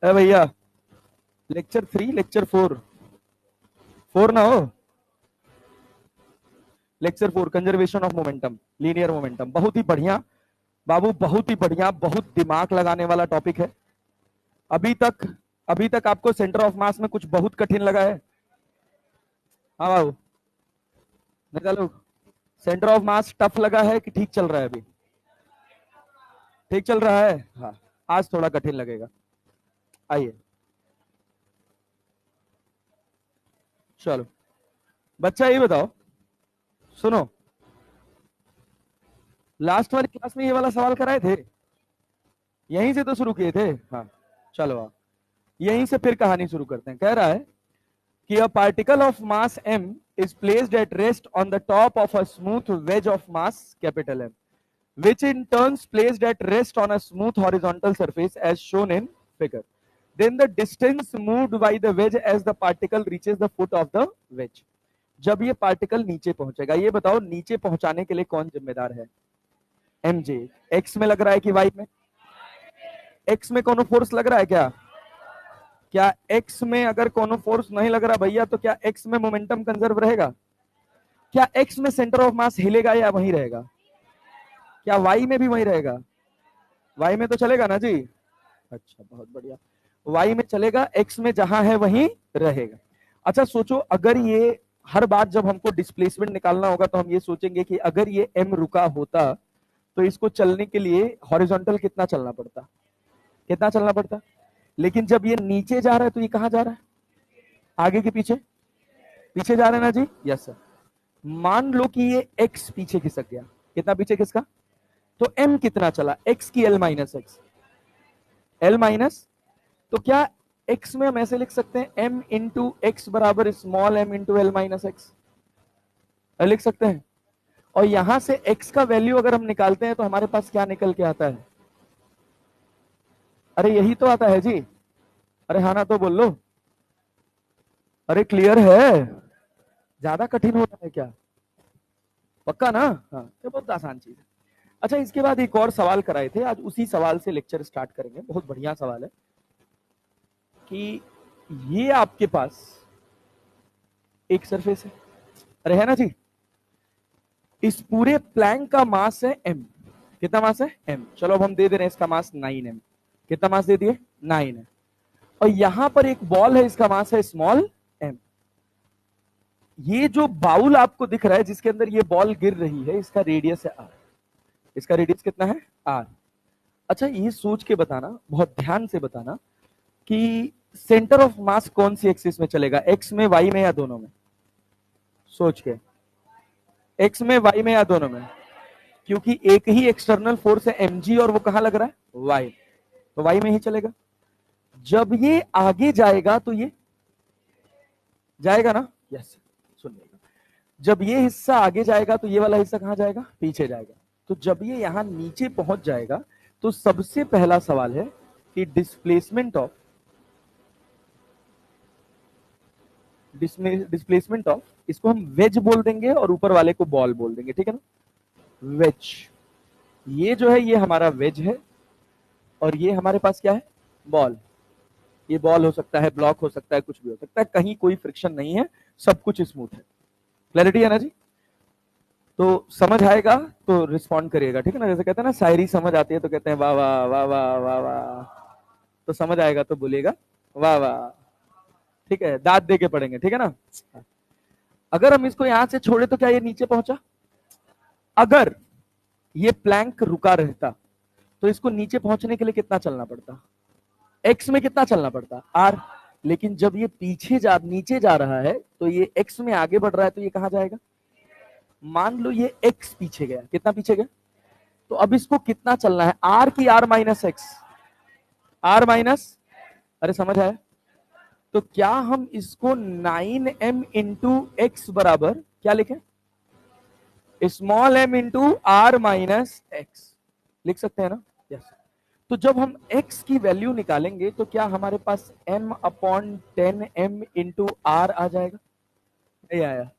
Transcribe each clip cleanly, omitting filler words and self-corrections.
अरे भैया, lecture 3 lecture 4, 4 ना हो, lecture 4 conservation of momentum, linear momentum. बहुत ही बढ़िया बाबू, बहुत ही बढ़िया, बहुत दिमाग लगाने वाला टॉपिक है। अभी तक अभी तक आपको सेंटर ऑफ मास में कुछ बहुत कठिन लगा है? हाँ बाबू, निकालो। सेंटर ऑफ मास टफ लगा है कि ठीक चल रहा है? अभी ठीक चल रहा है। हाँ, आज थोड़ा कठिन लगेगा। आइए, चलो बच्चा ये बताओ, सुनो, लास्ट वाली क्लास में ये वाला सवाल कराए थे, यहीं से तो शुरू किए थे। हाँ, चलो आप यहीं से फिर कहानी शुरू करते हैं। कह रहा है कि a particle of mass m is placed at rest on the top of a smooth wedge of mass capital M, which in turn placed at rest on a smooth horizontal surface as shown in figure. Then the distance moved by the wedge as the particle reaches the foot of the wedge. जब ये particle नीचे पहुंचेगा, ये बताओ नीचे पहुंचाने के लिए कौन जिम्मेदार है? एम जे। एक्स में लग रहा है कि वाई में? एक्स में कोनो फोर्स लग रहा है क्या? क्या एक्स में अगर कोनो फोर्स नहीं लग रहा भैया, तो क्या एक्स में मोमेंटम कंजर्व रहेगा? क्या एक्स में सेंटर ऑफ मास हिलेगा या वहीं रहेगा? क्या वाई में भी वहीं रहेगा? वाई में तो चलेगा ना जी। अच्छा, बहुत बढ़िया, वाई में चलेगा, एक्स में जहां है वहीं रहेगा। अच्छा सोचो, अगर ये हर बार जब हमको डिस्प्लेसमेंट निकालना होगा तो हम ये सोचेंगे कि अगर ये एम रुका होता तो इसको चलने के लिए हॉरिजॉन्टल कितना चलना पड़ता, कितना चलना पड़ता। लेकिन जब ये नीचे जा रहा है तो ये कहां जा रहा है? आगे के पीछे? पीछे जा रहा है ना जी। Yes sir. मान लो कि ये एक्स पीछे खिसक गया, कितना पीछे खिसका? तो एम कितना चला? एक्स की L minus X, L minus. तो क्या एक्स में हम ऐसे लिख सकते हैं एम इंटू एक्स बराबर small M into L minus X, लिख सकते हैं। और यहां से एक्स का वैल्यू अगर हम निकालते हैं तो हमारे पास क्या निकल के आता है? अरे यही तो आता है जी। अरे हाँ ना तो बोल लो। अरे क्लियर है? ज्यादा कठिन होता है क्या? पक्का ना? हाँ, तो बहुत आसान चीज है। अच्छा, इसके बाद एक और सवाल कराए थे, आज उसी सवाल से लेक्चर स्टार्ट करेंगे। बहुत बढ़िया सवाल है कि ये आपके पास एक सरफेस है, अरे है ना जी। इस पूरे प्लैंक का मास है m। कितना मास है? m। चलो अब हम दे दे रहे हैं इसका मास 9m। कितना मास दे दिए? 9 है। और यहां पर एक बॉल है, इसका मास है स्मॉल m। ये जो बाउल आपको दिख रहा है जिसके अंदर ये बॉल गिर रही है, इसका रेडियस है r। इसका रेडियस कितना है? r। अच्छा, ये सोच के बताना, बहुत ध्यान से बताना कि सेंटर ऑफ मास कौन सी एक्सिस में चलेगा, एक्स में, वाई में या दोनों में? सोच के, एक्स में, वाई में या दोनों में? क्योंकि एक ही एक्सटर्नल फोर्स है mg और वो कहां लग रहा है? वाई, तो वाई में ही चलेगा। जब ये आगे जाएगा तो ये जाएगा ना। यस, सुनिएगा, जब ये हिस्सा आगे जाएगा तो ये वाला हिस्सा कहां जाएगा? पीछे जाएगा। तो जब ये यहां नीचे पहुंच जाएगा तो सबसे पहला सवाल है कि डिस्प्लेसमेंट ऑफ, इसको हम वेज बोल देंगे और ऊपर वाले को बॉल बोल देंगे, ठीक है ना? वेज, ये जो है ये हमारा वेज है और ये हमारे पास क्या है? बॉल। ये बॉल हो सकता है, ब्लॉक हो सकता है, कुछ भी हो सकता है, कहीं कोई फ्रिक्शन नहीं है, सब कुछ स्मूथ है। क्लैरिटी है ना जी? तो समझ आएगा तो रिस्पॉन्ड करिएगा, ठीक है ना? जैसे कहते हैं ना, शायरी समझ आती है तो कहते हैं वाह वाह वाह वाह वाह वाह। तो समझ आएगा तो बोलिएगा वाह वाह, ठीक है? दांत दे के पढ़ेंगे, ठीक है ना? अगर हम इसको यहां से छोड़े तो क्या ये नीचे पहुंचा? अगर ये प्लैंक रुका रहता तो इसको नीचे पहुंचने के लिए कितना चलना पड़ता? एक्स में कितना चलना पड़ता? आर। लेकिन जब ये नीचे जा रहा है तो ये एक्स में आगे बढ़ रहा है तो ये कहां जाएगा? मान लो ये एक्स पीछे गया, कितना पीछे गया? तो अब इसको कितना चलना है? आर की R minus X, R minus, अरे समझ आया? तो क्या हम इसको 9m इंटू एक्स बराबर क्या लिखें? Small m into R minus X लिख सकते हैं ना? यस। तो जब हम x की वैल्यू निकालेंगे तो क्या हमारे पास m upon 10m into R आ जाएगा? नहीं आया।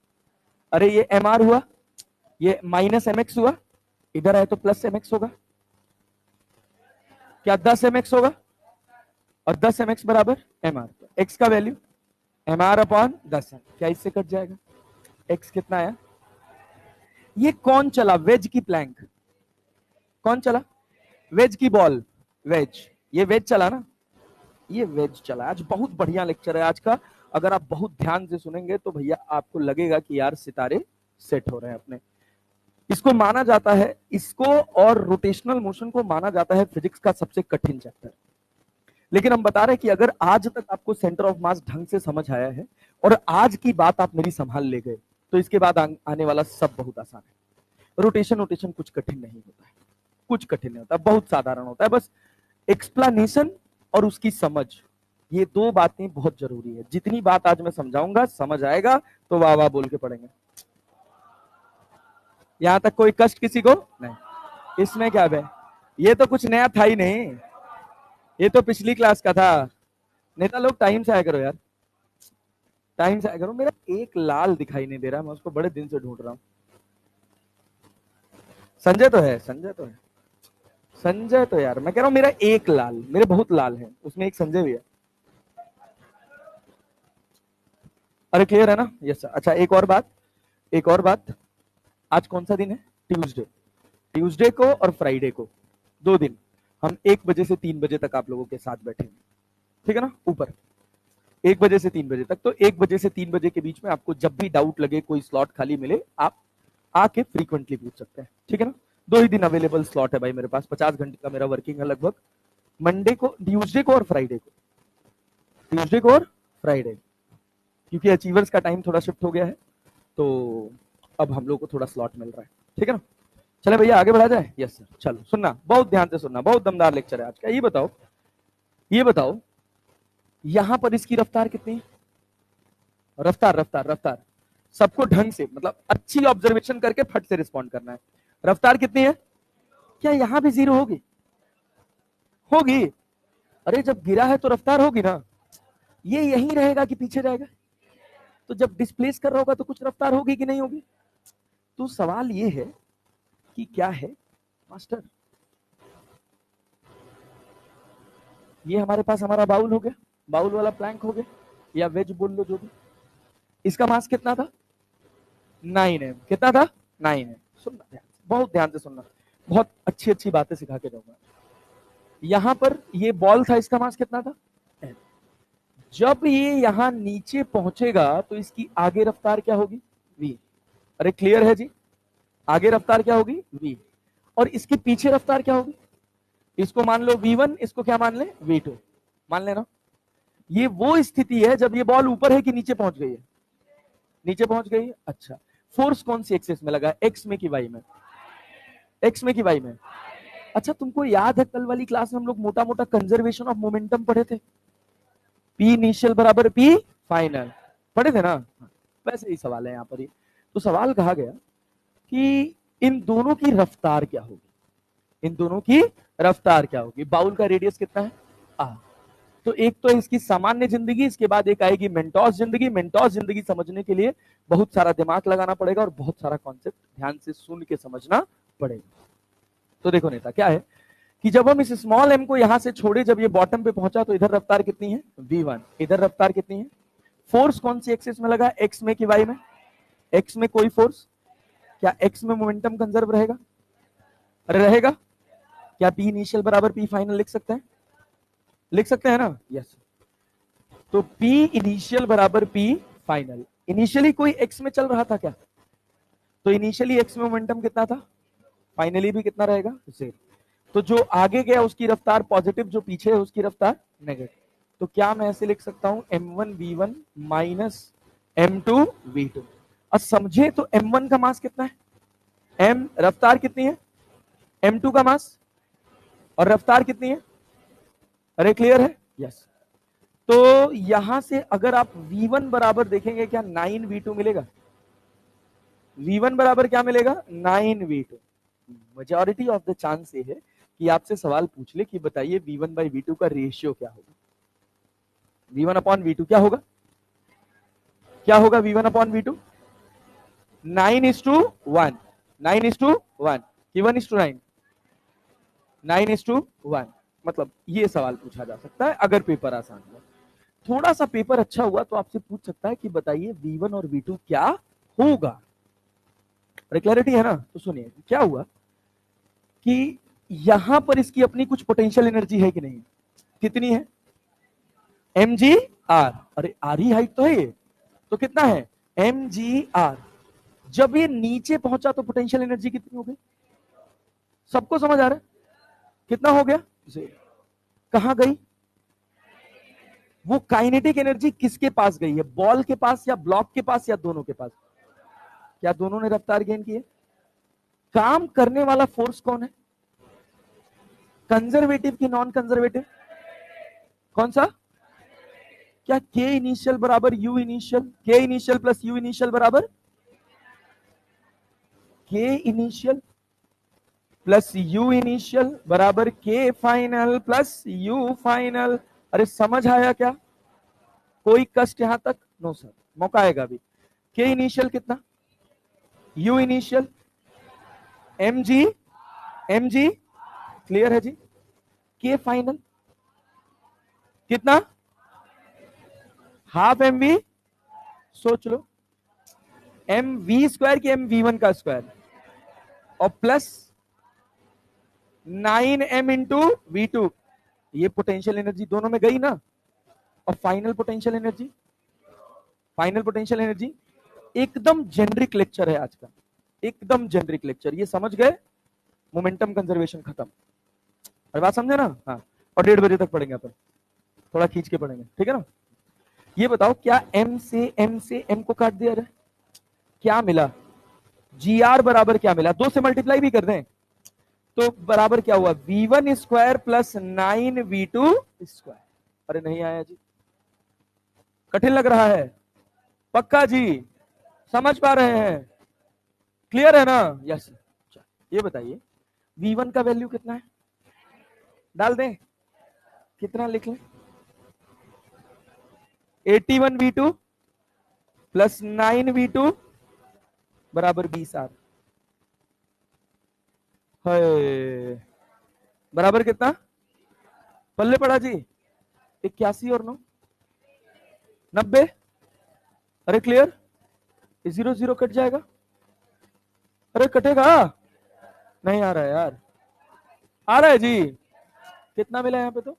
अरे ये एम आर हुआ, ये माइनस एम एक्स हुआ, इधर आए तो प्लस एम एक्स होगा। क्या 10 एम एक्स होगा? और 10 mx बराबर mr, तो x का वैल्यू mr अपॉन 10 है, क्या इससे कट जाएगा, x कितना आया, ये कौन चला, वेज की प्लैंक, कौन चला, वेज की बॉल, वेज, ये वेज चला ना, ये वेज चला। आज बहुत बढ़िया लेक्चर है आज का, अगर आप बहुत ध्यान से सुनेंगे तो भैया आपको लगेगा कि यार सितारे सेट हो रहे हैं अपने। इसको माना जाता है, इसको और रोटेशनल मोशन को माना जाता है फिजिक्स का सबसे कठिन चैप्टर। लेकिन हम बता रहे हैं कि अगर आज तक आपको सेंटर ऑफ मास ढंग से समझ आया है और आज की बात आप मेरी संभाल ले गए, तो इसके बाद आने वाला सब बहुत आसान है। रोटेशन कुछ कठिन नहीं होता है, कुछ कठिन नहीं होता, बहुत साधारण होता है, बस एक्सप्लेनेशन और उसकी समझ, ये दो बातें बहुत जरूरी है। जितनी बात आज मैं समझाऊंगा समझ आएगा तो वाह वाह बोल के पढ़ेंगे। यहां तक कोई कष्ट किसी को नहीं, इसमें क्या है, ये तो कुछ नया था ही नहीं, ये तो पिछली क्लास का था। नेता लोग टाइम से आया करो यार, टाइम से आया करो। मेरा एक लाल दिखाई नहीं दे रहा, मैं उसको बड़े दिन से ढूंढ रहा हूं। संजय तो है, संजय तो है, संजय तो यार मैं कह रहा हूं मेरा एक लाल, मेरे बहुत लाल है, उसमें एक संजय भी है। अरे क्लियर है ना, यस सर। अच्छा एक और बात, एक और बात, आज कौन सा दिन है, ट्यूसडे, ट्यूसडे को और फ्राइडे को 2 दिन हम 1 बजे से 3 बजे तक आप लोगों के साथ बैठेंगे, ठीक है ना, ऊपर 1 बजे से 3 बजे तक। तो 1 बजे से 3 बजे के बीच में आपको जब भी डाउट लगे, कोई स्लॉट खाली मिले, आप आके फ्रीक्वेंटली पूछ सकते हैं, ठीक है ना। 2 ही दिन अवेलेबल स्लॉट है भाई मेरे पास, 50 घंटे का मेरा वर्किंग है लगभग, मंडे को, ट्यूसडे को और फ्राइडे को, ट्यूसडे को और फ्राइडे, क्योंकि अचीवर्स का टाइम थोड़ा शिफ्ट हो गया है तो अब हम लोग को थोड़ा स्लॉट मिल रहा है, ठीक है ना। चले भैया आगे बढ़ा जाए, यस सर। चलो सुनना, बहुत ध्यान से सुनना, बहुत दमदार लेक्चर है आज का। ये बताओ, ये बताओ यहां पर इसकी रफ्तार कितनी है, रफ्तार रफ्तार रफ्तार, सबको ढंग से, मतलब अच्छी ऑब्जर्वेशन करके फट से रिस्पॉन्ड करना है। रफ्तार कितनी है, क्या यहां भी 0 होगी, होगी, अरे जब गिरा है तो रफ्तार होगी ना, ये यहीं रहेगा कि पीछे जाएगा, तो जब डिस्प्लेस कर रहा होगा तो कुछ रफ्तार होगी कि नहीं होगी। तो सवाल ये है कि क्या है मास्टर, ये हमारे पास हमारा बाउल हो गया, बाउल वाला प्लैंक हो गया, या वेज बोल लो जो भी। इसका मास कितना था, 9 है, कितना था, 9 है। सुनना ध्यान से, बहुत ध्यान से सुनना, बहुत अच्छी अच्छी बातें सिखा के जाऊंगा। यहां पर ये बॉल था, इसका मास कितना था, जब ये यहां नीचे पहुंचेगा तो इसकी आगे रफ्तार क्या होगी, v। अरे क्लियर है जी, आगे रफ्तार क्या होगी, v, और इसके पीछे रफ्तार क्या होगी, इसको मान लो v1, इसको क्या मान ले, v2 मान लेना। ये वो स्थिति है जब ये बॉल ऊपर है कि नीचे पहुंच गई है, नीचे पहुंच गई है। अच्छा फोर्स कौन सी एक्सिस में लगा, एक्स में कि वाई में, एक्स में कि वाई में। अच्छा तुमको याद है कल वाली क्लास में हम लोग मोटा मोटा कंजर्वेशन ऑफ मोमेंटम पढ़े थे, पी इनिशियल बराबर पी फाइनल, पढ़े थे ना। वैसे ही सवाल है यहाँ पर ही। तो सवाल कहा गया कि इन दोनों की रफ्तार क्या होगी, इन दोनों की रफ्तार क्या होगी। बाउल का रेडियस कितना है, आ, तो एक तो इसकी सामान्य जिंदगी, इसके बाद एक आएगी मेंटोस जिंदगी। मेंटोस जिंदगी समझने के लिए बहुत सारा दिमाग लगाना पड़ेगा और बहुत सारा कॉन्सेप्ट ध्यान से सुन के समझना पड़ेगा। तो देखो नेता क्या है कि जब हम इस स्मॉल एम को यहां से छोड़े, जब ये बॉटम पे पहुंचा तो इधर रफ्तार कितनी है, v1, इधर रफ्तार कितनी है, फोर्स कौन सी एक्सिस में लगा, एक्स में कि वाई में, एक्स में कोई फोर्स, क्या एक्स में मोमेंटम कंजर्व रहेगा, अरे रहेगा। क्या पी इनिशियल बराबर पी फाइनल लिख सकते हैं, लिख सकते हैं ना, यस। तो पी इनिशियल बराबर पी फाइनल, इनिशियली कोई एक्स में चल रहा था क्या, तो इनिशियली एक्स में मोमेंटम कितना था, फाइनली भी कितना रहेगा, 0। तो जो आगे गया उसकी रफ्तार पॉजिटिव, जो पीछे है उसकी रफ्तार नेगेटिव। तो क्या मैं ऐसे लिख सकता हूं, m1 v1 minus m2 v2। अब समझे तो m1 का मास कितना है, m रफ्तार कितनी है, m2 का मास और रफ्तार कितनी है, अरे क्लियर है, यस। तो यहां से अगर आप v1 बराबर देखेंगे, क्या 9v2 मिलेगा, v1 बराबर क्या मिलेगा, 9v2। Majority of the chance ये है कि आपसे सवाल पूछ ले कि बताइए v1 बाई v2 का रेशियो क्या होगा, v1 अपॉन v2 क्या होगा, क्या होगा v1 अपॉन v2, 9:1, 9:1 कि 1:9, 9:1। मतलब ये सवाल पूछा जा सकता है अगर पेपर आसान हो। थोड़ा सा पेपर अच्छा हुआ तो आपसे पूछ सकता है कि बताइए V1 और V2 क्या होगा। अरे क्लैरिटी है ना? तो सुनिए क्या हुआ कि यहां पर इसकी अपनी कुछ पोटेंशियल एनर्जी है कि नहीं? कितनी है? mg r। अरे आर ही हाइट तो है ये, तो कितना है? mg r। जब ये नीचे पहुंचा तो पोटेंशियल एनर्जी कितनी हो गई? सबको समझ आ रहा है? कितना हो गया? कहां गई वो काइनेटिक एनर्जी? किसके पास गई है? बॉल के पास या ब्लॉक के पास या दोनों के पास? क्या दोनों ने रफ्तार गेन की है? काम करने वाला फोर्स कौन है? कंजर्वेटिव की नॉन कंजर्वेटिव? कौन सा? क्या के इनिशियल बराबर यू इनिशियल? के इनिशियल प्लस यू इनिशियल बराबर के इनिशियल प्लस यू इनिशियल बराबर के फाइनल प्लस यू फाइनल। अरे समझ आया क्या? कोई कष्ट यहां तक? नो सर, मौका आएगा अभी। के इनिशियल कितना? You initial mg mg clear है जी। के फाइनल कितना? Half mv। सोच लो, mv स्क्वायर की mv1 का स्क्वायर और प्लस 9m इंटू v2। ये पोटेंशियल एनर्जी दोनों में गई ना। और final potential energy, final potential energy एकदम जेनरिक लेक्चर है आज का, एकदम जेनरिक लेक्चर। ये समझ गए? मोमेंटम कंजर्वेशन खत्म। अरे बात समझे ना? हाँ, और 1:30 तक पढ़ेंगे अपन, थोड़ा खींच के पढ़ेंगे, ठीक है ना? ये बताओ क्या m से m को काट दिया जाए, क्या मिला? gr बराबर क्या मिला? 2 से मल्टीप्लाई भी कर दें तो बराबर क्या हुआ? v1 square plus 9v2 square. अरे नहीं आया जी, कठिन लग रहा है? पक्का जी? समझ पा रहे हैं? क्लियर है ना? यस। ये बताइए v1 का वैल्यू कितना है? डाल दें? कितना लिख लें? 81v2 प्लस 9v2 बराबर 20r। बराबर कितना? पल्ले पड़ा जी? 81 और 9 90। अरे क्लियर? 0 0 कट जाएगा। अरे कटेगा? नहीं आ रहा है यार। आ रहा है जी? कितना मिला यहाँ पे? तो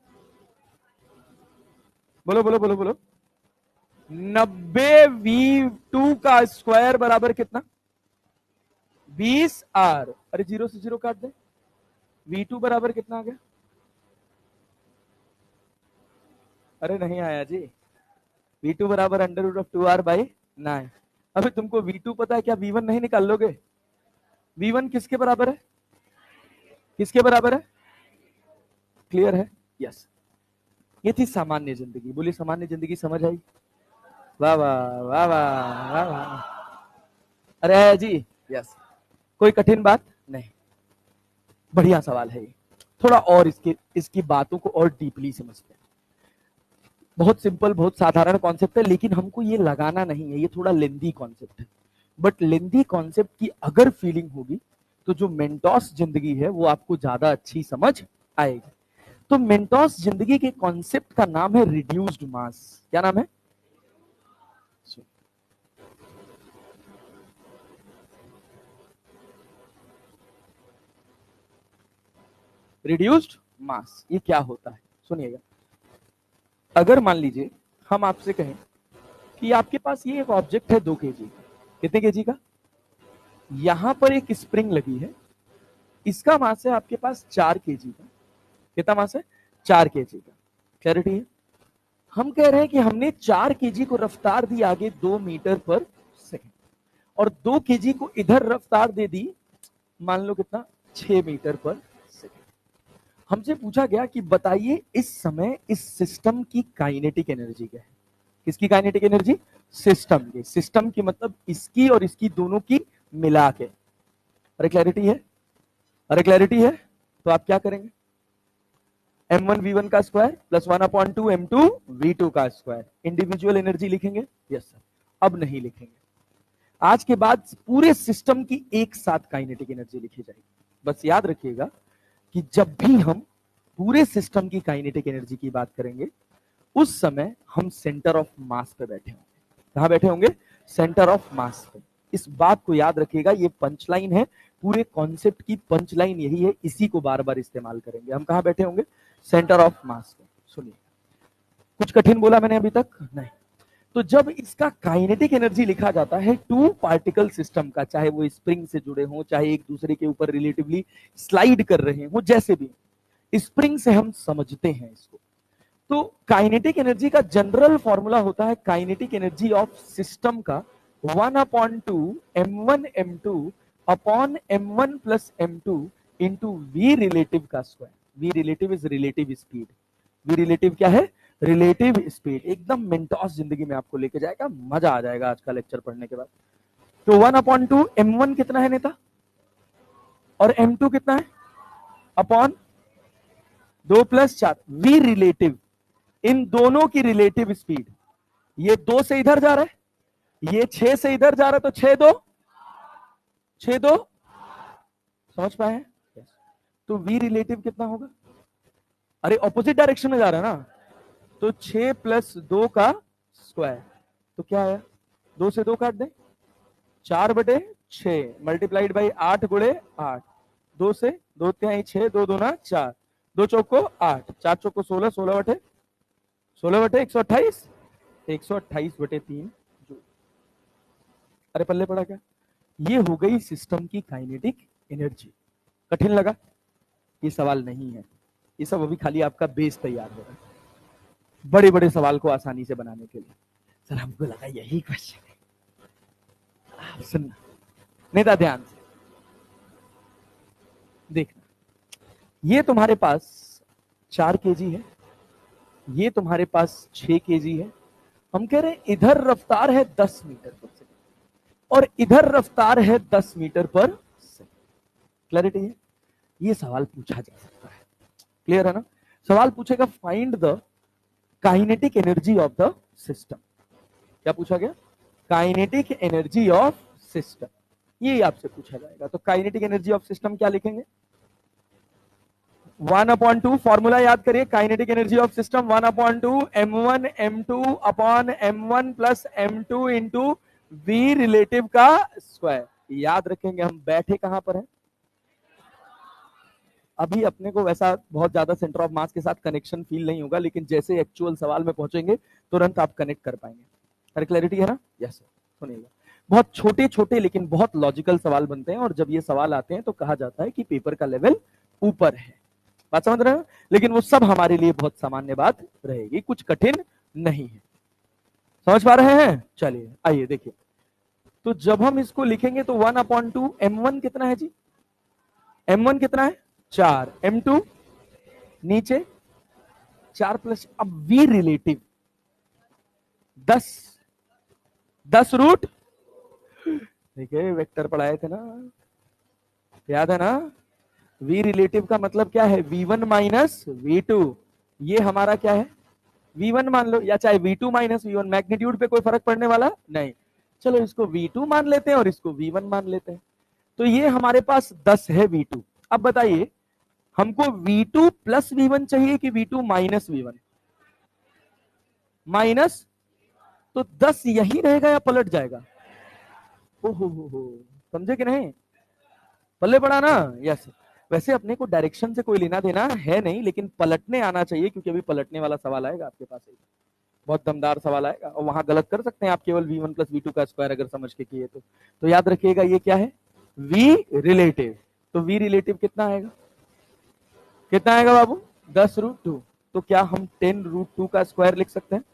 बोलो बोलो बोलो बोलो। 90v2 का स्क्वायर बराबर कितना? 20r। अरे 0 से 0 काट दे, v2 बराबर कितना आ गया? अरे नहीं आया जी, v2 बराबर √2r/9। अभी तुमको v2 पता है क्या? v1 नहीं निकाल लोगे? v1 किसके बराबर है? किसके बराबर है? क्लियर है? यस। ये थी सामान्य जिंदगी। बोली सामान्य जिंदगी समझ आई? वाह वाह वाह वाह वाह वाह। अरे आया जी? यस। कोई कठिन बात नहीं, बढ़िया सवाल है ये। थोड़ा और इसकी बातों को और डीपली समझते हैं। बहुत सिंपल, बहुत साधारण कॉन्सेप्ट है, लेकिन हमको ये लगाना नहीं है, ये थोड़ा लेंदी कॉन्सेप्ट है। बट लेंदी कॉन्सेप्ट की अगर फीलिंग होगी तो जो मेंटोस जिंदगी है वो आपको ज्यादा अच्छी समझ आएगी। तो मेंटोस जिंदगी के कॉन्सेप्ट का नाम है रिड्यूस्ड मास। क्या नाम है? रिड्यूस्ड मास। ये क्या होता है सुनिएगा। अगर मान लीजिए हम आपसे कहें कि आपके पास ये एक ऑब्जेक्ट है 2 kg का। कितने kg का? यहां पर एक स्प्रिंग लगी है, इसका मास है आपके पास 4 kg का। कितना मास है? 4 kg का। क्लैरिटी है? हम कह रहे हैं कि हमने 4 kg को रफ्तार दी आगे 2 मीटर पर सेकंड, और 2 kg को इधर रफ्तार दे दी मान लो कितना? 6 मीटर पर सेकंड। हमसे पूछा गया कि बताइए इस समय इस सिस्टम की काइनेटिक एनर्जी क्या है? किसकी काइनेटिक एनर्जी? सिस्टम की। सिस्टम की मतलब इसकी और इसकी दोनों की मिला के। अरे क्लैरिटी है? अरे क्लैरिटी है? तो आप क्या करेंगे? m1 v1 का स्क्वायर प्लस 1/2 m2 v2 का स्क्वायर। इंडिविजुअल एनर्जी लिखेंगे? Yes sir. अब नहीं लिखेंगे, आज के बाद पूरे सिस्टम की एक साथ काइनेटिक एनर्जी लिखी जाएगी। बस याद रखिएगा कि जब भी हम पूरे सिस्टम की काइनेटिक एनर्जी की बात करेंगे, उस समय हम सेंटर ऑफ मास पे बैठे होंगे। कहां बैठे होंगे? सेंटर ऑफ मास पे। इस बात को याद रखिएगा, ये पंचलाइन है, पूरे कॉन्सेप्ट की पंचलाइन यही है, इसी को बार बार इस्तेमाल करेंगे। हम कहां बैठे होंगे? सेंटर ऑफ मास पे। सुनिए, कुछ कठिन बोला मैंने अभी तक? नहीं। तो जब इसका काइनेटिक एनर्जी लिखा जाता है टू पार्टिकल सिस्टम का, चाहे वो स्प्रिंग से जुड़े हों, चाहे एक दूसरे के ऊपर रिलेटिवली स्लाइड कर रहे हों, जैसे भी स्प्रिंग से हम समझते हैं इसको, तो काइनेटिक एनर्जी का जनरल फॉर्मूला होता है काइनेटिक एनर्जी ऑफ सिस्टम का 1/2 m1 m2 upon m1 plus m2 into V relative का square. V relative is relative speed. V relative क्या है? Relative speed. एकदम मेंटोस जिंदगी में आपको लेके जाएगा, मजा आ जाएगा आज का लेक्चर पढ़ने के बाद। तो 1/2 m1 कितना है नेता, और m2 कितना है? अपॉन 2 प्लस 4 वी रिलेटिव, इन दोनों की रिलेटिव स्पीड। ये 2 से इधर जा रहा है, ये 6 से इधर जा रहा है, तो 6 2 समझ पाए हैं? तो वी रिलेटिव कितना होगा? अरे ऑपोजिट डायरेक्शन में जा रहा है ना, तो 6 प्लस 2 का स्क्वायर। तो क्या आया? 2 से 2 काट दें, 4/6 मल्टीप्लाइड बाई 8 गुणे 8। 2 से 2 तिहाई 6, 2 दूना 4, 2 चौको 8, 4 चौको 16, 16/128, 128/3 जूल। अरे पल्ले पड़ा क्या? ये हो गई सिस्टम की काइनेटिक एनर्जी। कठिन लगा? ये सवाल नहीं है, ये सब अभी खाली आपका बेस तैयार हो रहा है बड़े बड़े सवाल को आसानी से बनाने के लिए। सर हमको लगा यही क्वेश्चन है। आप सुनना नेता, ध्यान से देखना। ये तुम्हारे पास 4 kg है, ये तुम्हारे पास 6 kg है। हम कह रहे हैं इधर रफ्तार है 10 मीटर पर सेकंड और इधर रफ्तार है 10 मीटर पर सेकंड। क्लैरिटी है? ये सवाल पूछा जा सकता है। क्लियर है ना? सवाल पूछेगा find the kinetic energy of the system. क्या पूछा गया? काइनेटिक एनर्जी ऑफ सिस्टम, ये आपसे पूछा जाएगा। तो काइनेटिक एनर्जी ऑफ सिस्टम क्या लिखेंगे? 1/2 फॉर्मूला याद करिए, kinetic energy of system 1/2 m1 m2 upon m1 plus m2 into V relative का स्क्वायर। याद रखेंगे हम बैठे कहां पर है। अभी अपने को वैसा बहुत ज्यादा सेंटर ऑफ मास के साथ कनेक्शन फील नहीं होगा, लेकिन जैसे एक्चुअल सवाल में पहुंचेंगे तुरंत आप कनेक्ट कर पाएंगे। अरे क्लैरिटी है ना? Yes sir. सुनिएगा, बहुत छोटे छोटे लेकिन बहुत लॉजिकल सवाल बनते हैं, और जब ये सवाल आते हैं तो कहा जाता है कि पेपर का लेवल ऊपर है। बात समझ रहे हो? लेकिन वो सब हमारे लिए बहुत सामान्य बात रहेगी, कुछ कठिन नहीं है। समझ पा रहे हैं? चलिए आइए देखिए। तो जब हम इसको लिखेंगे तो 1/2 m1 कितना है जी? m1 कितना है? 4, m2 नीचे 4 प्लस, अब वी रिलेटिव 10 रूट, देखिए वेक्टर पढ़ाए थे ना, याद है ना? वी रिलेटिव का मतलब क्या है? v1 minus v2। ये हमारा क्या है? v1 मान लो, या चाहे v2 माइनस v1, मैग्नीट्यूड पे कोई फर्क पड़ने वाला नहीं। चलो इसको v2 मान लेते हैं और इसको v1 मान लेते हैं। तो ये हमारे पास 10 है v2। अब बताइए हमको v2 प्लस v1 चाहिए कि v2 माइनस v1? माइनस, तो 10 यही रहेगा या पलट जाएगा? हो, समझे कि नहीं? पल्ले पड़ा ना? यस। वैसे अपने को डायरेक्शन से कोई लेना देना है नहीं, लेकिन पलटने आना चाहिए, क्योंकि अभी पलटने वाला सवाल आएगा आपके पास, बहुत दमदार सवाल आएगा, और वहां गलत कर सकते हैं आप केवल v1 प्लस v2 का स्क्वायर अगर समझ के किए तो याद रखिएगा ये क्या है? v relative. तो v रिलेटिव कितना आएगा? कितना आएगा बाबू? 10√2। तो क्या हम 10√2 का स्क्वायर लिख सकते हैं?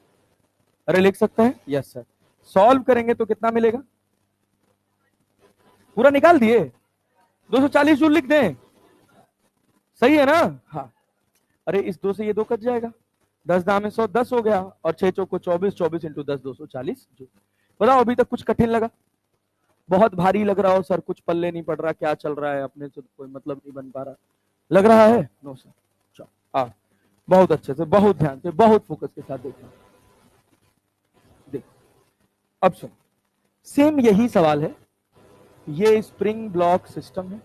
अरे लिख सकते हैं, यस सर। सॉल्व करेंगे तो कितना मिलेगा? पूरा निकाल दिए, 240 जूल लिख दें, सही है ना? हाँ। अरे इस 2 से ये 2 कट जाएगा, 10 दाम 100, 10 हो गया, और 6 चौको 24, 24 इंटू 10 240 जूल। बताओ अभी तक कुछ कठिन लगा? बहुत भारी लग रहा हो सर, कुछ पल्ले नहीं पड़ रहा, क्या चल रहा है अपने से कोई मतलब नहीं बन पा रहा, लग रहा है? No sir. चलो हाँ, बहुत अच्छे से, बहुत ध्यान से, बहुत फोकस के साथ देखना। देखो अब सुनो, सेम यही सवाल है। ये स्प्रिंग ब्लॉक सिस्टम है,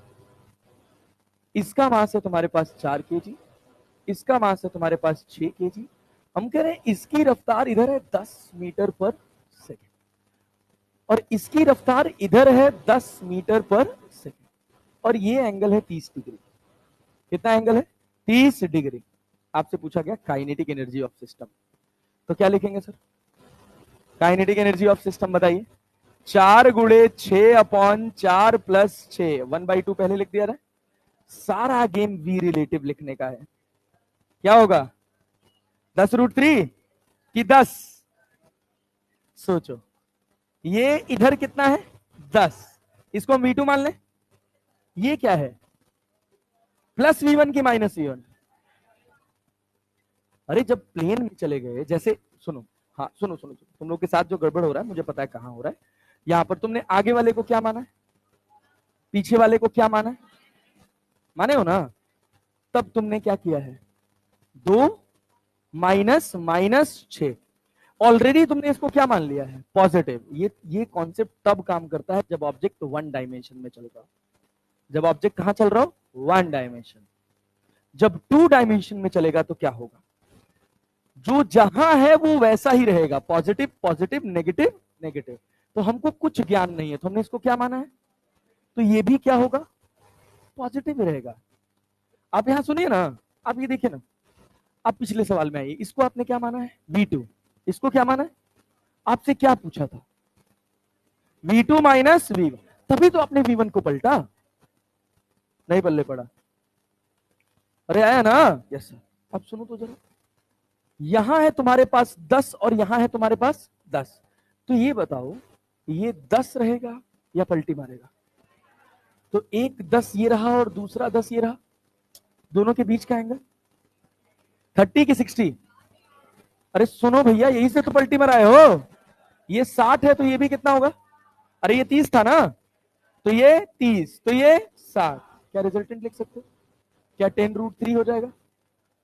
इसका मास है तुम्हारे पास 4 kg, इसका मास है तुम्हारे पास 6 केजी। हम कह रहे हैं इसकी रफ्तार इधर है 10 मीटर पर सेकेंड और इसकी रफ्तार इधर है 10 मीटर पर सेकेंड और ये एंगल है 30 डिग्री। कितना एंगल है? 30 डिग्री। आपसे पूछा गया काइनेटिक एनर्जी ऑफ सिस्टम, तो क्या लिखेंगे sir? Kinetic energy of system बताइए। 4 गुणे 6/4 प्लस 6, 1/2 पहले लिख दिया था। सारा गेम वी रिलेटिव लिखने का है। क्या होगा? 10√3 कि 10? सोचो, ये इधर कितना है? 10, इसको हम V2 मान लें। ये क्या है? प्लस V1 की माइनस V1। अरे जब प्लेन में चले गए, जैसे सुनो, हाँ सुनो सुनो, तुम लोग के साथ जो गड़बड़ हो रहा है मुझे पता है कहां हो रहा है। यहां पर तुमने आगे वाले को क्या माना है, पीछे वाले को क्या माना है? माने हो ना? तब तुमने क्या किया है? 2 माइनस -6, ऑलरेडी तुमने इसको क्या मान लिया है? पॉजिटिव। ये कॉन्सेप्ट तब काम करता है जब ऑब्जेक्ट 1 डायमेंशन में चल रहा हो। जब ऑब्जेक्ट कहां चल रहा हो? 1 डायमेंशन। जब 2 डायमेंशन में चलेगा तो क्या होगा? जो जहां है वो वैसा ही रहेगा, पॉजिटिव पॉजिटिव, नेगेटिव नेगेटिव। तो हमको कुछ ज्ञान नहीं है तो हमने इसको क्या माना है, तो ये भी क्या होगा? पॉजिटिव रहेगा। आप यहां सुनिए ना, आप ये देखिए ना, आप पिछले सवाल में आइए, इसको आपने क्या माना है? V2। इसको क्या माना है? आपसे क्या पूछा था? V2 minus V1। तभी तो आपने V1 को पलटा, नहीं पल्ले पड़ा। अरे आया ना? Yes sir. अब सुनो तो जरा, यहां है तुम्हारे पास 10 और यहां है तुम्हारे पास 10, तो ये बताओ ये 10 रहेगा या पलटी मारेगा? तो एक 10 ये रहा और दूसरा 10 ये रहा, दोनों के बीच का एंगल 30 की 60? अरे सुनो भैया, यही से तो पलटी मराए हो। ये 60 है तो ये भी कितना होगा? अरे ये 30 था ना, तो ये 30, तो ये 60। क्या रिजल्टेंट लिख सकते हो? क्या 10√3 हो जाएगा?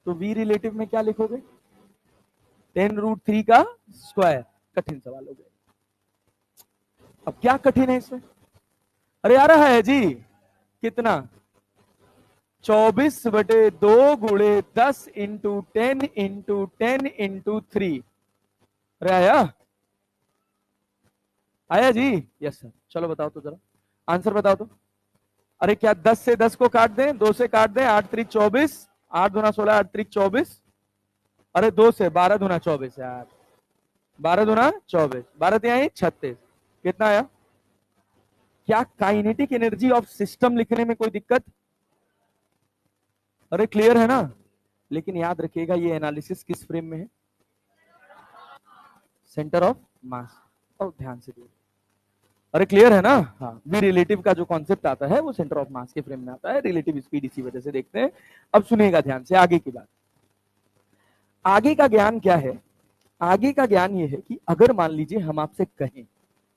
तो वी रिलेटिव में क्या लिखोगे? 10√3 का स्क्वायर। कठिन सवाल हो गया। अब क्या कठिन है इसमें? अरे आ रहा है जी, कितना? 24/2 गुणे 10 इंटू 10 इंटू 10 इंटू 3। अरे आया? आया जी? Yes sir. चलो बताओ तो जरा, आंसर बताओ तो। अरे क्या 10 से 10 को काट दें, 2 से काट दें, 8 3 24, 8 दूना 16, 8 3 24। अरे 2 से 12 दूना 24 यार, 12 दूना 24, 12 तिहाई 36। कितना आया? क्या काइनेटिक एनर्जी ऑफ सिस्टम लिखने में कोई दिक्कत? अरे क्लियर है ना? लेकिन याद रखिएगा ये एनालिसिस किस फ्रेम में है? सेंटर ऑफ मास। और ध्यान से देखिए, अरे क्लियर है ना? हाँ, वी रिलेटिव का जो कॉन्सेप्ट आता है वो सेंटर ऑफ मास के फ्रेम में आता है, रिलेटिव स्पीड इसी वजह से देखते हैं। अब सुनिएगा ध्यान से आगे की बात। आगे का ज्ञान क्या है? आगे का ज्ञान ये है कि अगर मान लीजिए हम आपसे कहें,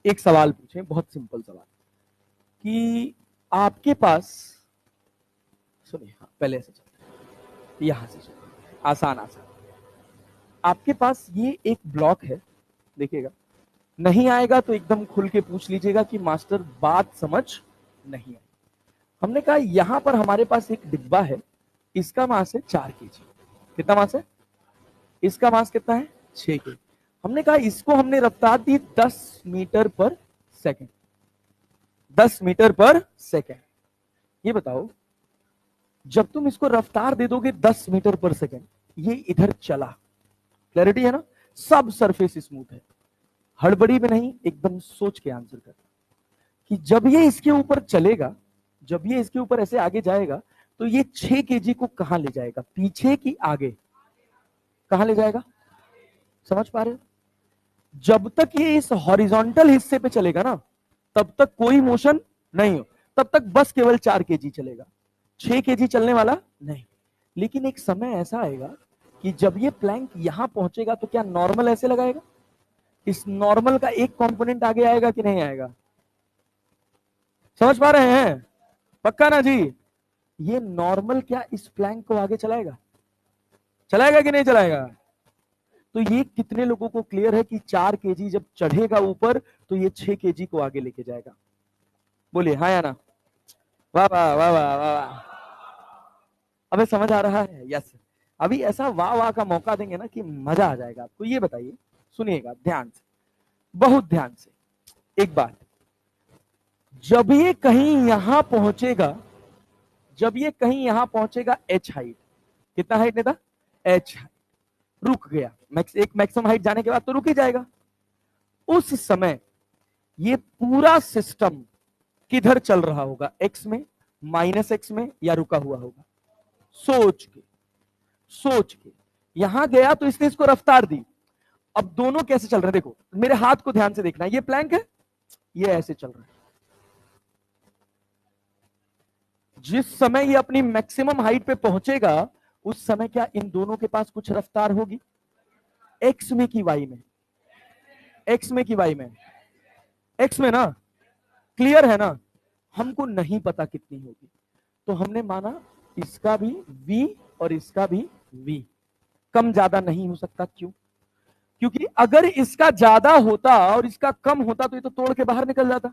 एक सवाल पूछें, बहुत सिंपल सवाल, कि आपके पास, सुनिए, हाँ, पहले ऐसे चलते, यहां से चलते, आसान आसान। आपके पास ये एक ब्लॉक है, देखिएगा, नहीं आएगा तो एकदम खुल के पूछ लीजिएगा कि मास्टर बात समझ नहीं आई। हमने कहा यहां पर हमारे पास एक डिब्बा है, इसका मास है 4 केजी। कितना मास है? इसका मास कितना है? 6 केजी। हमने कहा इसको हमने रफ्तार दी 10 metre per second. 10 metre per second. ये बताओ, जब तुम इसको रफ्तार दे दोगे 10 मीटर पर सेकेंड, ये इधर चला, क्लैरिटी है ना? सब सरफेस स्मूथ है, हड़बड़ी में नहीं, एकदम सोच के आंसर कर, कि जब ये इसके ऊपर चलेगा, जब ये इसके ऊपर ऐसे आगे जाएगा, तो ये 6 केजी को कहां ले जाएगा? पीछे की आगे? कहां ले जाएगा? समझ पा रहे हो? जब तक ये इस हॉरिजॉन्टल हिस्से पे चलेगा ना, तब तक कोई मोशन नहीं हो, तब तक बस केवल 4 केजी चलेगा, 6 केजी चलने वाला नहीं। लेकिन एक समय ऐसा आएगा कि जब ये प्लैंक यहां पहुंचेगा तो क्या नॉर्मल ऐसे लगाएगा? इस नॉर्मल का एक कंपोनेंट आगे आएगा कि नहीं आएगा? समझ पा रहे हैं? पक्का ना जी? ये नॉर्मल क्या इस प्लैंक को आगे चलाएगा? चलाएगा कि नहीं चलाएगा? तो ये कितने लोगों को क्लियर है कि 4 केजी जब चढ़ेगा ऊपर तो ये 6 केजी को आगे लेके जाएगा? बोलिए हाँ या ना? वाह वाह वाह वाह वाह। अबे समझ आ रहा है? यस। अभी ऐसा वाह वाह का मौका देंगे ना कि मजा आ जाएगा आपको। ये बताइए, सुनिएगा ध्यान से, बहुत ध्यान से। एक बात, जब ये कहीं यहां पहुंचेगा, जब ये कहीं यहां पहुंचेगा एच हाइट, कितना हाइट नेता? एच हाइट, रुक गया। एक मैक्सिमम हाइट जाने के बाद तो रुक ही जाएगा। उस समय ये पूरा सिस्टम किधर चल रहा होगा? एक्स में, माइनस एक्स में, या रुका हुआ होगा? सोच के, सोच के। यहां गया तो इसने इसको रफ्तार दी। अब दोनों कैसे चल रहे हैं देखो, मेरे हाथ को ध्यान से देखना। ये प्लैंक है, ये ऐसे चल रहा है। जिस समय ये अपनी मैक्सिमम हाइट पे पहुंचेगा, उस समय क्या इन दोनों के पास कुछ रफ्तार होगी? एक्स में की वाई में? एक्स में की वाई में? एक्स में ना। क्लियर है ना? हमको नहीं पता कितनी होगी, तो हमने माना इसका भी v और इसका भी v। कम ज्यादा नहीं हो सकता। क्यों? क्योंकि अगर इसका ज्यादा होता और इसका कम होता तो ये तो तोड़ के बाहर निकल जाता,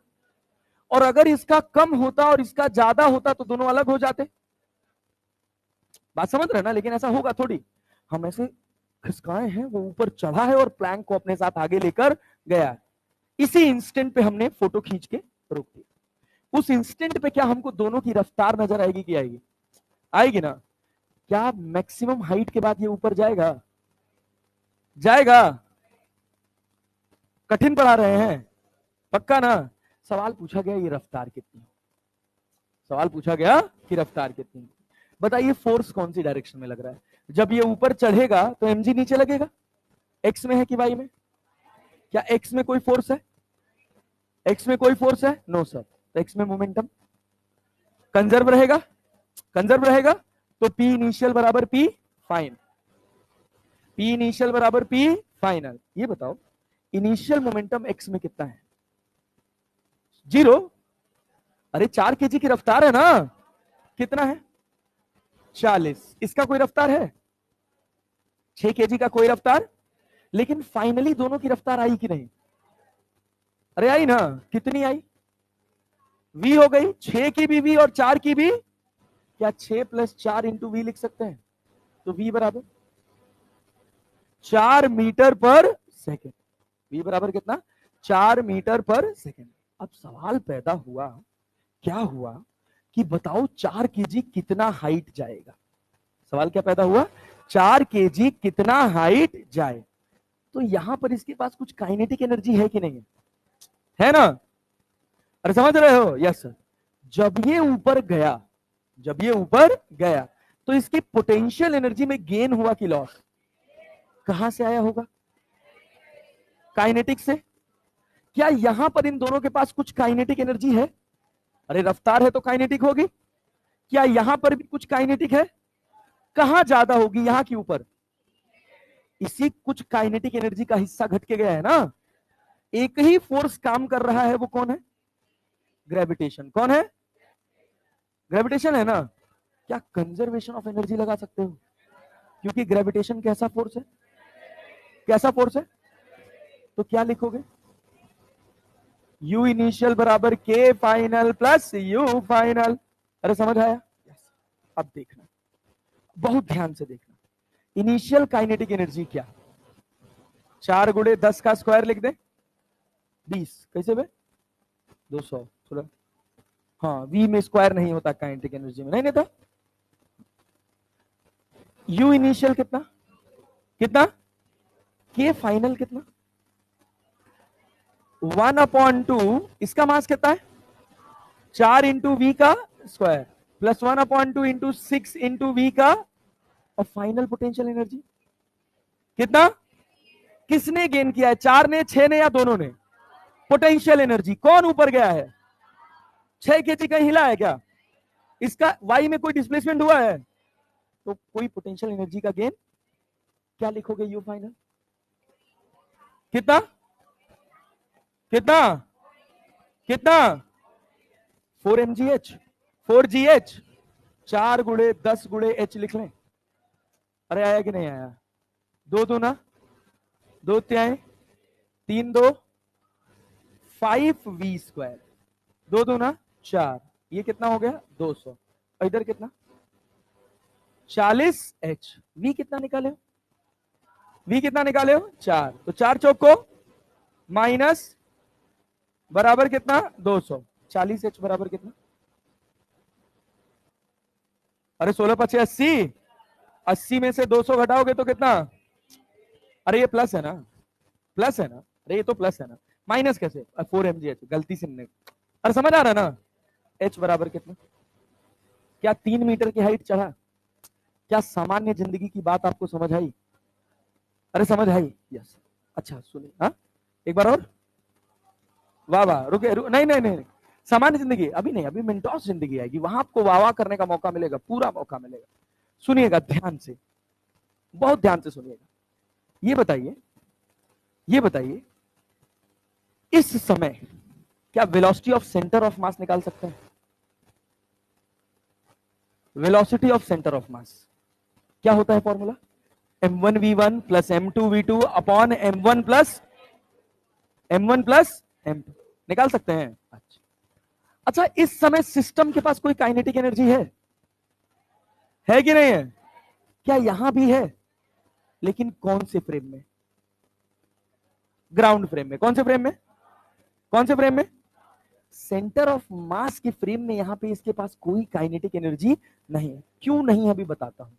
और अगर इसका कम होता और इसका ज्यादा होता तो दोनों अलग हो जाते। बात समझ रहे ना? लेकिन ऐसा होगा थोड़ी। हम ऐसे खिसकाए हैं, वो ऊपर चढ़ा है और प्लैंक को अपने साथ आगे लेकर गया। इसी इंस्टेंट पे हमने फोटो खींच के रोक दिया। उस इंस्टेंट पे क्या हमको दोनों की रफ्तार नजर आएगी कि आएगी? आएगी ना? क्या मैक्सिमम हाइट के बाद ये ऊपर जाएगा? जाएगा? कठिन पढ़ा रहे हैं? पक्का ना? सवाल पूछा गया ये रफ्तार कितनी, सवाल पूछा गया कि रफ्तार कितनी। बताइए फोर्स कौन सी डायरेक्शन में लग रहा है? जब ये ऊपर चढ़ेगा तो mg नीचे लगेगा। एक्स में है कि वाई में? क्या एक्स में कोई फोर्स है? एक्स में कोई फोर्स है? No sir. तो एक्स में मोमेंटम कंजर्व रहेगा, कंजर्व रहेगा। तो पी इनिशियल बराबर पी फाइनल, पी इनिशियल बराबर पी फाइनल। ये बताओ इनिशियल मोमेंटम एक्स में कितना है? 0। अरे 4 kg की रफ्तार है ना। कितना है? 40। इसका कोई रफ्तार है? 6 kg का कोई रफ्तार। लेकिन फाइनली दोनों की रफ्तार आई कि नहीं? अरे आई ना। कितनी आई? v हो गई। 6 की भी v और 4 की भी। क्या 6 + 4 × v लिख सकते हैं? तो v बराबर 4 मीटर पर सेकेंड। v बराबर कितना? 4 मीटर पर सेकेंड। अब सवाल पैदा हुआ, क्या हुआ कि बताओ 4 kg कितना हाइट जाएगा? सवाल क्या पैदा हुआ? 4 kg कितना हाइट जाए? तो यहां पर इसके पास कुछ काइनेटिक एनर्जी है कि नहीं है ना? अरे समझ रहे हो? Yes sir. जब ये ऊपर गया, जब ये ऊपर गया तो इसकी पोटेंशियल एनर्जी में गेन हुआ कि लॉस? कहां से आया होगा? काइनेटिक से। क्या यहां पर इन दोनों के पास कुछ काइनेटिक एनर्जी है? अरे रफ्तार है तो काइनेटिक होगी। क्या यहां पर भी कुछ काइनेटिक है? कहां ज्यादा होगी? यहां के ऊपर। इसी कुछ काइनेटिक एनर्जी का हिस्सा घट के गया है ना। एक ही फोर्स काम कर रहा है, वो कौन है? ग्रेविटेशन। कौन है? ग्रेविटेशन है ना। क्या कंजर्वेशन ऑफ एनर्जी लगा सकते हो? क्योंकि ग्रेविटेशन कैसा फोर्स है? कैसा फोर्स है? तो क्या लिखोगे? U इनिशियल बराबर K final plus U final. अरे समझ आया? अब देखना, बहुत ध्यान से देखना। इनिशियल काइनेटिक एनर्जी क्या? 4 × 10 का स्क्वायर लिख दे, 20। कैसे बे? 200। थोड़ा हाँ, V में स्क्वायर नहीं होता काइनेटिक एनर्जी में, नहीं था। U इनिशियल कितना? कितना? K फाइनल कितना? 1/2। इसका मास कितना है? 4 × V का स्क्वायर प्लस 1/2 × 6 × V का। और फाइनल पोटेंशियल एनर्जी कितना? किसने गेन किया है? 4 ने, 6 ने, या दोनों ने? Potential energy. कौन ऊपर गया है? 6 kg कहीं हिला है क्या? इसका वाई में कोई डिस्प्लेसमेंट हुआ है? तो कोई पोटेंशियल एनर्जी का गेन। क्या लिखोगे? यू फाइनल कितना? कितना? कितना? 4 mgh, 4 gh। 4 × 10 × h लिख लें। अरे आया कि नहीं आया? 2 दूना 2 त्याई 3 2 5v स्क्वायर। 2 दूना 4। ये कितना हो गया? 200। और इधर कितना? 40h। v कितना निकाले हो? v कितना निकाले हो? 4। तो 4 चौक को माइनस बराबर कितना? 200। 40h बराबर कितना? अरे 16 पचे 80। 80 में से 200 घटाओगे तो कितना? अरे ये प्लस है ना, प्लस है ना, अरे ये तो प्लस है ना, माइनस कैसे? 4 mgh गलती से नहीं। अरे समझ आ रहा है ना? h बराबर कितना? क्या 3 मीटर की हाइट चढ़ा? क्या सामान्य जिंदगी की बात आपको समझ आई? अरे समझ आई? यस। अच्छा सुनिए, हाँ एक बार और। वाह वाह, नहीं नहीं नहीं, सामान्य जिंदगी अभी नहीं, अभी मिनटोस जिंदगी आएगी, वहां आपको वाह वाह करने का मौका मिलेगा, पूरा मौका मिलेगा। सुनिएगा ध्यान से, बहुत ध्यान से सुनिएगा। ये बताइए इस समय क्या वेलोसिटी ऑफ सेंटर ऑफ मास निकाल सकते हैं? वेलोसिटी ऑफ सेंटर ऑफ मास क्या होता है formula? m1v1 plus m2v2 upon m1 plus m2 निकाल सकते हैं। अच्छा अच्छा, इस समय सिस्टम के पास कोई काइनेटिक एनर्जी है कि नहीं है? क्या यहां भी है? लेकिन कौन से फ्रेम में? ग्राउंड फ्रेम में। कौन से फ्रेम में? कौन से फ्रेम में? सेंटर ऑफ मास के फ्रेम में यहां पे इसके पास कोई काइनेटिक एनर्जी नहीं है। क्यों नहीं अभी बताता हूं।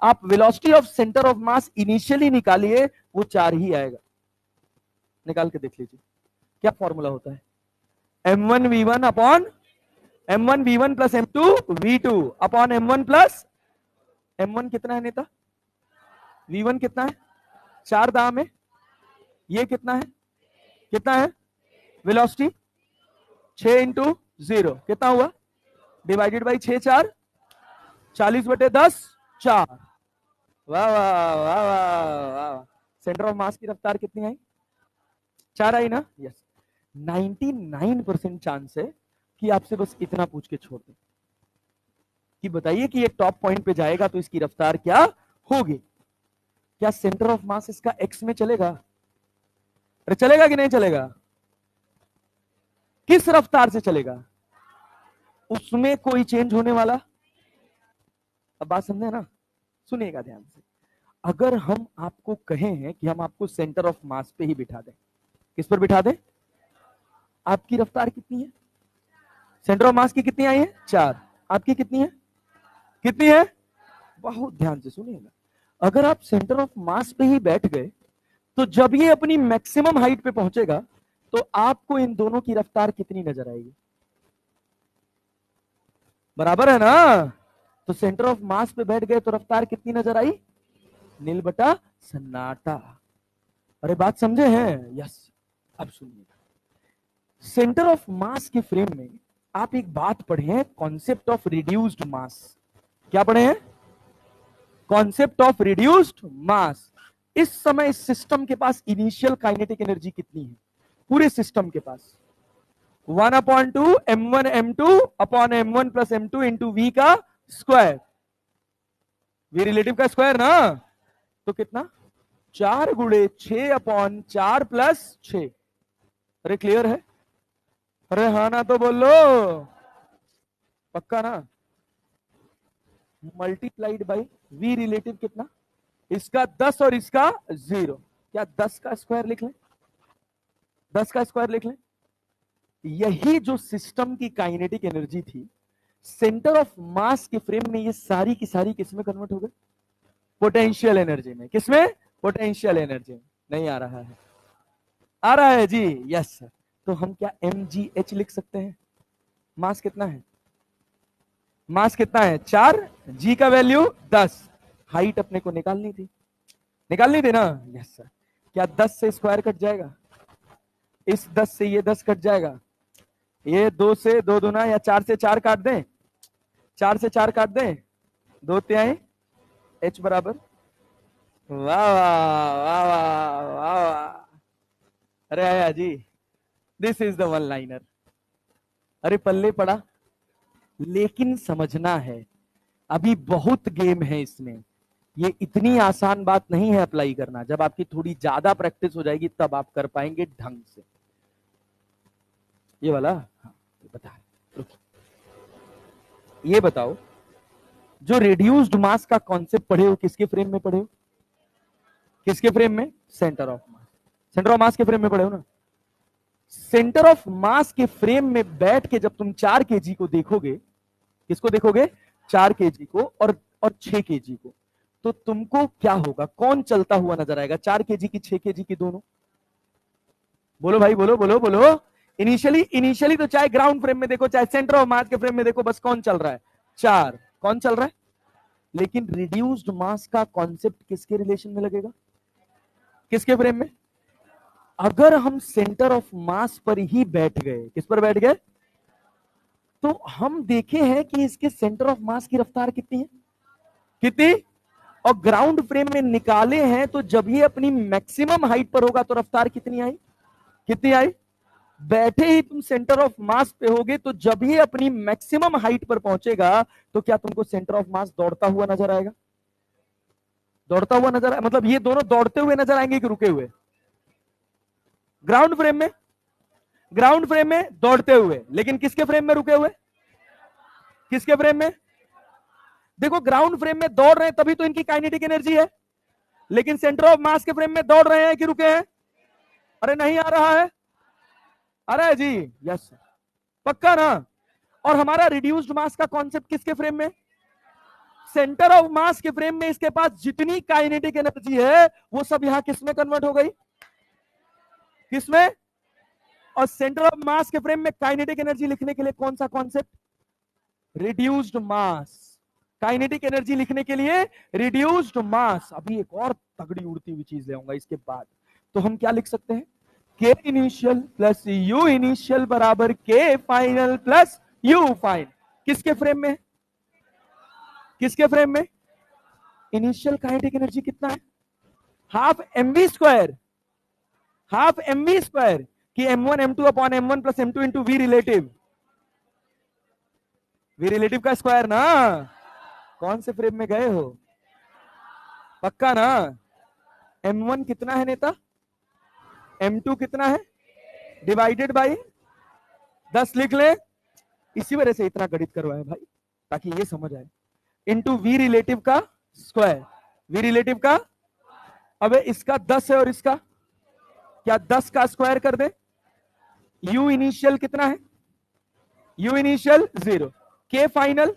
आप velocity of centre of mass initially निकालिए, वो 4 ही आएगा। निकाल के देख लीजिए क्या फॉर्मूला होता है। m1v1 upon m1v1 plus m2v2 upon m1 plus m1 कितना है नेता? v1 कितना है? 4 दाम है। ये कितना है? कितना है वेलोसिटी? 6 इंटू 0 कितना हुआ? Divided by 6 4 40/10 4। वाह वाह वाह वाह। सेंटर ऑफ मास की रफ्तार कितनी आई? 4 आई ना? यस। 99% चांस है कि आपसे बस इतना पूछ के छोड़ दे कि बताइए कि ये टॉप पॉइंट पे जाएगा तो इसकी रफ्तार क्या होगी। क्या सेंटर ऑफ मास इसका एक्स में चलेगा? अरे चलेगा कि नहीं चलेगा? किस रफ्तार से चलेगा? उसमें कोई चेंज होने वाला? अब बात समझे ना? सुनिएगा ध्यान से। अगर हम आपको कहें हैं कि हम आपको सेंटर ऑफ मास पे ही बिठा दें, किस पर बिठा दें? आपकी रफ्तार कितनी है? सेंटर ऑफ मास की कितनी आई है? 4। आपकी कितनी है? कितनी है? बहुत ध्यान से सुनिएगा। अगर आप सेंटर ऑफ मास पे ही बैठ गए तो जब ये अपनी मैक्सिमम हाइट पे पहुंचेगा तो आपको इन दोनों की रफ्तार कितनी नजर आएगी? बराबर है ना? तो सेंटर ऑफ मास पे बैठ गए तो रफ्तार कितनी नजर आई? नील बटा सन्नाटा। अरे बात समझे हैं? यस। अब सुनिए, सेंटर ऑफ मास के फ्रेम में आप एक बात पढ़े हैं, कॉन्सेप्ट ऑफ रिड्यूस्ड मास। क्या पढ़े हैं? कॉन्सेप्ट ऑफ रिड्यूस्ड मास। इस समय इस सिस्टम के पास इनिशियल काइनेटिक एनर्जी कितनी है? पूरे सिस्टम के पास 1/2 m1 m2 upon m1 plus m2 into v का स्क्वायर। वी रिलेटिव का स्क्वायर ना, तो कितना? 4 × 6/4 प्लस 6। अरे क्लियर है? अरे हाँ ना तो बोल लो, पक्का ना? मल्टीप्लाइड बाई वी रिलेटिव कितना? इसका 10 और इसका 0। क्या 10 का स्क्वायर लिख लें? 10 का स्क्वायर लिख लें। यही जो सिस्टम की काइनेटिक एनर्जी थी, सेंटर ऑफ मास के फ्रेम में ये सारी की सारी किसमें कन्वर्ट हो गई? पोटेंशियल एनर्जी में। किसमें? पोटेंशियल एनर्जी में। नहीं आ रहा है? आ रहा है जी? Yes sir. तो हम क्या mgh लिख सकते हैं? मास कितना है? मास कितना है? 4। जी का वैल्यू 10। हाइट अपने को निकालनी थी, निकालनी थी ना? Yes sir. क्या 10 से स्क्वायर कट जाएगा? इस 10 से ये 10 कट जाएगा। ये 2 से 2 दूना या 4 से 4 काट दें, 4 से 4 काट दें, 2 तिहाई h बराबर। वाह वाह वाह वाह वाह। अरे आया जी, this is the one liner. अरे पल्ले पड़ा, लेकिन समझना है अभी बहुत गेम है इसमें। ये इतनी आसान बात नहीं है अप्लाई करना। जब आपकी थोड़ी ज्यादा प्रैक्टिस हो जाएगी तब आप कर पाएंगे ढंग से। ये वाला हाँ, बता, ये बताओ जो रिड्यूस्ड मास का कॉन्सेप्ट पढ़े हो किसके फ्रेम में पढ़े हो? किसके फ्रेम में? Centre of mass. Centre of मास के फ्रेम में पढ़े हो ना? सेंटर ऑफ मास के फ्रेम में बैठ के जब तुम 4 kg को देखोगे, किसको देखोगे? 4 kg को और 6 kg को, तो तुमको क्या होगा? कौन चलता हुआ नजर आएगा? 4 kg की 6 kg की दोनों? बोलो भाई, बोलो बोलो बोलो। इनिशियली तो चाहे ग्राउंड फ्रेम में देखो चाहे सेंटर ऑफ मास के फ्रेम में देखो, बस कौन चल रहा है? 4। कौन चल रहा है? लेकिन रिड्यूस्ड मास का कॉन्सेप्ट किसके रिलेशन में लगेगा? किसके फ्रेम में? अगर हम सेंटर ऑफ मास पर ही बैठ गए, किस पर बैठ गए? तो हम देखे हैं कि इसके सेंटर ऑफ मास की रफ्तार कितनी है? कितनी? और ग्राउंड फ्रेम में निकाले हैं तो जब ये अपनी मैक्सिमम हाइट पर होगा तो रफ्तार कितनी आई? कितनी आई? बैठे ही तुम सेंटर ऑफ मास पे होगे तो जब ये अपनी मैक्सिमम हाइट पर पहुंचेगा तो क्या तुमको सेंटर ऑफ मास दौड़ता हुआ नजर आएगा? दौड़ता हुआ नजर मतलब ये दोनों दौड़ते हुए नजर आएंगे कि रुके हुए? ग्राउंड फ्रेम में, ग्राउंड फ्रेम में दौड़ते हुए, लेकिन किसके फ्रेम में रुके हुए? किसके फ्रेम में? देखो ग्राउंड फ्रेम में दौड़ रहे हैं तभी तो इनकी काइनेटिक एनर्जी है, लेकिन सेंटर ऑफ मास के फ्रेम में दौड़ रहे हैं कि रुके हैं? अरे नहीं आ रहा है? अरे जी यस, पक्का ना? और हमारा रिड्यूस्ड मास का कॉन्सेप्ट किसके फ्रेम में? सेंटर ऑफ मास के फ्रेम में इसके पास जितनी काइनेटिक एनर्जी है वो सब यहां किसमें कन्वर्ट हो गई? किसमें? और सेंटर ऑफ मास के फ्रेम में काइनेटिक एनर्जी लिखने के लिए कौन सा कॉन्सेप्ट? रिड्यूस्ड मास। काइनेटिक एनर्जी लिखने के लिए रिड्यूस्ड मास। अभी एक और तगड़ी उड़ती हुई चीज ले आऊंगा इसके बाद। तो हम क्या लिख सकते हैं? के इनिशियल प्लस यू इनिशियल बराबर के फाइनल प्लस यू फाइनल। किसके फ्रेम में? किसके फ्रेम में? इनिशियल काइनेटिक एनर्जी कितना है? Half mv square. Half mv square कि m1 m2 upon m1 plus m2 into V relative. V relative का स्क्वायर ना? कौन से फ्रेम में गए हो? पक्का ना? m1 कितना है नेता? m2 कितना है? डिवाइडेड बाई 10 लिख ले। इसी वजह से इतना गणित करवाए भाई, ताकि ये समझ आए। इंटू वी रिलेटिव का स्क्वायर। वी रिलेटिव का, अब इसका 10 है और इसका क्या 10 का स्क्वायर कर दे? यू इनिशियल कितना है? यू इनिशियल 0, के फाइनल।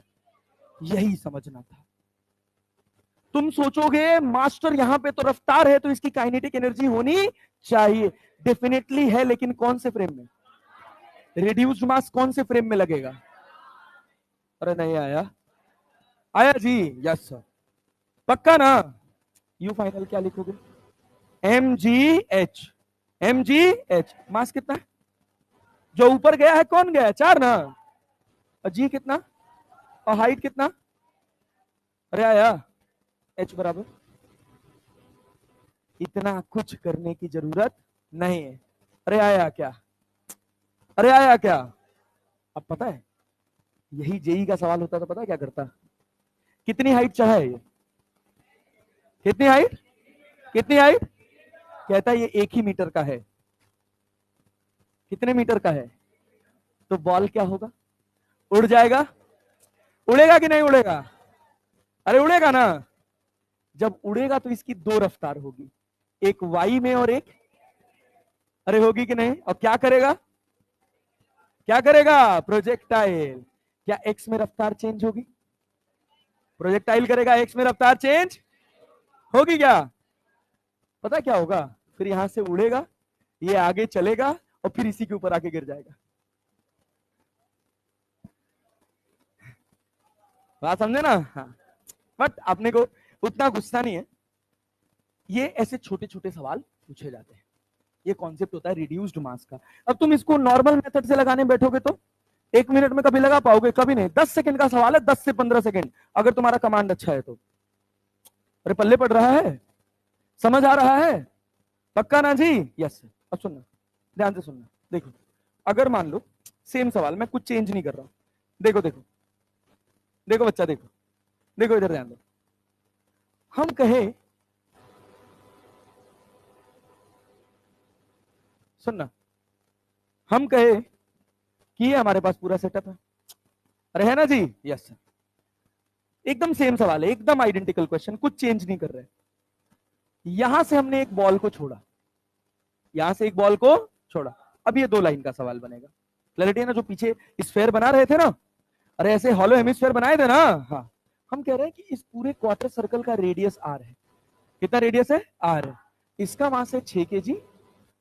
यही समझना था। तुम सोचोगे मास्टर यहां पे तो रफ्तार है तो इसकी काइनेटिक एनर्जी होनी चाहिए। डेफिनेटली है, लेकिन कौन से फ्रेम में? रिड्यूस्ड मास कौन से फ्रेम में लगेगा? अरे नहीं आया? आया जी यस सर, पक्का ना? यू फाइनल क्या लिखोगे? M G H. M G H mass कितना है? जो ऊपर गया है कौन गया? 4 ना? और जी कितना? और हाइट कितना? अरे आया? एच बराबर, इतना कुछ करने की जरूरत नहीं है। अरे आया क्या? अरे आया क्या? अब पता है यही जेई का सवाल होता तो पता है क्या करता? कितनी हाइट चाहे ये? कितनी हाइट? कितनी हाइट? कहता है ये 1 ही मीटर का है। कितने मीटर का है? तो बॉल क्या होगा? उड़ जाएगा? उड़ेगा कि नहीं उड़ेगा? अरे उड़ेगा ना? जब उड़ेगा तो इसकी 2 रफ्तार होगी, एक वाई में और एक, अरे होगी कि नहीं? और क्या करेगा? क्या करेगा? प्रोजेक्टाइल। क्या एक्स में रफ्तार चेंज होगी? प्रोजेक्टाइल करेगा, एक्स में रफ्तार चेंज होगी क्या? पता क्या होगा? फिर यहां से उड़ेगा, ये आगे चलेगा और फिर इसी के ऊपर आके गिर जाएगा। बात समझे ना? हाँ, बट अपने को उतना गुस्सा नहीं है। ये ऐसे छोटे छोटे सवाल पूछे जाते हैं। ये कॉन्सेप्ट होता है रिड्यूस्ड मास का। अब तुम इसको नॉर्मल मेथड से लगाने बैठोगे तो 1 मिनट में कभी लगा पाओगे? कभी नहीं। 10 सेकंड का सवाल है, 10 से 15 सेकंड, अगर तुम्हारा कमांड अच्छा है तो। अरे पल्ले पड़ रहा है? समझ आ रहा है? पक्का ना जी? यस। अब सुनना, ध्यान से सुनना। देखो, अगर मान लो सेम सवाल, मैं कुछ चेंज नहीं कर रहा हूं। देखो देखो देखो बच्चा, देखो देखो, इधर ध्यान दो। हम कहे, सुनना, हम कहे कि ये हमारे पास पूरा सेटअप है। अरे है ना जी? Yes sir. एकदम सेम सवाल है, एकदम आइडेंटिकल क्वेश्चन, कुछ चेंज नहीं कर रहे। यहां से हमने एक बॉल को छोड़ा, यहां से एक बॉल को छोड़ा, अब ये 2 लाइन का सवाल बनेगा। क्लैरिटी है ना? जो पीछे स्फेयर बना रहे थे ना, अरे ऐसे हॉलो हेमिस्फेयर बनाए थे ना, हाँ, हम कह रहे हैं कि इस पूरे क्वार्टर सर्कल का रेडियस आर है। कितना रेडियस है? आर है। इसका मास है 6 kg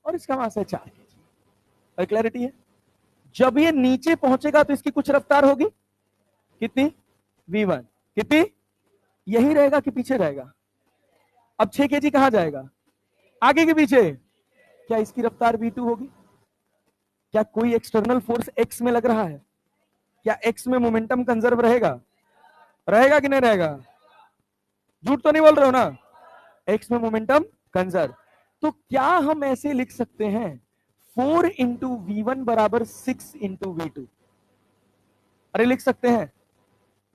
और इसका मास है 4 kg। क्लैरिटी है? जब ये नीचे पहुंचेगा तो इसकी कुछ रफ्तार होगी, कितनी? v1। कितनी? यही रहेगा कि पीछे रहेगा? अब 6 kg कहां जाएगा? आगे के पीछे। क्या इसकी रफ्तार v2 होगी? क्या कोई एक्सटर्नल फोर्स x में लग रहा है? क्या x में मोमेंटम कंजर्व रहेगा? रहेगा कि नहीं रहेगा? झूठ तो नहीं बोल रहे हो ना? x में मोमेंटम कंजर्व। तो क्या हम ऐसे लिख सकते हैं 4 इंटू v1 बराबर 6 इंटू v2? अरे लिख सकते हैं।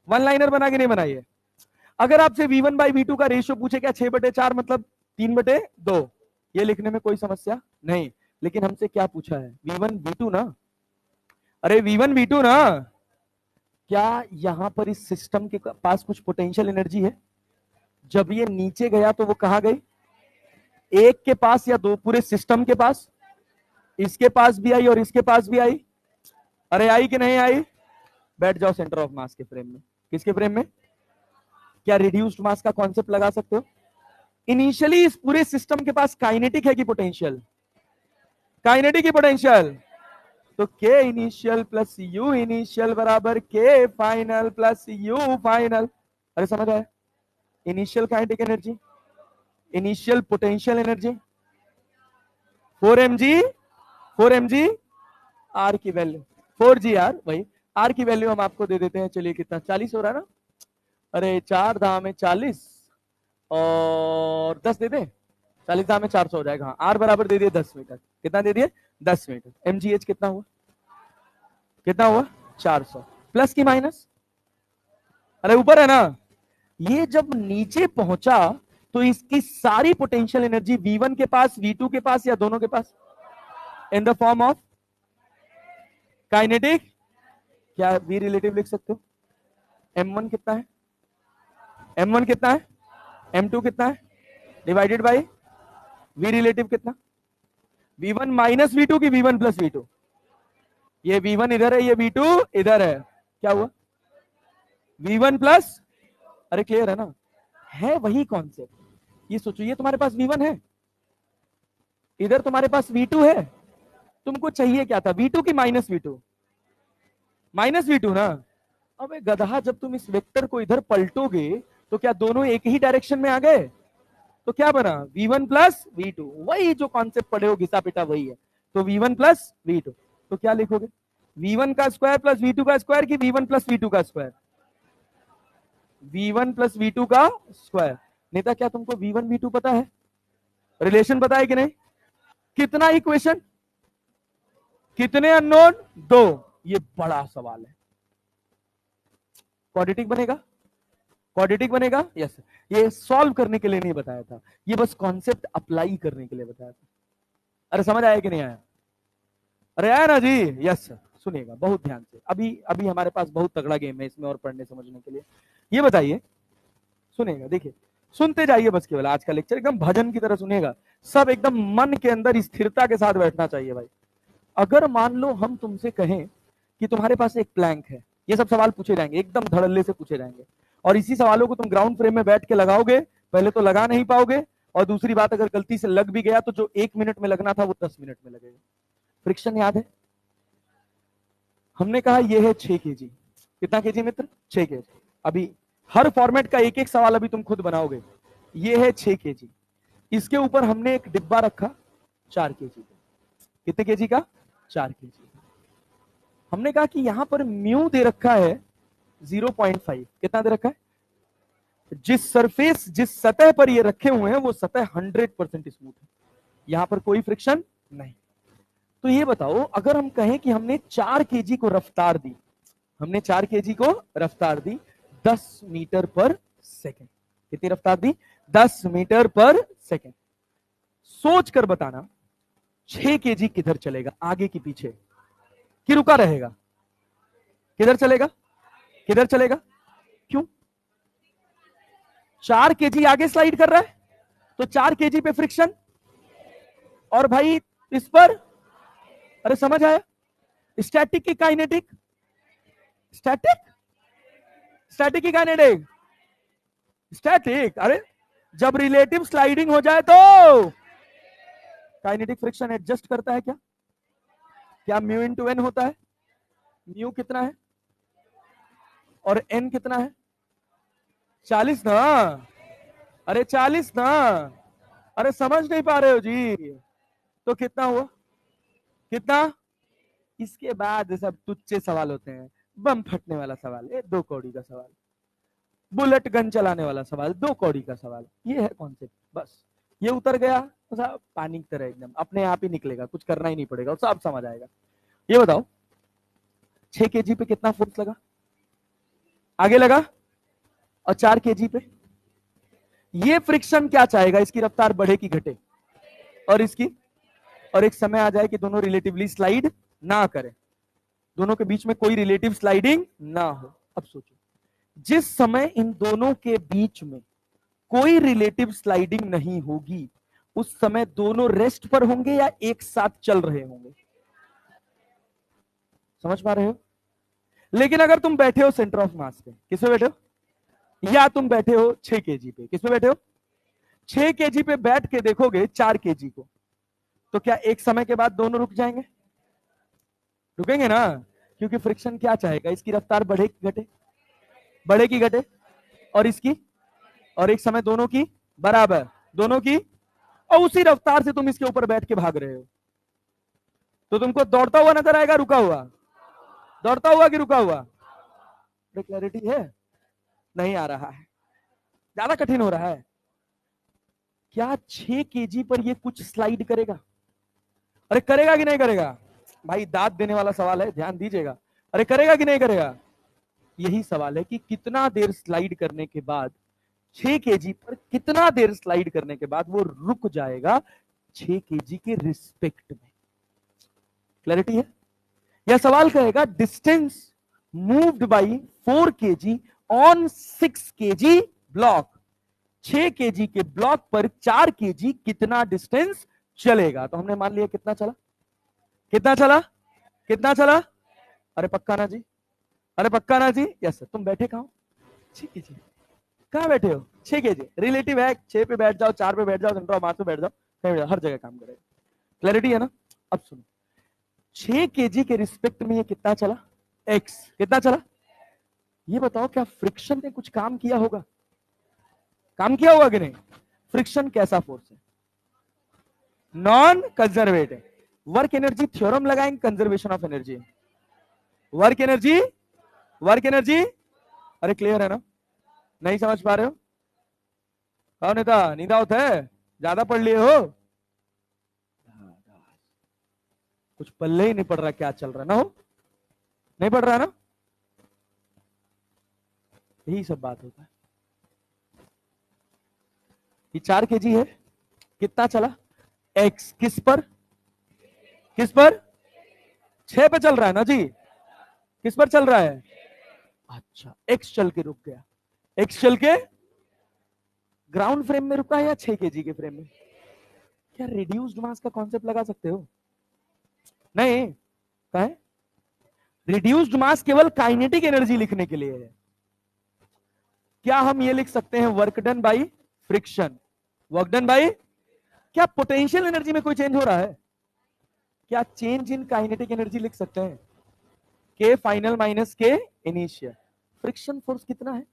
वन लाइनर बना के नहीं बनाइए। अगर आपसे v1 बाई v2 का रेशियो पूछे, क्या 6/4 मतलब 3/2, ये लिखने में कोई समस्या नहीं। लेकिन हमसे क्या पूछा है? v1 v2 ना? अरे v1 v2 ना? क्या यहां पर इस सिस्टम के पास कुछ पोटेंशियल एनर्जी है? जब ये नीचे गया तो वो कहां गई? एक के पास या दो? पूरे सिस्टम के पास। इसके पास भी आई और इसके पास भी आई। अरे आई कि नहीं आई? बैठ जाओ सेंटर ऑफ मास के फ्रेम में। किसके फ्रेम में? क्या रिड्यूस्ड मास का कॉन्सेप्ट लगा सकते हो? इनिशियली इस पूरे सिस्टम के पास काइनेटिक है कि पोटेंशियल? काइनेटिक की पोटेंशियल। तो के इनिशियल प्लस यू इनिशियल बराबर के फाइनल प्लस यू फाइनल। अरे समझ आया? Initial kinetic energy, initial potential energy 4mg R की वैल्यू 4gr, वही आर की वैल्यू हम आपको दे देते हैं। चलिए कितना? 40 हो रहा है ना? अरे 4 धाम 40 और 10 दे दे। 40 धाम 400 हो जाएगा। हाँ, आर बराबर दे दिए 10 मीटर। कितना दे दिए? 10 मीटर। mgh कितना हुआ? कितना हुआ? 400। प्लस की माइनस? अरे ऊपर है ना? ये जब नीचे पहुंचा तो इसकी सारी पोटेंशियल एनर्जी v1 के पास, v2 के पास, या दोनों के पास? In the form of kinetic. क्या v रिलेटिव लिख सकते हो? m1 कितना है? m1 कितना है? m2 कितना है? डिवाइडेड बाय v रिलेटिव कितना? v1 माइनस v2 की v1 प्लस v2? ये v1 इधर है, ये v2 इधर है। क्या हुआ? v1 plus. अरे क्लियर है ना? है वही कॉन्सेप्ट। ये सोचो, ये तुम्हारे पास v1 है, इधर तुम्हारे पास v2 है। तुमको चाहिए क्या था? v2 की माइनस v2? माइनस v2 ना? अबे गधा, जब तुम इस वेक्टर को इधर पलटोगे तो क्या दोनों एक ही डायरेक्शन में आ गए? तो क्या बना? v1 plus v2। वही जो कॉन्सेप्ट पढ़े हो घिसा पिटा वही है। तो v1 प्लस v2, तो क्या लिखोगे? v1 का स्क्वायर प्लस v2 का स्क्वायर की v1 प्लस v2 का स्क्वायर? v1 प्लस v2 का स्क्वायर। नेता, क्या तुमको v1 v2 पता है? रिलेशन पता है कि नहीं? कितना इक्वेशन, कितने अननोन? 2। ये बड़ा सवाल है। क्वाड्रेटिक बनेगा? क्वाड्रेटिक बनेगा? यस। ये सॉल्व करने के लिए नहीं बताया था, ये बस कॉन्सेप्ट अप्लाई करने के लिए बताया था। अरे समझ आया कि नहीं आया? अरे आया ना जी? Yes sir. सुनिएगा बहुत ध्यान से, अभी अभी हमारे पास बहुत तगड़ा गेम है इसमें और पढ़ने समझने के लिए। ये बताइए, सुनिएगा, देखिए, सुनते जाइए बस केवल। आज का लेक्चर एकदम भजन की तरह सुनिएगा, सब एकदम मन के अंदर स्थिरता के साथ बैठना चाहिए भाई। अगर मान लो हम तुमसे कहें कि तुम्हारे पास एक प्लैंक है, ये सब सवाल पूछे जाएंगे, एकदम धड़ल्ले से पूछे जाएंगे, और इसी सवालों को तुम ग्राउंड फ्रेम में बैठ के लगाओगे, पहले तो लगा नहीं पाओगे, और दूसरी बात, अगर गलती से लग भी गया तो जो 1 मिनट में लगना था वो 10 मिनट में लगेगा। फ्रिक्शन याद है? हमने कहा ये है 6 kg। कितना kg मित्र? 6 kg। अभी हर फॉर्मेट का एक एक सवाल अभी तुम खुद बनाओगे। ये है 6 kg, इसके ऊपर हमने एक डिब्बा रखा 4 kg का। कितने kg का? 4 kg। हमने कहा कि यहां पर म्यू दे रखा है 0.5। कितना दे रखा है? जिस सरफेस, जिस सतह पर ये रखे हुए हैं वो सतह 100% स्मूथ है, यहां पर कोई फ्रिक्शन नहीं। तो ये बताओ, अगर हम कहें कि हमने 4 kg को रफ्तार दी, हमने 4 kg को रफ्तार दी 10 मीटर पर सेकेंड। कितनी रफ्तार दी? 10 मीटर पर सेकेंड। सोच कर बताना 6 kg किधर चलेगा? आगे की पीछे कि रुका रहेगा? किधर चलेगा? किधर चलेगा? क्यों? 4 केजी आगे स्लाइड कर रहा है, तो 4 केजी पे फ्रिक्शन, और भाई इस पर, अरे समझ आया, स्टैटिक की काइनेटिक, स्टैटिक, स्टैटिक की काइनेटिक, स्टैटिक, अरे जब रिलेटिव स्लाइडिंग हो जाए तो काइनेटिक फ्रिक्शन एडजस्ट करता है क्या? क्या म्यू इंटू एन होता है? म्यू कितना है और एन कितना है? 40 ना, अरे 40 ना, अरे समझ नहीं पा रहे हो जी, तो कितना हुआ, कितना? इसके बाद सब तुच्छ सवाल होते हैं, बम फटने वाला सवाल, 2 कौड़ी का सवाल, बुलेट गन चलाने वाला सवाल, 2 कौड़ी का सवाल, ये है कॉन्सेप्ट। बस ये उतर गया तो सब पानी की तरह एकदम अपने आप ही निकलेगा, कुछ करना ही नहीं पड़ेगा, सब समझ आएगा। ये बताओ 6 केजी पे कितना फोर्स लगा, आगे लगा, और 4 केजी पे ये फ्रिक्शन क्या चाहेगा, इसकी रफ्तार बढ़े कि घटे, और इसकी, और एक समय आ जाए कि दोनों रिलेटिवली स्लाइड ना करें, दोनों के बीच में कोई रिलेटिव स्लाइडिंग ना हो। अब सोचो जिस समय इन दोनों के बीच में कोई रिलेटिव स्लाइडिंग नहीं होगी, उस समय दोनों रेस्ट पर होंगे या एक साथ चल रहे होंगे? समझ पा रहे हो? लेकिन अगर तुम बैठे हो सेंटर ऑफ मास पे, किस पे बैठे हो, या तुम बैठे हो 6 केजी पे, किस पे बैठे हो, 6 केजी पे बैठ के देखोगे 4 केजी को, तो क्या एक समय के बाद दोनों रुक जाएंगे? रुकेंगे ना, क्योंकि फ्रिक्शन क्या चाहेगा, इसकी रफ्तार बढ़े कि घटे, बढ़े कि घटे, और इसकी, और एक समय दोनों की बराबर, दोनों की, और उसी रफ्तार से तुम इसके ऊपर बैठ के भाग रहे हो, तो तुमको दौड़ता हुआ नजर आएगा, रुका हुआ, दौड़ता हुआ कि रुका हुआ? क्लैरिटी है? नहीं आ रहा है, ज्यादा कठिन हो रहा है क्या? 6 केजी पर ये कुछ स्लाइड करेगा? अरे करेगा कि नहीं करेगा? भाई दांत देने वाला सवाल है, ध्यान दीजिएगा, अरे करेगा कि नहीं करेगा? यही सवाल है कि कितना देर स्लाइड करने के बाद, 6 केजी पर कितना देर स्लाइड करने के बाद वो रुक जाएगा 6 केजी के रिस्पेक्ट में। क्लैरिटी है? यह सवाल कहेगा distance moved by 4 KG on 6 KG block, 6 KG के ब्लॉक पर 4 केजी कितना डिस्टेंस चलेगा? तो हमने मान लिया कितना चला, कितना चला, कितना चला, अरे पक्का ना जी, अरे पक्का ना जी, यस सर। तुम बैठे कहां हो? 6 केजी, कहां बैठे हो? 6 केजी, रिलेटिव है, 6 पे बैठ जाओ, 4 पे बैठ जाओ, सेंटर ऑफ मास पे बैठ जाओ, कहीं हर जगह काम करेगा। क्लैरिटी है ना? अब सुनो, 6 केजी के रिस्पेक्ट में ये कितना चला, एक्स कितना चला? ये बताओ क्या फ्रिक्शन ने कुछ काम किया होगा, काम किया होगा कि नहीं? फ्रिक्शन कैसा फोर्स है? Non conservative. Work energy theorem लगाएंगे, conservation of energy, work energy, work energy, अरे क्लियर है ना? नहीं समझ पा रहे हो? कौन नेता नींदा होता है, ज्यादा पढ़ लिए हो, कुछ पल्ले ही नहीं पड़ रहा क्या चल रहा ना, हो नहीं पड़ रहा ना, यही सब बात होता है। ये 4 केजी है, कितना चला, एक्स, किस पर, किस पर, 6 पे चल रहा है ना जी, किस पर चल रहा है? अच्छा, एक्स चल के रुक गया, एक्स चल के ग्राउंड फ्रेम में रुका है या 6 केजी के फ्रेम में? क्या रिड्यूस्ड मास का कॉन्सेप्ट लगा सकते हो? नहीं, क्या है? रिड्यूस्ड मास केवल काइनेटिक एनर्जी लिखने के लिए है। क्या हम ये लिख सकते हैं work done by friction, work done by, क्या पोटेंशियल एनर्जी में कोई चेंज हो रहा है? क्या चेंज इन काइनेटिक एनर्जी लिख सकते हैं? के फाइनल माइनस के इनिशियल। फ्रिक्शन फोर्स कितना है?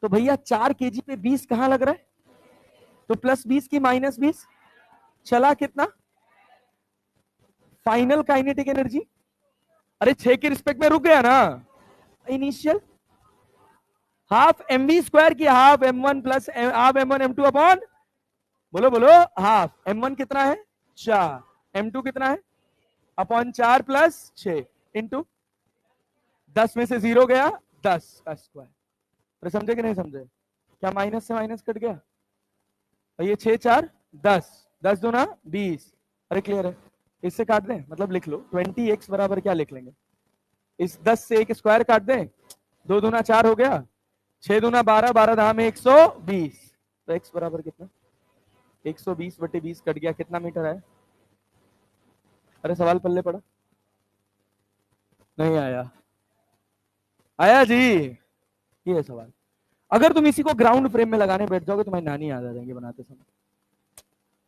तो भैया 4 केजी पे 20 कहां लग रहा है, तो प्लस 20 की माइनस 20, चला कितना? फाइनल काइनेटिक एनर्जी, अरे 6 के रिस्पेक्ट में रुक गया ना, initial half M V square की half m1 plus half m1 m2 upon, बोलो बोलो, हाफ m1 कितना है 4, m2 कितना है अपॉन 4 प्लस 6 इंटू 10 में से 0 गया 10 का स्क्वायर। तो समझे कि नहीं समझे? क्या माइनस से माइनस कट गया, और ये 6 4 10, 10 दूना 20, अरे क्लियर है? इससे काट दें, मतलब लिख लो 20x बराबर क्या लिख लेंगे, इस 10 से एक स्क्वायर काट दें, 2 दूना 4 हो गया, 6 दूना 12, 12 धाम 120, तो x बराबर कितना? 120/20 कट गया, कितना मीटर है? अरे सवाल पल्ले पड़ा नहीं आया? आया जी, ये है सवाल। अगर तुम इसी को ग्राउंड फ्रेम में लगाने बैठ जाओगे तुम्हारी नानी याद आ जाएंगे बनाते समय।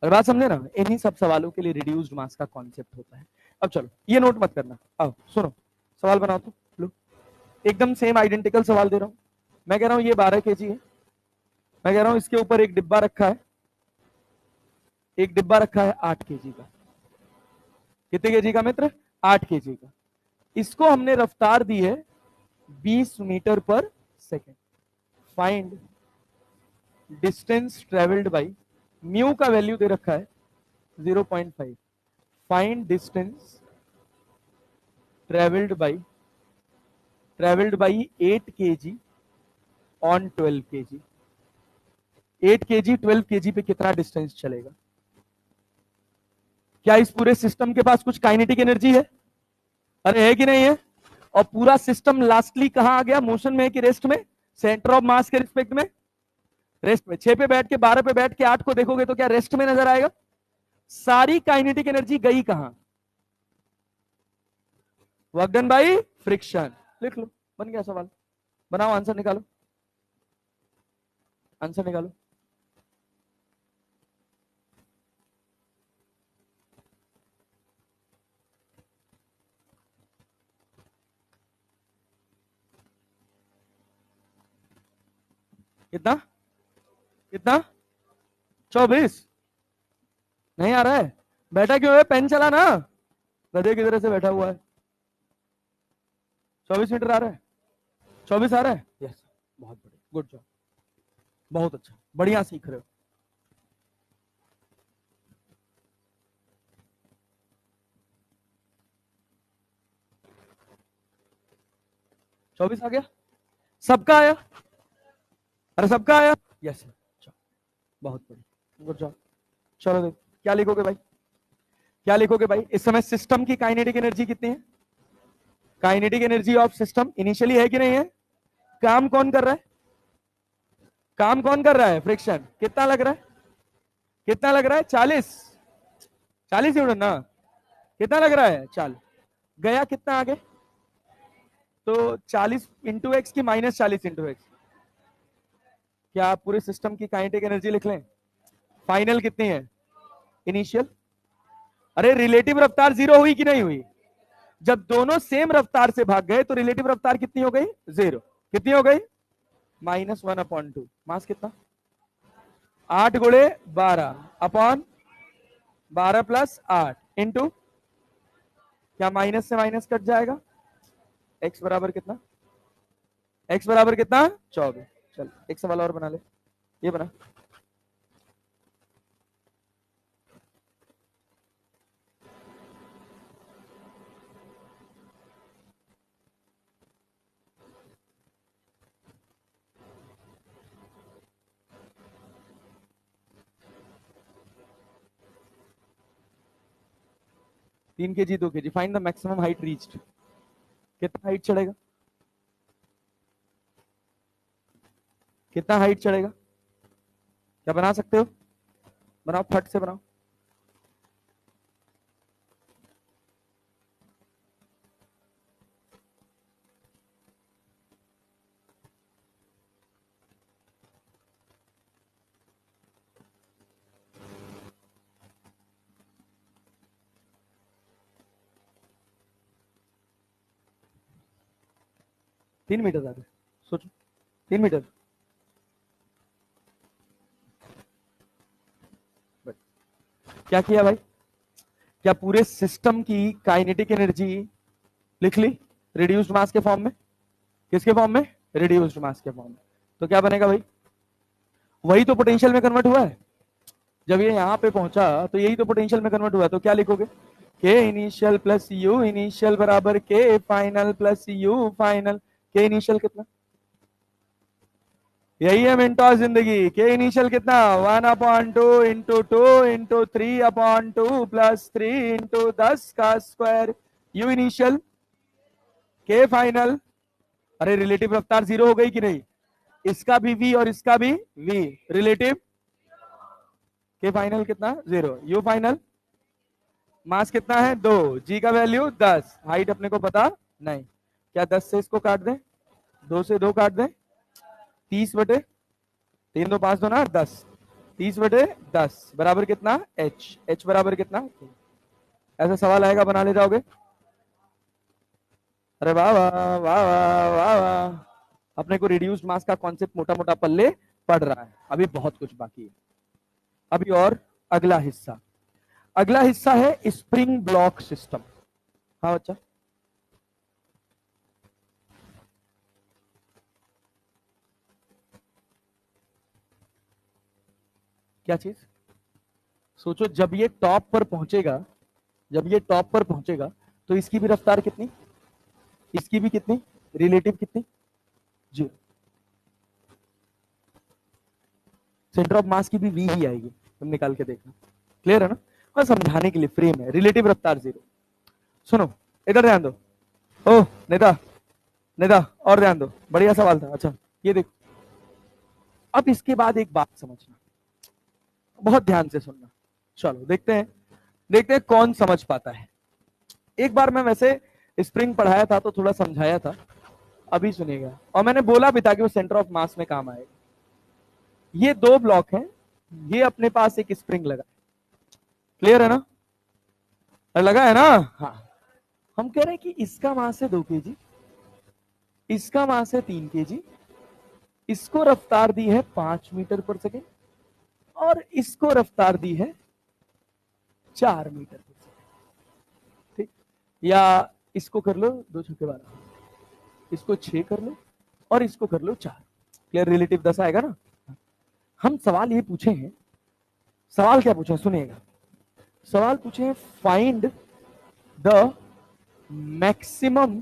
और बात समझे ना, इन्हीं सब सवालों के लिए रिड्यूस्ड मास का कॉन्सेप्ट होता है। अब चलो ये नोट मत करना, आओ सुनो सवाल बनाओ तो। लो एकदम सेम आइडेंटिकल सवाल दे रहा हूं। मैं कह रहा हूं ये 12 केजी है, मैं कह रहा हूं इसके ऊपर एक डिब्बा रखा है, एक डिब्बा रखा है 8 केजी का। कितने केजी का मित्र? 8 केजी का। इसको हमने रफ्तार दी है 20 metre per second. Find distance travelled by, mu का वैल्यू दे रखा है 0.5। Find distance travelled by 8 kg on 12 kg। 8 kg 12 kg पे कितना डिस्टेंस चलेगा? क्या इस पूरे सिस्टम के पास कुछ काइनेटिक एनर्जी है? अरे है कि नहीं है? और पूरा सिस्टम लास्टली कहां आ गया? मोशन में है कि रेस्ट में? सेंटर ऑफ मास के रिस्पेक्ट में रेस्ट में। 6 पे बैठ के 12 पे बैठ के 8 को देखोगे तो क्या रेस्ट में नजर आएगा? सारी काइनेटिक एनर्जी गई कहां? Work done by friction. लिख लो, बन गया सवाल। बनाओ, आंसर निकालो, आंसर निकालो। कितना कितना? 24? नहीं आ रहा है? बैठा क्यों है? पेन चला ना, गधे की तरह से बैठा हुआ है। 24 मीटर आ रहा है? 24 आ रहा है? यस, बहुत बढ़िया, गुड जॉब, बहुत अच्छा, बढ़िया सीख रहे हो। चौबीस आ गया? सबका आया? अरे सबका आया? यस सर, बहुत बढ़िया, गुड जॉब। चलो देख क्या लिखोगे भाई, क्या लिखोगे भाई? इस समय सिस्टम की काइनेटिक एनर्जी कितनी है? Kinetic energy of system initially है कि नहीं है? काम कौन कर रहा है? काम कौन कर रहा है? फ्रिक्शन। कितना लग रहा है? कितना लग रहा है? 40? 40 न्यूटन ना? कितना लग रहा है? 40। गया कितना आगे? तो 40 इंटू एक्स की -40 इंटू एक्स। क्या आप पूरे सिस्टम की काइनेटिक एनर्जी लिख लें? फाइनल कितनी है? इनिशियल। अरे रिलेटिव रफ्तार 0 हुई कि नहीं हुई? जब दोनों सेम रफ्तार से भाग गए तो रिलेटिव रफ्तार कितनी हो गई? 0। कितनी हो गई? -1/2। मास कितना? 8 गुणे 12 अपॉन 12 + 8 इंटू, क्या माइनस से माइनस कट जाएगा? x बराबर कितना? x बराबर कितना? 24। चल एक सवाल और बना ले, ये बना। तीन के जी 2 kg। Find the maximum height reached. कितना हाइट चढ़ेगा? कितना हाइट चढ़ेगा? क्या बना सकते हो? बनाओ, फट से बनाओ। तीन मीटर ज्यादा सोचो, 3 मीटर। क्या किया भाई? क्या पूरे सिस्टम की काइनेटिक एनर्जी लिख ली रिड्यूस्ड मास के फॉर्म में? किसके फॉर्म में? रिड्यूस्ड मास के फॉर्म में। तो क्या बनेगा भाई? वही तो पोटेंशियल में कन्वर्ट हुआ है। जब ये यहां पे पहुंचा तो यही तो पोटेंशियल में कन्वर्ट हुआ। तो क्या लिखोगे? के इनिशियल प्लस यू इनिशियल बराबर के फाइनल प्लस यू फाइनल। के इनिशियल कितना? यही है मिनटो जिंदगी। के इनिशियल कितना? 1/2 इंटू 2 इंटू 3/2 प्लस 3 इंटू 10 का स्क्वायर। यू इनिशियल, के फाइनल। अरे रिलेटिव रफ्तार 0 हो गई कि नहीं? इसका भी v और इसका भी v, रिलेटिव के फाइनल कितना 0, u फाइनल मास कितना है 2, g का वैल्यू 10, हाइट अपने को पता नहीं, क्या 10 से इसको काट दें, 2 से 2 काट दें, 30 बटे 3 2 5 2 ना 10, 30 बटे 10 बराबर कितना h, h बराबर कितना, ऐसा सवाल आएगा बना ले जाओगे। अरे वाह वाह वाह वाह वाह वाह, अपने को रिड्यूस्ड मास का कॉन्सेप्ट मोटा मोटा पल्ले पड़ रहा है, अभी बहुत कुछ बाकी है। अभी और अगला हिस्सा, अगला हिस्सा है स्प्रिंग ब्लॉक सिस्टम। हाँ बच्चा, क्या चीज सोचो, जब ये टॉप पर पहुंचेगा, जब ये टॉप पर पहुंचेगा तो इसकी भी रफ्तार कितनी, इसकी भी कितनी, रिलेटिव कितनी, 0, सेंटर ऑफ मास की भी v ही आएगी, तुम निकाल के देखना, क्लियर है ना। और समझाने के लिए फ्रेम है, रिलेटिव रफ्तार 0। सुनो इधर ध्यान दो, ओ नेता नेता और ध्यान दो, बढ़िया सवाल था। अच्छा ये देखो, अब इसके बाद एक बात समझना, बहुत ध्यान से सुनना, चलो देखते हैं, देखते हैं कौन समझ पाता है। एक बार मैं वैसे स्प्रिंग पढ़ाया था तो थोड़ा समझाया था, अभी सुनिएगा, और मैंने बोला भी था कि वो सेंटर ऑफ मास में काम आएगा। ये 2 ब्लॉक हैं, ये अपने पास एक स्प्रिंग लगा, क्लियर है ना, लगा है ना। हाँ, हम कह रहे हैं कि इसका मास है 2 kg, इसका मास है 3 kg, इसको रफ्तार दी है 5 मीटर पर सेकेंड, और इसको रफ्तार दी है 4 मीटर पर सेकेंड, ठीक, या इसको कर लो 2 छक्के 12, इसको 6 कर लो और इसको कर लो 4, क्लियर, रिलेटिव 10 आएगा ना। हम सवाल ये पूछे हैं, सवाल क्या पूछे सुनिएगा, सवाल पूछे हैं find the maximum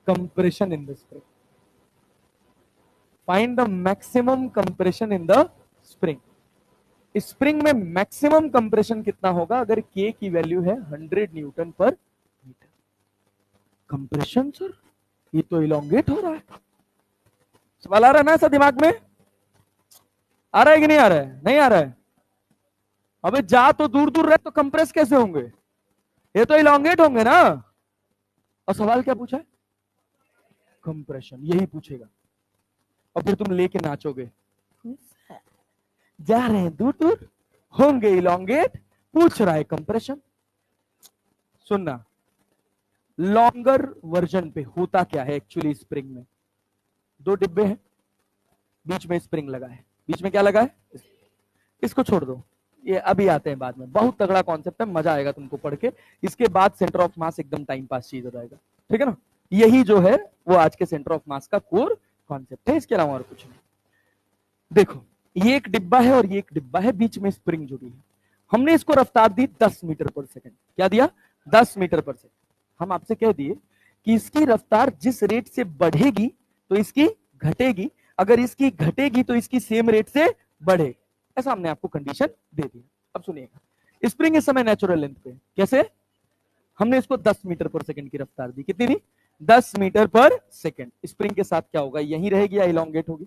compression in the spring, find the maximum compression in the spring. Spring में मैक्सिमम कंप्रेशन कितना होगा अगर k की वैल्यू है 100 न्यूटन पर मीटर। कंप्रेशन सर, ये तो इलोंगेट हो रहा है, सवाल आ रहा है ना ऐसा दिमाग में, आ रहा है कि नहीं आ रहा है, नहीं आ रहा है, अबे जा तो दूर दूर रहे तो कंप्रेस कैसे होंगे, ये तो इलोंगेट होंगे ना। और सवाल क्या पूछा है, कंप्रेशन, यही पूछेगा, और फिर तुम लेके नाचोगे, जा रहे हैं दूर दूर होंगे इलोंगेट, पूछ रहा है कंप्रेशन। सुनना, लॉन्गर वर्जन पे होता क्या है एक्चुअली, स्प्रिंग में 2 डिब्बे हैं, बीच में स्प्रिंग लगा है, बीच में क्या लगा है, इसको छोड़ दो, ये अभी आते हैं बाद में, बहुत तगड़ा कॉन्सेप्ट है, मजा आएगा तुमको पढ़ के, इसके बाद सेंटर ऑफ मास एकदम टाइम पास चीज हो जाएगा, ठीक है ना। यही जो है वो आज के सेंटर ऑफ मास का कोर कॉन्सेप्ट है, इसके अलावा और कुछ नहीं। देखो ये एक डिब्बा है और ये एक डिब्बा है, बीच में स्प्रिंग जुड़ी है, हमने इसको रफ्तार दी 10 मीटर पर सेकंड, क्या दिया 10 मीटर पर सेकंड। हम आपसे कह दिए कि इसकी रफ्तार जिस रेट से बढ़ेगी तो इसकी घटेगी, अगर इसकी घटेगी तो इसकी सेम रेट से बढ़े, ऐसा हमने आपको कंडीशन दे दी। अब सुनिएगा, स्प्रिंग इस समय नेचुरल लेंथ पे, कैसे, हमने इसको 10 मीटर पर सेकंड की रफ्तार दी, कितनी दी 10 मीटर पर सेकंड। स्प्रिंग के साथ क्या होगा, यही रहेगी या इलोंगेट होगी,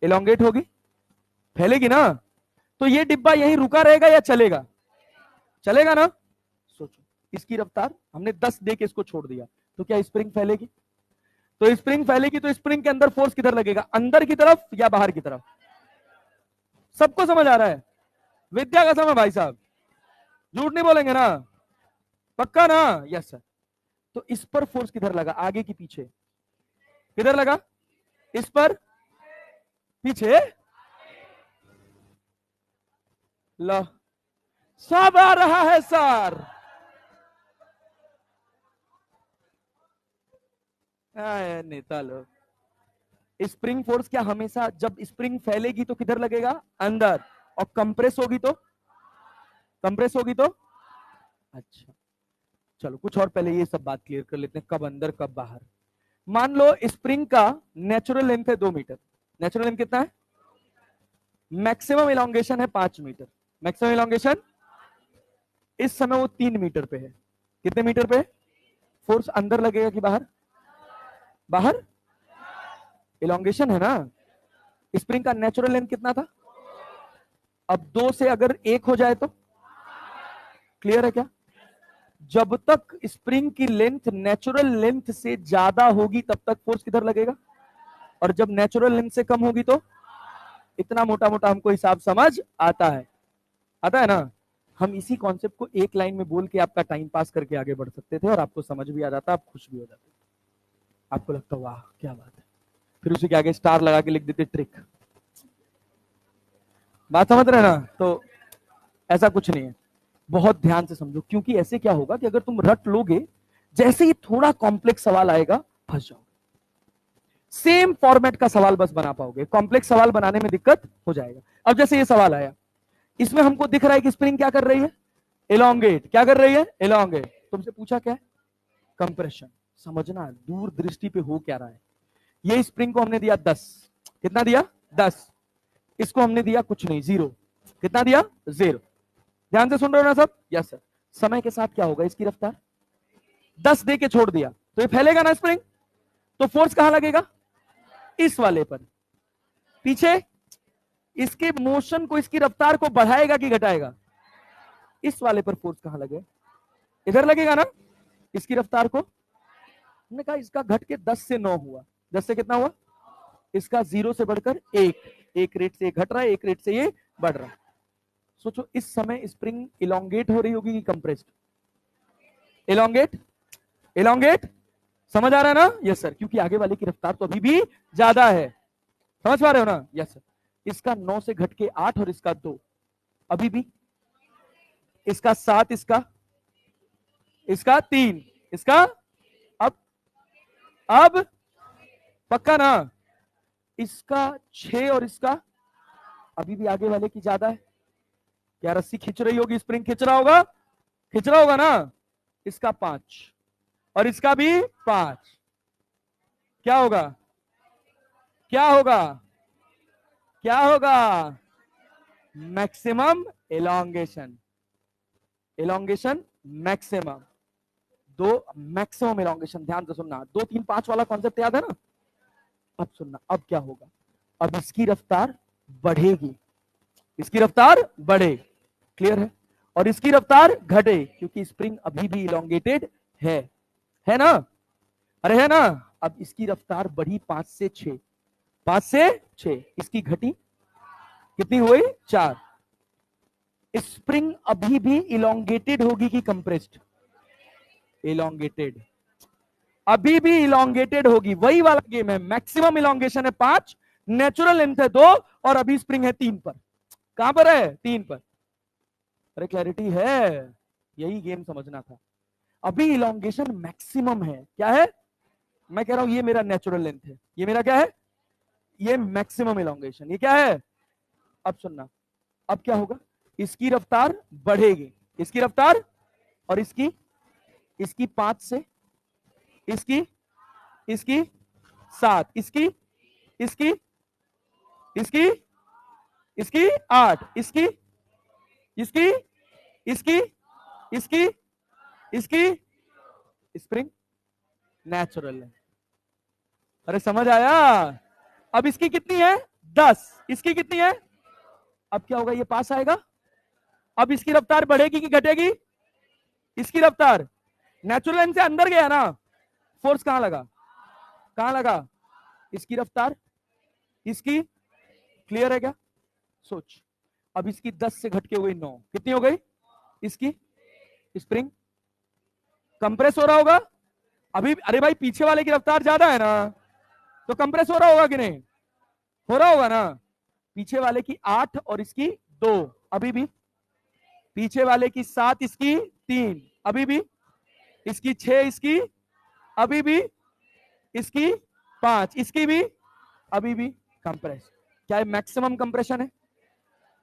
इलोंगेट होगी, फैलेगी ना, तो ये डिब्बा यहीं रुका रहेगा या चलेगा, चलेगा ना। सोचो इसकी रफ्तार हमने 10 दे के इसको छोड़ दिया, तो क्या स्प्रिंग फैलेगी, तो स्प्रिंग फैलेगी, तो स्प्रिंग के अंदर फोर्स किधर लगेगा, अंदर की तरफ या बाहर की तरफ, सबको समझ आ रहा है, विद्या का समय भाई साहब, झूठ नहीं बोलेंगे ना, पक्का ना, यस सर। तो इस पर फोर्स किधर लगा, आगे की पीछे, किधर लगा, इस पर पीछे, ला सब आ रहा है सर, नेता लोग, स्प्रिंग फोर्स क्या हमेशा, जब स्प्रिंग फैलेगी तो किधर लगेगा, अंदर, और कंप्रेस होगी तो, कंप्रेस होगी तो, अच्छा चलो कुछ और पहले ये सब बात क्लियर कर लेते हैं, कब अंदर कब बाहर। मान लो स्प्रिंग का नेचुरल लेंथ है 2 मीटर, नेचुरल लेंथ कितना है, मैक्सिमम इलोंगेशन है 5 मीटर, मैक्सिमम इलोंगेशन, इस समय वो 3 मीटर पे है, कितने मीटर पे, फोर्स अंदर लगेगा कि बाहर, बाहर, इलोंगेशन है ना। स्प्रिंग का नेचुरल लेंथ कितना था? अब 2 से अगर 1 हो जाए तो क्लियर है क्या? जब तक स्प्रिंग की लेंथ नेचुरल लेंथ से ज्यादा होगी तब तक फोर्स किधर लगेगा, और जब नेचुरल लेंथ से कम होगी तो, इतना मोटा मोटा हमको हिसाब समझ आता है, आता है ना। हम इसी कॉन्सेप्ट को एक लाइन में बोल के आपका टाइम पास करके आगे बढ़ सकते थे और आपको समझ भी आ जाता, आप खुश भी हो जाते, आपको लगता वाह क्या बात है, फिर उसी के आगे स्टार लगा के लिख देते ट्रिक। बात समझ रहे ना? तो ऐसा कुछ नहीं है, बहुत ध्यान से समझो, क्योंकि ऐसे क्या होगा कि अगर तुम रट लोगे, जैसे ही थोड़ा कॉम्प्लेक्स सवाल आएगा फंस जाओगे। सेम फॉर्मेट का सवाल बस बना पाओगे, कॉम्प्लेक्स सवाल बनाने में दिक्कत हो जाएगा। अब जैसे ये सवाल आया, इसमें हमको दिख रहा है कि स्प्रिंग क्या कर रही है, एलोंगेट। क्या कर रही है? एलोंगेट। तुमसे पूछा क्या है? कंप्रेशन। समझना दूर दृष्टि पे हो क्या रहा है। ये स्प्रिंग को हमने दिया 10, कितना दिया? 10। इसको हमने दिया कुछ नहीं, 0। कितना दिया? 0। ध्यान से सुन रहे हो ना सब? Yes sir. समय के साथ क्या होगा, इसकी रफ्तार 10 दे के छोड़ दिया तो ये फैलेगा ना स्प्रिंग, तो फोर्स कहां लगेगा? इस वाले पर। पीछे इसके मोशन को, इसकी रफ्तार को बढ़ाएगा कि घटाएगा? इस वाले पर फोर्स कहां लगे? इधर लगेगा ना। इसकी रफ्तार को हमने कहा इसका घट के 10 से 9 हुआ, 10 से कितना हुआ? इसका 0 से बढ़कर 1, एक रेट से घट रहा है, एक रेट से ये बढ़ रहा है। सोचो इस समय स्प्रिंग इलोंगेट हो रही होगी कि कंप्रेस्ड? Elongate, elongate. समझ आ रहा है ना? यस सर, क्योंकि आगे वाले की रफ्तार तो अभी भी ज्यादा है। समझ पा रहे हो ना? Yes sir. इसका 9 से घट के 8 और इसका 2, अभी भी। इसका 7, इसका 3, इसका अब पक्का ना? इसका 6 और इसका अभी भी आगे वाले की ज्यादा है। क्या रस्सी खींच रही होगी, स्प्रिंग खींच रहा होगा, खींच रहा होगा ना। इसका 5 और इसका भी 5। क्या होगा? क्या होगा? क्या होगा? Maximum elongation, elongation maximum. दो मैक्सिमम एलोंगेशन। ध्यान से सुनना, 2 3 5 वाला कॉन्सेप्ट याद है ना? अब सुनना, अब क्या होगा? अब इसकी रफ्तार बढ़ेगी, इसकी रफ्तार बढ़े, क्लियर है, और इसकी रफ्तार घटे, क्योंकि स्प्रिंग अभी भी इलोंगेटेड है ना? अरे है ना? अब इसकी रफ्तार बढ़ी 5 से 6, 5 से 6, इसकी घटी कितनी हुई? 4। स्प्रिंग अभी भी इलोंगेटेड होगी कि कंप्रेस्ड? इलोंगेटेड, अभी भी इलोंगेटेड होगी। वही वाला गेम है, मैक्सिमम इलोंगेशन है 5, नेचुरल लेंथ है 2, और अभी स्प्रिंग है 3 पर। कहां पर है? 3 पर। अरे क्लैरिटी है, यही गेम समझना था। अभी इलोंगेशन मैक्सिमम है। क्या है? मैं कह रहा हूं ये मेरा नेचुरल लेंथ है, ये मेरा क्या है? ये मैक्सिमम इलोंगेशन। ये क्या है? अब सुनना, अब क्या होगा? इसकी रफ्तार बढ़ेगी, इसकी रफ्तार, और इसकी, इसकी 5 से, इसकी, इसकी 7, इसकी, इसकी, इसकी, इसकी 8, इसकी, इसकी, इसकी, इसकी, इसकी। स्प्रिंग नेचुरल है। अरे समझ आया? अब इसकी कितनी है? 10, इसकी कितनी है? अब क्या होगा? ये पास आएगा। अब इसकी रफ्तार बढ़ेगी कि घटेगी? इसकी रफ्तार, नेचुरल से अंदर गया ना, फोर्स कहां लगा? कहां लगा? इसकी रफ्तार, इसकी, क्लियर है क्या? सोच, अब इसकी 10 से घट के हो गई 9, कितनी हो गई? इसकी स्प्रिंग कंप्रेस हो रहा होगा अभी। अरे भाई पीछे वाले की रफ्तार ज्यादा है ना, तो कंप्रेस हो रहा होगा कि नहीं? हो रहा होगा ना। पीछे वाले की 8 और इसकी 2, अभी भी। पीछे वाले की 7, इसकी 3, अभी भी। इसकी 6, इसकी अभी भी। इसकी 5, इसकी भी अभी भी। कंप्रेस, क्या है? मैक्सिमम कंप्रेशन है,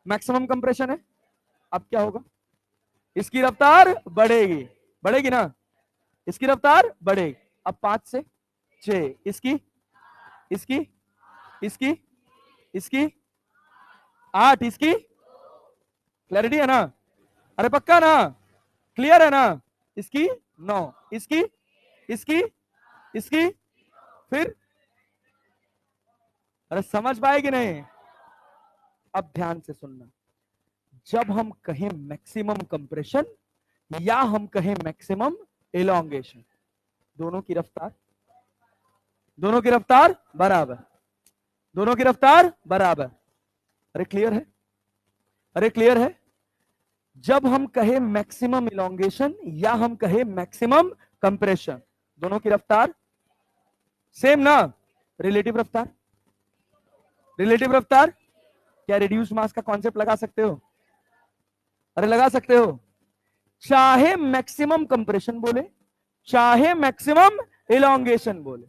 मैक्सिमम कंप्रेशन है। अब क्या होगा? इसकी रफ्तार बढ़ेगी, बढ़ेगी ना, इसकी रफ्तार बढ़ेगी। अब 5 से 6, इसकी, इसकी, इसकी, इसकी 8, इसकी, क्लैरिटी है ना? अरे पक्का ना? क्लियर है ना? इसकी 9, इसकी, इसकी, इसकी, फिर, अरे समझ पाए कि नहीं? अब ध्यान से सुनना, जब हम कहें मैक्सिमम कंप्रेशन या हम कहें मैक्सिमम एलोंगेशन, दोनों की रफ्तार, दोनों की रफ्तार बराबर, दोनों की रफ्तार बराबर। अरे क्लियर है? अरे क्लियर है? जब हम कहें मैक्सिमम इलोंगेशन या हम कहें मैक्सिमम कंप्रेशन, दोनों की रफ्तार सेम ना, रिलेटिव रफ्तार, रिलेटिव रफ्तार। क्या रिड्यूस मास का कॉन्सेप्ट लगा सकते हो? अरे लगा सकते हो, चाहे मैक्सिमम कंप्रेशन बोले चाहे मैक्सिमम इलोंगेशन बोले,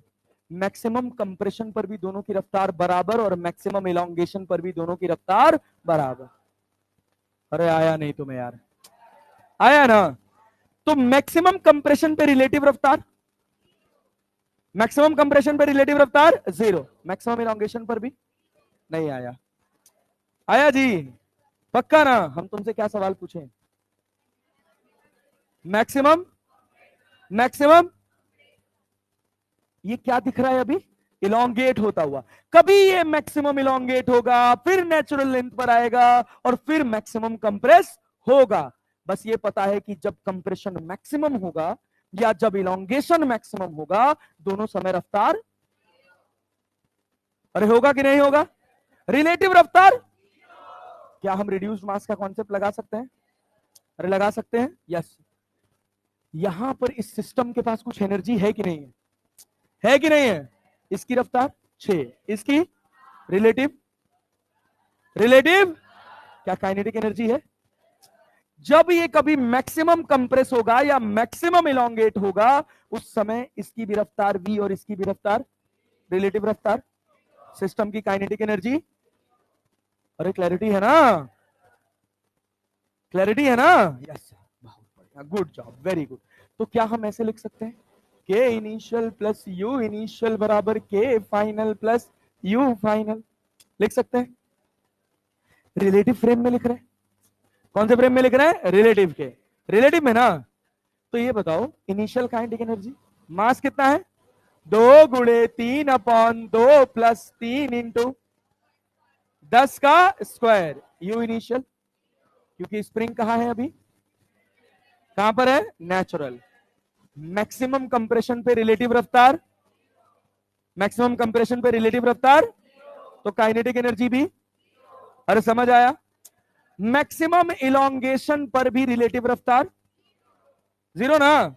मैक्सिमम कंप्रेशन पर भी दोनों की रफ्तार बराबर और मैक्सिमम इलोंगेशन पर भी दोनों की रफ्तार बराबर। अरे आया नहीं तुम्हें यार, आया ना? तो मैक्सिमम कंप्रेशन पे रिलेटिव रफ्तार, मैक्सिमम कंप्रेशन पे रिलेटिव रफ्तार 0, मैक्सिमम इलोंगेशन पर भी नहीं आया। आया जी? पक्का ना? हम तुमसे क्या सवाल पूछे? मैक्सिमम, मैक्सिमम, ये क्या दिख रहा है अभी? इलोंगेट होता हुआ। कभी ये मैक्सिमम इलोंगेट होगा, फिर नेचुरल लेंथ पर आएगा और फिर मैक्सिमम कंप्रेस होगा। बस ये पता है कि जब कंप्रेशन मैक्सिमम होगा या जब इलोंगेशन मैक्सिमम होगा, दोनों समय रफ्तार, अरे होगा कि नहीं होगा? रिलेटिव रफ्तार। क्या हम रिड्यूस्ड मास का कॉन्सेप्ट लगा सकते हैं? अरे लगा सकते हैं, यस। यहां पर इस सिस्टम के पास कुछ एनर्जी है कि नहीं है? है कि नहीं है? इसकी रफ्तार 6, इसकी रिलेटिव, रिलेटिव क्या काइनेटिक एनर्जी है? जब ये कभी मैक्सिमम कंप्रेस होगा या मैक्सिमम इलोंगेट होगा, उस समय इसकी भी रफ्तार v और इसकी भी रफ्तार रिलेटिव रफ्तार, सिस्टम की काइनेटिक एनर्जी। अरे क्लैरिटी है ना? क्लैरिटी है ना? यस, बहुत बढ़िया, गुड जॉब, वेरी गुड। तो क्या हम ऐसे लिख सकते हैं, के इनिशियल प्लस यू इनिशियल बराबर के फाइनल प्लस यू फाइनल, लिख सकते हैं? रिलेटिव फ्रेम में लिख रहे हैं। कौन से फ्रेम में लिख रहे हैं? रिलेटिव के, रिलेटिव में ना। तो ये बताओ, इनिशियल काइनेटिक एनर्जी, मास कितना है? 2 गुणे 3/2 प्लस 3 इंटू 10 का स्क्वायर, यू इनिशियल, क्योंकि स्प्रिंग कहां है अभी? कहां पर है? नेचुरल। मैक्सिमम कंप्रेशन पे रिलेटिव रफ्तार, मैक्सिमम कंप्रेशन पे रिलेटिव रफ्तार, तो काइनेटिक एनर्जी भी, अरे समझ आया? मैक्सिमम इलोंगेशन पर भी रिलेटिव रफ्तार 0 ना,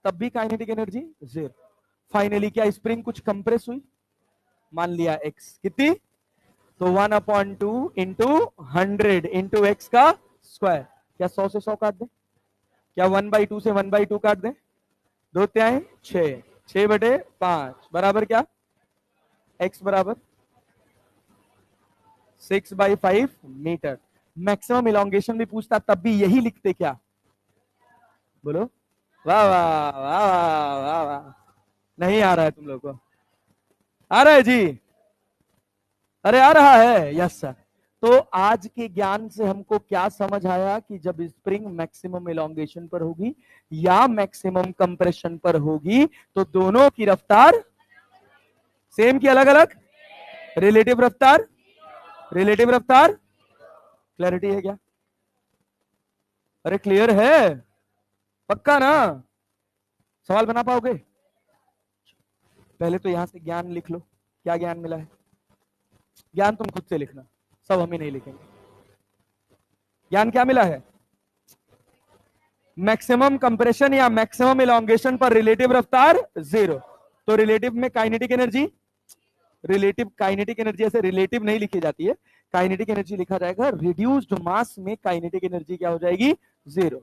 तब भी काइनेटिक एनर्जी 0। फाइनली क्या स्प्रिंग कुछ कंप्रेस हुई? मान लिया x कितनी, तो 1/2 इंटू 100 इंटू एक्स का स्क्वायर। क्या 100 से 100 काट दें? क्या 1/2 से 1/2 काट दें? 2 त्याई 6, 6/5 बराबर क्या? x बराबर 6/5 मीटर। मैक्सिमम इलोंगेशन भी पूछता तब भी यही लिखते क्या? बोलो, वाह वाह वाह वाह वाह वाह। नहीं आ रहा है तुम लोग को? आ रहा है जी? अरे आ रहा है, यस सर। तो आज के ज्ञान से हमको क्या समझ आया कि जब स्प्रिंग मैक्सिमम इलोंगेशन पर होगी या मैक्सिमम कंप्रेशन पर होगी, तो दोनों की रफ्तार सेम की अलग अलग, रिलेटिव रफ्तार, रिलेटिव रफ्तार। क्लैरिटी है क्या? अरे क्लियर है? पक्का ना? सवाल बना पाओगे? पहले तो यहां से ज्ञान लिख लो, क्या ज्ञान मिला है? ज्ञान तुम खुद से लिखना, सब हम ही नहीं लिखेंगे। ज्ञान क्या मिला है? मैक्सिमम कंप्रेशन या मैक्सिमम इलोंगेशन पर रिलेटिव रफ्तार 0, तो रिलेटिव में kinetic energy, relative kinetic energy ऐसे रिलेटिव नहीं लिखी जाती है, काइनेटिक एनर्जी लिखा जाएगा। रिड्यूस्ड मास में काइनेटिक एनर्जी क्या हो जाएगी? 0।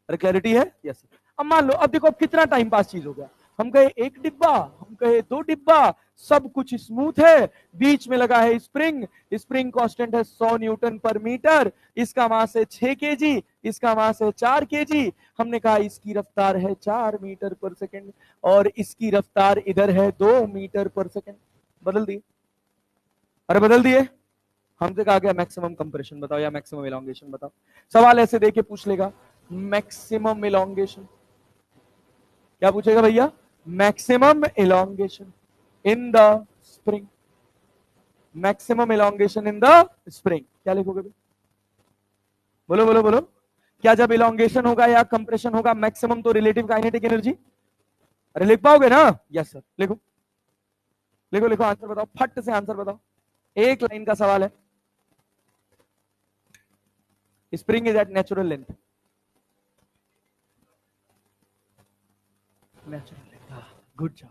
अरे क्लैरिटी है? यस। अब मान लो, अब देखो अब कितना टाइम पास चीज हो गया। हम कहे 1 डिब्बा, हम कहे 2 डिब्बा, सब कुछ स्मूथ है, बीच में लगा है स्प्रिंग, स्प्रिंग कांस्टेंट है 100 न्यूटन पर मीटर, इसका मास है 6 केजी, इसका मास है 4 केजी। हमने कहा इसकी रफ्तार है 4 मीटर पर सेकंड और इसकी रफ्तार इधर है 2 मीटर पर सेकंड। बदल दिए? अरे बदल दिए। हमसे कहा गया मैक्सिमम कंप्रेशन बताओ या मैक्सिमम इलोंगेशन बताओ। सवाल ऐसे देके पूछ लेगा, मैक्सिमम इलोंगेशन, क्या पूछेगा भैया? Maximum elongation. In the spring, maximum elongation in the spring. क्या लिखोगे भाई? बोलो बोलो बोलो। क्या जब इलोंगेशन होगा या कंप्रेशन होगा मैक्सिमम तो रिलेटिव काइनेटिक एनर्जी? अरे लिख पाओगे ना? यस सर, लिखो लिखो लिखो, आंसर बताओ, फट से आंसर बताओ। एक लाइन का सवाल है। Spring is at natural length. Natural length, good job.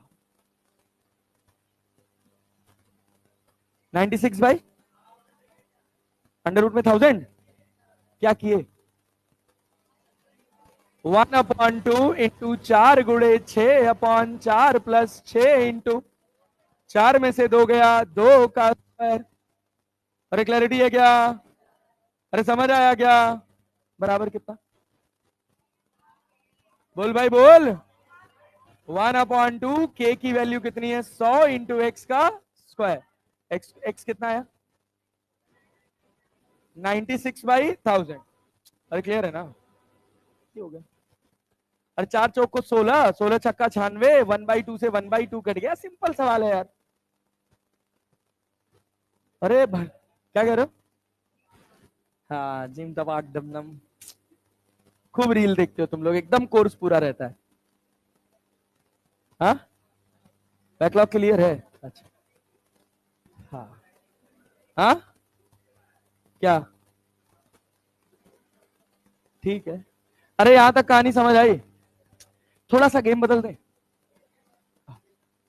96 by under root में 1000 क्या किए? 1/2 इंटू 4 गुणे 6/4 प्लस 6 इंटू 4 में से 2 गया, 2 का स्क्वायर। अरे क्लैरिटी है क्या? अरे समझ आया क्या? बराबर कितना? बोल भाई बोल। 1/2 के की वैल्यू कितनी है? 100 इंटू एक्स का स्क्वायर। एक्स कितना है? 96/1000। अरे क्लियर है ना? हो गया। अरे 4 चौक को 16, 16 छक्का 96, 1/2 से 1/2 कट गया। सिंपल सवाल है यार। अरे क्या कह रहे हो? हाँ जिम तबाक डमनम। खूब रील देखते हो तुम लोग, एकदम कोर्स पूरा रहता है। हाँ बैकलॉग क्लियर है? अच्छा हाँ हाँ क्या? ठीक है। अरे यहां तक कहानी समझ आई? थोड़ा सा गेम बदल दे,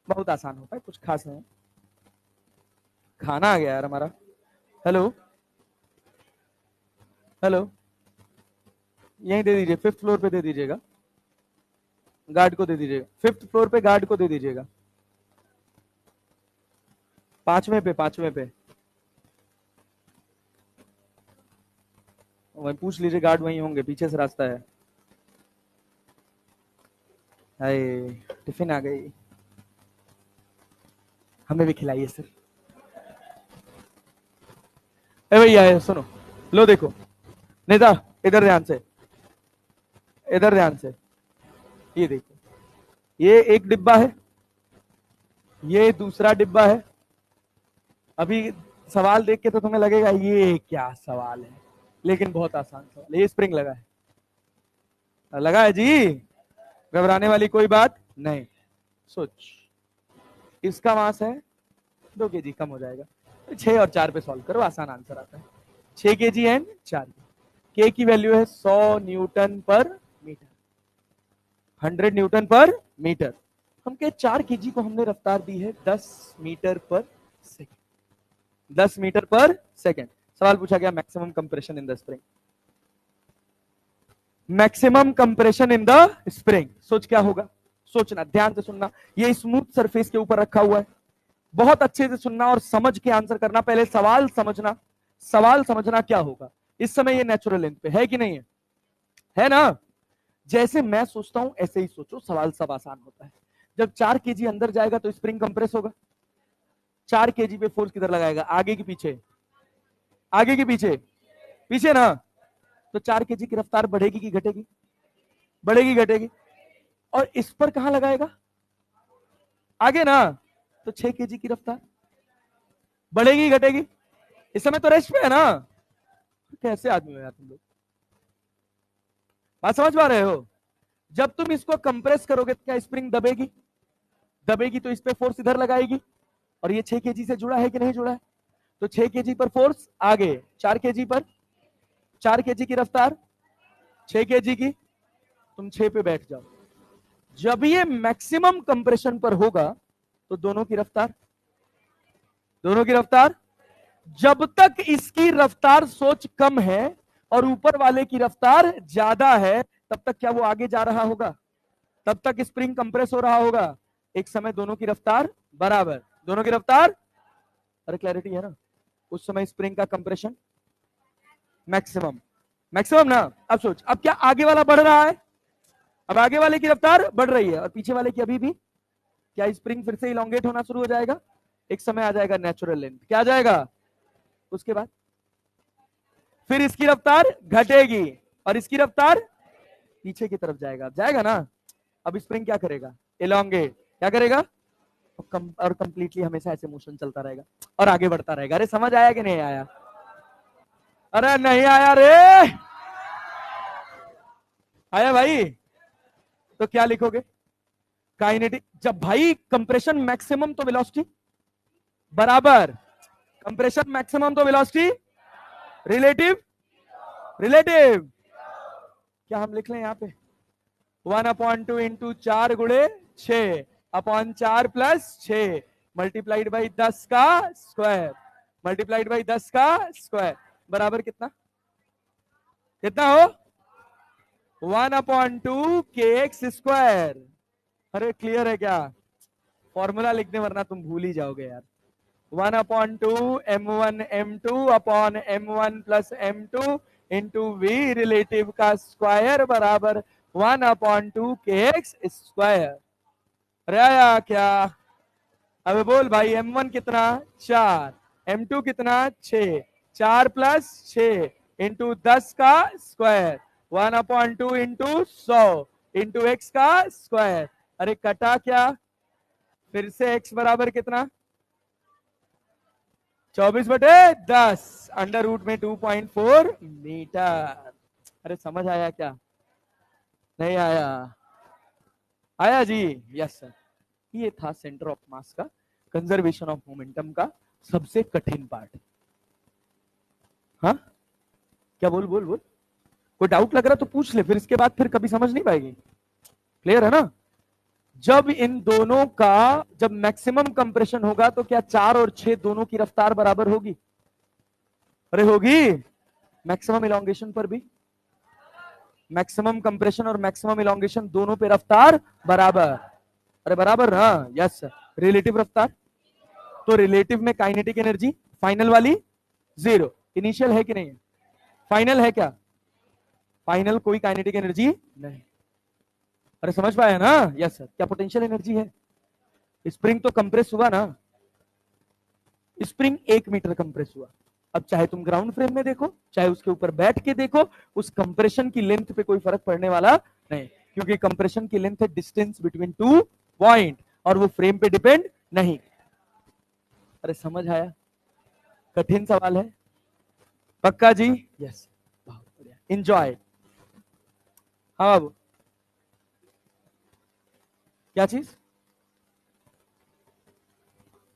बहुत आसान होता है, कुछ खास नहीं। खाना आ गया यार हमारा। हेलो हेलो, यहीं दे दीजिए, 5th फ्लोर पे दे दीजिएगा, गार्ड को दे दीजिएगा। 5th फ्लोर पे गार्ड को दे दीजिएगा। 5वें पे, 5वें पे। वहीं पूछ लीजिए, गार्ड वहीं होंगे, पीछे से रास्ता है। हाय टिफिन आ गई, हमें भी खिलाइए सर। ए भैया सुनो, लो देखो नेता, इधर ध्यान से, इधर ध्यान से। ये देखो, ये एक डिब्बा है, ये दूसरा डिब्बा है। अभी सवाल देख के तो तुम्हें लगेगा ये क्या सवाल है, लेकिन बहुत आसान सवाल है। ये स्प्रिंग लगा है, लगा है जी, घबराने वाली कोई बात नहीं। सोच, इसका मास है 2 kg, कम हो जाएगा। 6 और 4 पे सॉल्व करो, आसान आंसर आता है। 6 kg एंड 4 के की वैल्यू है 100 न्यूटन पर मीटर, 100 न्यूटन पर मीटर। हम के 4 kg को हमने रफ्तार दी है 10 metre per second, 10 metre per second. सवाल पूछा गया maximum compression in the spring, maximum compression in the spring. सोच क्या होगा? सोचना, ध्यान से सुनना। ये स्मूथ सरफेस के ऊपर रखा हुआ है, बहुत अच्छे से सुनना और समझ के आंसर करना। पहले सवाल समझना, सवाल समझना क्या होगा। इस समय ये नेचुरल लेंथ पे है कि नहीं है? है ना? जैसे मैं सोचता हूं ऐसे ही सोचो, सवाल सब आसान होता है। जब 4 kg अंदर जाएगा तो स्प्रिंग कंप्रेस होगा। 4 kg पे फोर्स किधर लगाएगा? आगे की पीछे? आगे की पीछे? पीछे ना? तो 4 kg की रफ्तार बढ़ेगी कि घटेगी? बढ़ेगी घटेगी? और इस पर कहां लगाएगा? आगे ना? तो 6 kg की रफ्तार बढ़ेगी घटेगी? इस समय तो रेस्ट पे है ना? कैसे आदमी हो यार तुम लोग, बात समझ पा रहे हो? जब तुम इसको कंप्रेस करोगे तो क्या स्प्रिंग दबेगी? दबेगी तो इस पे फोर्स इधर लगाएगी, और ये 6 kg से जुड़ा है कि नहीं जुड़ा है? तो 6 kg पर फोर्स आगे, 4 kg पर, 4 kg की रफ्तार, 6 kg की, तुम 6 पे बैठ जाओ। जब ये मैक्सिमम कंप्रेशन पर होगा तो दोनों की रफ्तार, दोनों की रफ्तार, जब तक इसकी रफ्तार सोच कम है और ऊपर वाले की रफ्तार ज्यादा है, तब तक क्या वो आगे जा रहा होगा? तब तक स्प्रिंग कंप्रेस हो रहा होगा। एक समय दोनों की रफ्तार बराबर, दोनों की रफ्तार, अरे क्लैरिटी है ना? उस समय स्प्रिंग का कंप्रेशन मैक्सिमम, मैक्सिमम ना? अब सोच, अब क्या आगे वाला बढ़ रहा है? अब आगे वाले की रफ्तार बढ़ रही है और पीछे वाले की अभी भी, क्या स्प्रिंग फिर से इलोंगेट होना शुरू हो जाएगा? एक समय आ जाएगा नेचुरल लेंथ, क्या आ जाएगा? उसके बाद फिर इसकी रफ्तार घटेगी और इसकी रफ्तार पीछे की तरफ जाएगा, जाएगा ना? अब स्प्रिंग क्या करेगा? इलोंगेट, क्या करेगा? और कंप्लीटली हमेशा ऐसे मोशन चलता रहेगा और आगे बढ़ता रहेगा। अरे समझ आया कि नहीं आया? अरे नहीं आया रे, आया भाई? तो क्या लिखोगे? काइनेटिक, जब भाई कंप्रेशन मैक्सिमम तो वेलोसिटी बराबर, कंप्रेशन मैक्सिमम तो वेलोसिटी रिलेटिव, रिलेटिव क्या हम लिख लें यहाँ पे 1/2 इंटू 4 गुणे 6 अपॉन 4 प्लस 6 मल्टीप्लाइड बाई 10 का स्क्वायर, मल्टीप्लाइड बाई 10 का स्क्वायर बराबर कितना, कितना हो 1/2 के एक्स स्क्वायर। अरे क्लियर है क्या? फॉर्मूला लिखने वरना तुम भूल ही जाओगे यार। 1/2 m1 m2 upon m1 plus m2 into V relative का स्क्वायर बराबर 1/2 के एक्स स्क्वायर। अरे आया क्या? अब बोल भाई m1 कितना 4, m2 कितना 6, 4 प्लस 6 इंटू 10 का स्क्वायर 1/2 इंटू 100 इंटू एक्स का स्क्वायर। अरे कटा क्या? फिर से x बराबर कितना 24/10 अंडर रूट में 2.4 मीटर। अरे समझ आया क्या? नहीं आया? आया जी? Yes sir. ये था सेंटर ऑफ मास का, कंजर्वेशन ऑफ मोमेंटम का सबसे कठिन पार्ट। हाँ क्या? बोल बोल बोल, कोई डाउट लग रहा तो पूछ ले, फिर इसके बाद फिर कभी समझ नहीं पाएगी। क्लियर है ना? जब इन दोनों का जब मैक्सिमम कंप्रेशन होगा तो क्या 4 और 6 दोनों की रफ्तार बराबर होगी? अरे होगी। मैक्सिमम इलोंगेशन पर भी, मैक्सिमम कंप्रेशन और मैक्सिमम इलोंगेशन दोनों पे रफ्तार बराबर। अरे बराबर ना? यस। रिलेटिव रफ्तार, तो रिलेटिव में काइनेटिक एनर्जी फाइनल वाली 0, इनिशियल है कि नहीं है? फाइनल है क्या? फाइनल कोई काइनेटिक एनर्जी नहीं। अरे समझ पाया ना? Yes sir. क्या पोटेंशियल एनर्जी है? स्प्रिंग तो कंप्रेस हुआ ना, स्प्रिंग 1 मीटर कंप्रेस हुआ। अब चाहे तुम ग्राउंड फ्रेम में देखो, चाहे उसके ऊपर बैठ के देखो, उस कंप्रेशन की लेंथ पे कोई फर्क पड़ने वाला नहीं, क्योंकि कंप्रेशन की लेंथ है डिस्टेंस बिटवीन 2 पॉइंट और वो फ्रेम पे डिपेंड नहीं। अरे समझ आया? कठिन सवाल है पक्का जी? यस, बहुत बढ़िया, एंजॉय। हाँ बाबू, क्या चीज?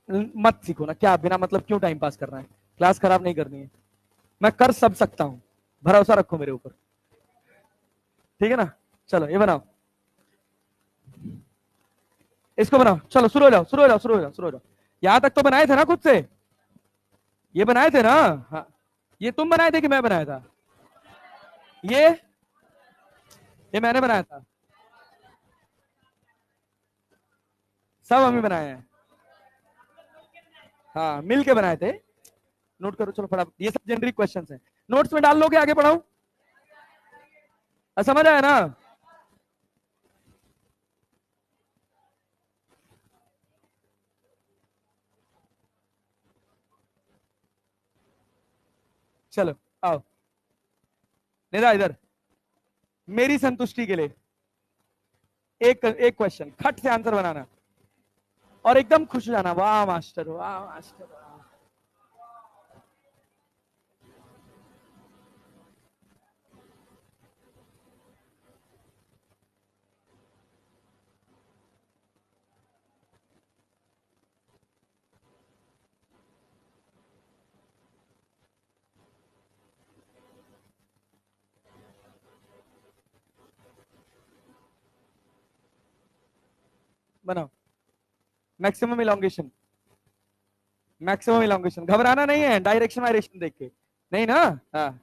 मत सीखो ना, क्या बिना मतलब क्यों टाइम पास करना है? क्लास खराब नहीं करनी है, मैं कर सब सकता हूं, भरोसा रखो मेरे ऊपर, ठीक है ना? चलो ये बनाओ, इसको बनाओ, चलो शुरू हो जाओ, शुरू हो जाओ, शुरू हो जाओ, शुरू हो जाओ। यहां तक तो बनाए थे ना खुद से? ये बनाए थे ना? हाँ, ये तुम बनाए थे कि मैं बनाया था? ये मैंने बनाया था, सब हम ही बनाए हैं। हाँ मिल के बनाए थे। नोट करो, चलो फटाफट, ये सब जेनरिक क्वेश्चंस हैं, नोट्स में डाल लोगे, आगे पढ़ाऊं? समझ आया ना? चलो आओ, निदा इधर, मेरी संतुष्टि के लिए एक एक क्वेश्चन खट से आंसर बनाना और एकदम खुश हो जाना, वाह मास्टर, वाह मास्टर, वाह। बनाओ, मैक्सिमम इलोंगेशन, मैक्सिमम इलोंगेशन, घबराना नहीं है, डायरेक्शन वायरेक्शन देख के नहीं ना? हाँ,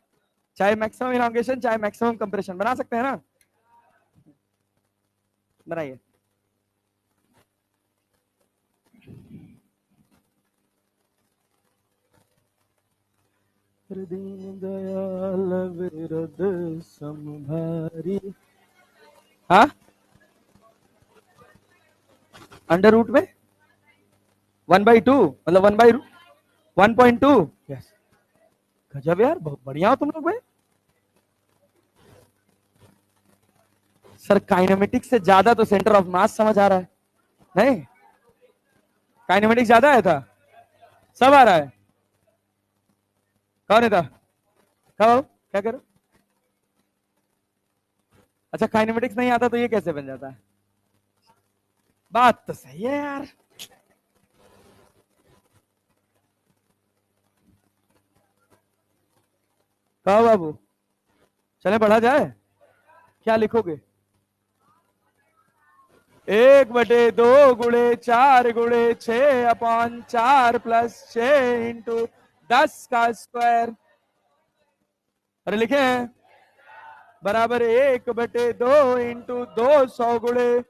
चाहे मैक्सिमम इलोंगेशन चाहे मैक्सिमम कंप्रेशन, बना सकते हैं ना? बनाइए। दीन दयाल विरद समभारी, हाँ अंडर रूट में 1/2 मतलब 1/1.2। यस, गजब यार, बहुत बढ़िया हो तुम लोग भाई। सर काइनेमेटिक्स से ज्यादा तो सेंटर ऑफ मास समझ आ रहा है, नहीं? काइनेमेटिक्स ज्यादा आया था, सब आ रहा है। कौन है था, कहो क्या करो। अच्छा काइनेमेटिक्स नहीं आता तो ये कैसे बन जाता है? बात तो सही है यार। कहो बाबू, चले पढ़ा जाए, क्या लिखोगे? 1/2 गुणे 4 गुणे 6/4 प्लस 6 × 10 का स्क्वायर, अरे लिखे हैं, बराबर 1/2 × 200 गुणे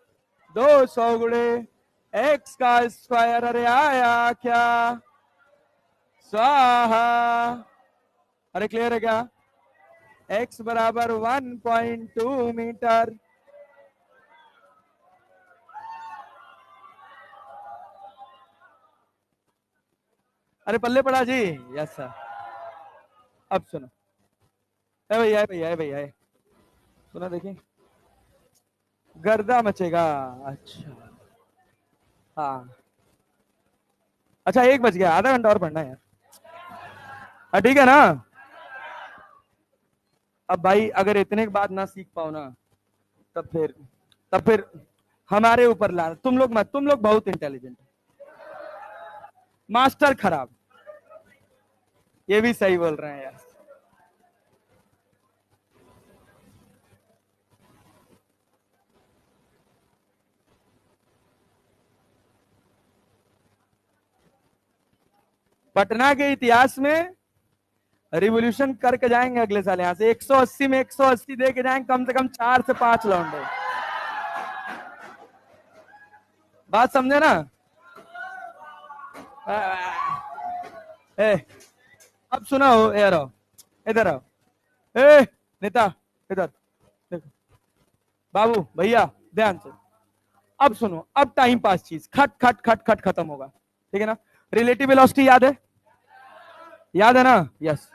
200 गुणे x का स्क्वायर। अरे आया क्या, स्वाहा। अरे क्लियर है क्या? x बराबर 1.2 मीटर। अरे पल्ले पड़ा जी, यस सर। अब सुनो, ए भैया भैया भैया, सुना देखिए, गर्दा मचेगा। अच्छा हाँ, अच्छा 1 बज गया, आधा घंटा और पढ़ना है यार। ठीक है ना। अब भाई अगर इतने के बाद ना सीख पाओ ना, तब फिर हमारे ऊपर ला, तुम लोग मत, तुम लोग बहुत इंटेलिजेंट, मास्टर खराब। ये भी सही बोल रहे हैं यार। पटना के इतिहास में रिवॉल्यूशन करके जाएंगे अगले साल। यहां से 180 में 180 दे के जाएंगे, कम से कम 4 से 5 लौंडे। बात समझे ना? ए, अब सुनो, यार आओ, इधर आओ। ए नेता, इधर देखो, बाबू भैया ध्यान से। अब सुनो, अब टाइम पास चीज खट खट खट खट खत्म होगा, ठीक है ना? रिलेटिव वेलोसिटी याद है, याद है ना? यस।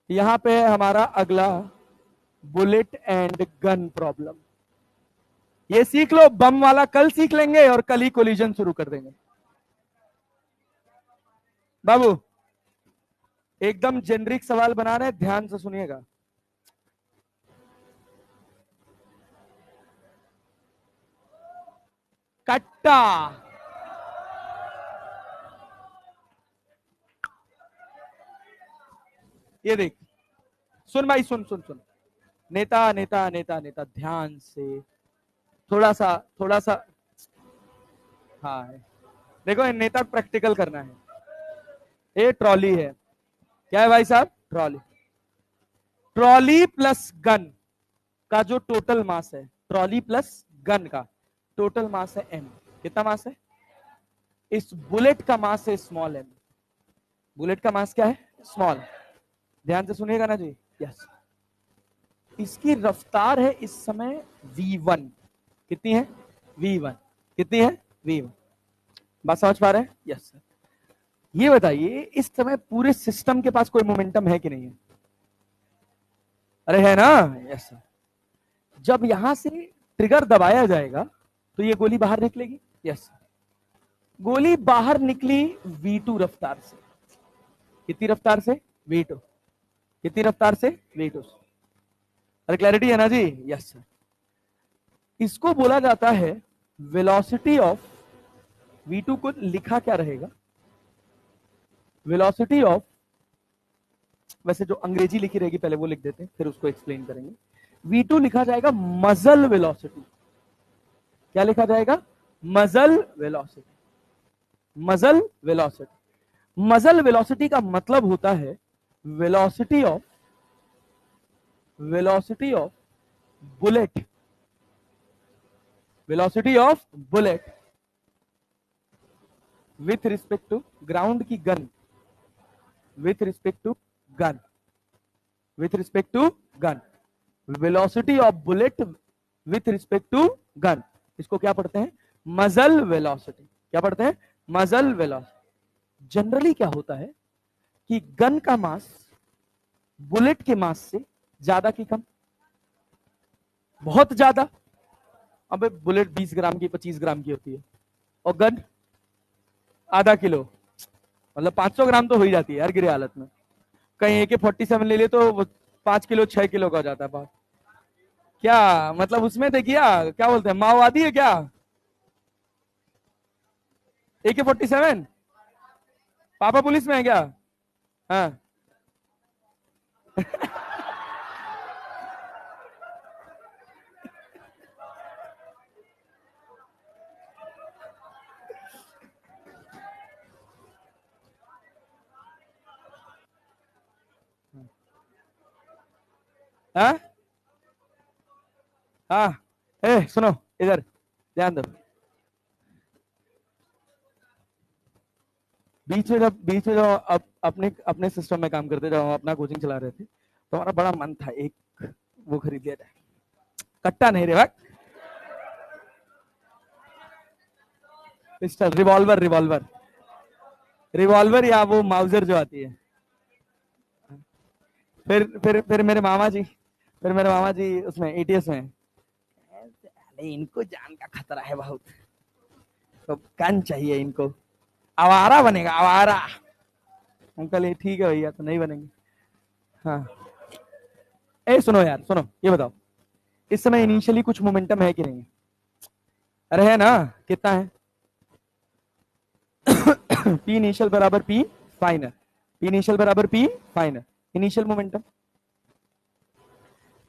यहां पे हमारा अगला बुलेट एंड गन प्रॉब्लम, ये सीख लो। बम वाला कल सीख लेंगे और कल ही कोलिजन शुरू कर देंगे। बाबू एकदम जेनरिक सवाल बना रहे हैं, ध्यान से सुनिएगा। कट्टा, ये देख, सुन भाई, सुन सुन सुन, नेता नेता नेता नेता, ध्यान से, थोड़ा सा हाँ देखो, नेता प्रैक्टिकल करना है। ये ट्रॉली है, क्या है भाई साहब? ट्रॉली। ट्रॉली प्लस गन का जो टोटल मास है, ट्रॉली प्लस गन का टोटल मास है m। कितना मास है? इस बुलेट का मास है स्मॉल m। बुलेट का मास क्या है? स्मॉल। ध्यान से सुनिएगा ना जी, यस। इसकी रफ्तार है इस समय v1। कितनी है? v1। कितनी है? v1। बात समझ पा रहे हैं? Yes sir. ये बताइए, इस समय पूरे सिस्टम के पास कोई मोमेंटम है कि नहीं है? अरे है ना? Yes sir. जब यहां से ट्रिगर दबाया जाएगा तो ये गोली बाहर निकलेगी। यस, गोली बाहर निकली v2 रफ्तार से। कितनी रफ्तार से? v2। कितनी रफ्तार से? v2। अरे क्लैरिटी है ना जी? Yes sir. इसको बोला जाता है वेलोसिटी ऑफ v2। को लिखा क्या रहेगा? वेलोसिटी ऑफ, वैसे जो अंग्रेजी लिखी रहेगी पहले वो लिख देते हैं, फिर उसको एक्सप्लेन करेंगे। v2 लिखा जाएगा मजल वेलोसिटी। क्या लिखा जाएगा? मजल वेलोसिटी। मजल वेलोसिटी। मजल वेलोसिटी का मतलब होता है velocity of bullet, velocity of bullet with respect to ground की gun, with respect to gun, with respect to gun, velocity of bullet with respect to gun. इसको क्या पढ़ते हैं? मजल वेलोसिटी। क्या पढ़ते हैं? मजल वेलोसिटी। जनरली क्या होता है कि गन का मास बुलेट के मास से ज्यादा की कम? बहुत ज्यादा। अब बुलेट 20 ग्राम की 25 ग्राम की होती है, और गन आधा किलो, मतलब 500 ग्राम तो हो ही जाती है यार गिरे हालत में। कहीं AK-47 ले ले तो 5 किलो 6 किलो का हो जाता है बात। क्या मतलब उसमें थे क्या बोलते हैं, माओवादी है क्या AK-47? पापा पुलिस में है क्या? हाँ। हाँ हाँ। सुनो, इधर ध्यान दो। बीच में जब अपने अपने सिस्टम में काम करते, जब हम अपना कोचिंग चला रहे थे, तो हमारा बड़ा मन था एक वो खरीद लिया जाए। कट्टा नहीं रे वक्त, पिस्टल, रिवॉल्वर रिवॉल्वर रिवॉल्वर, या वो माउजर जो आती है। फिर मेरे मामा जी उसमें ATS में, अरे इनको जान का खतरा है बहुत, तो गन चाहिए इनको, आवारा बनेगा आवारा। अंकल ये ठीक है भैया, तो नहीं बनेंगे। हाँ। सुनो यार सुनो, ये बताओ इस समय इनिशियली कुछ मोमेंटम है कि नहीं? अरे है ना, कितना है? P इनिशियल बराबर P फाइनल, P इनिशियल बराबर P final, initial momentum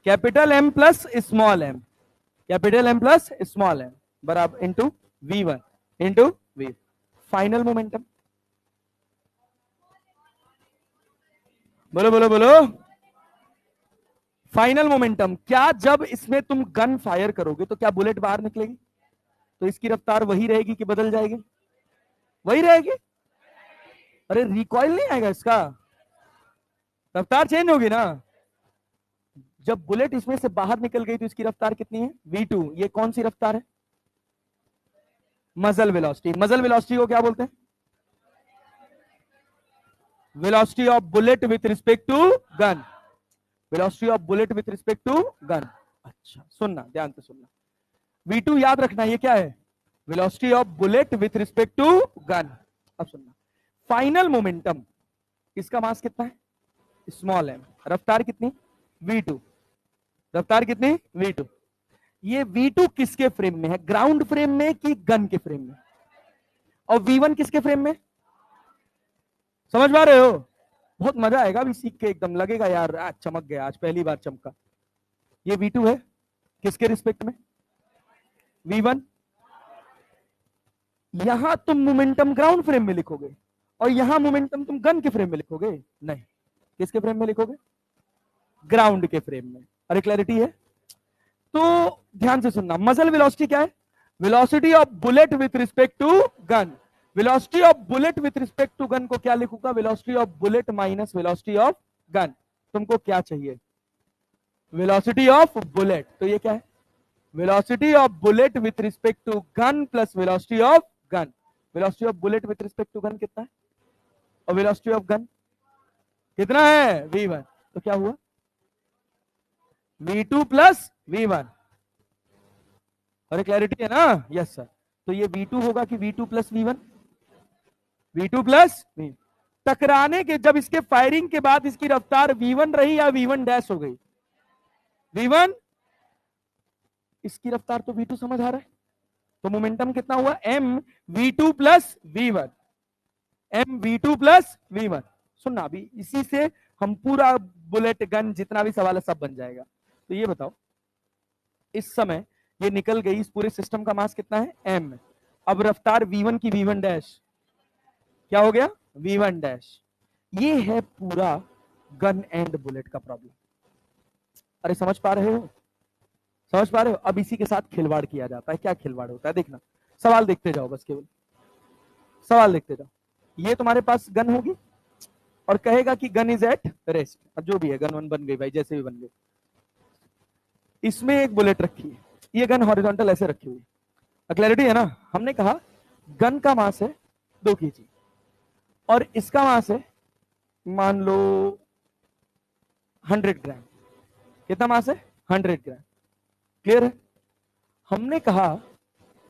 capital M plus small m, capital M plus small m बराबर into V1 into V, final momentum. बोलो बोलो बोलो। फाइनल मोमेंटम क्या, जब इसमें तुम गन फायर करोगे तो क्या बुलेट बाहर निकलेगी? तो इसकी रफ्तार वही रहेगी कि बदल जाएगी? वही रहेगी। अरे रिकॉइल नहीं आएगा इसका, रफ्तार चेंज होगी ना। जब बुलेट इसमें से बाहर निकल गई तो इसकी रफ्तार कितनी है? V2। ये कौन सी रफ्तार है? मजल वेलोसिटी। मजल वेलोसिटी को क्या बोलते हैं? Velocity of bullet with respect to gun, velocity of bullet with respect to gun. अच्छा सुनना, ध्यान से सुनना, V2 याद रखना, ये क्या है? Velocity of bullet with respect to gun. अब सुनना, फाइनल मोमेंटम, इसका मास कितना है? स्मॉल m, रफ्तार कितनी? V2, रफ्तार कितनी? V2। ये V2 किसके फ्रेम में है, ग्राउंड फ्रेम में कि गन के फ्रेम में? और V1 किसके फ्रेम में? समझ पा रहे हो? बहुत मजा आएगा अभी सीख के, एकदम लगेगा यार आज चमक गया, आज पहली बार चमका। ये V2 है किसके रिस्पेक्ट में? V1। यहां तुम मोमेंटम ग्राउंड फ्रेम में लिखोगे और यहां मोमेंटम तुम गन के फ्रेम में लिखोगे? नहीं, किसके फ्रेम में लिखोगे? ग्राउंड के फ्रेम में। अरे क्लैरिटी है? तो ध्यान से सुनना, मसल वेलोसिटी क्या है? Velocity of bullet with respect to gun. Velocity of bullet with respect to gun को क्या लिखूंगा? Velocity of bullet minus velocity of gun. तुमको क्या चाहिए? Velocity of bullet. तो ये क्या है? Velocity of bullet with respect to gun plus velocity of gun. Velocity of bullet with respect to gun कितना है? और वेलोसिटी ऑफ गन कितना है? V1। तो क्या हुआ? V2 plus V1। अरे क्लैरिटी है ना? Yes sir. तो ये V2 होगा कि V2 plus V1? V2 plus V। टकराने के जब इसके फायरिंग के बाद इसकी रफ्तार V1 रही या V1 डैश हो गई? V1। इसकी रफ्तार तो V2 समझ आ रहा है, तो मोमेंटम कितना हुआ? M V2 plus V1, M V2 plus V1। सुनना, अभी इसी से हम पूरा बुलेट गन जितना भी सवाल है सब बन जाएगा। तो ये बताओ इस समय ये निकल गई, इस पूरे सिस्टम का मास कितना है? M। अब रफ्तार V1 की V1 डैश क्या हो गया? V1 dash. ये है पूरा गन एंड बुलेट का प्रॉब्लम। अरे समझ पा रहे हो? समझ पा रहे हो? अब इसी के साथ खिलवाड़ किया जाता है। क्या खिलवाड़ होता है देखना, सवाल देखते जाओ, बस केवल सवाल देखते जाओ। ये तुम्हारे पास गन होगी और कहेगा कि गन इज एट रेस्ट। अब जो भी है, गन वन बन गई भाई, जैसे भी बन गई। इसमें एक बुलेट रखी है, ये गन हॉरिजॉन्टल ऐसे रखी हुई है। क्लैरिटी है ना? हमने कहा गन का मास है 2 kg और इसका मास है मान लो 100 ग्राम। कितना मास है? 100 ग्राम। क्लियर है? हमने कहा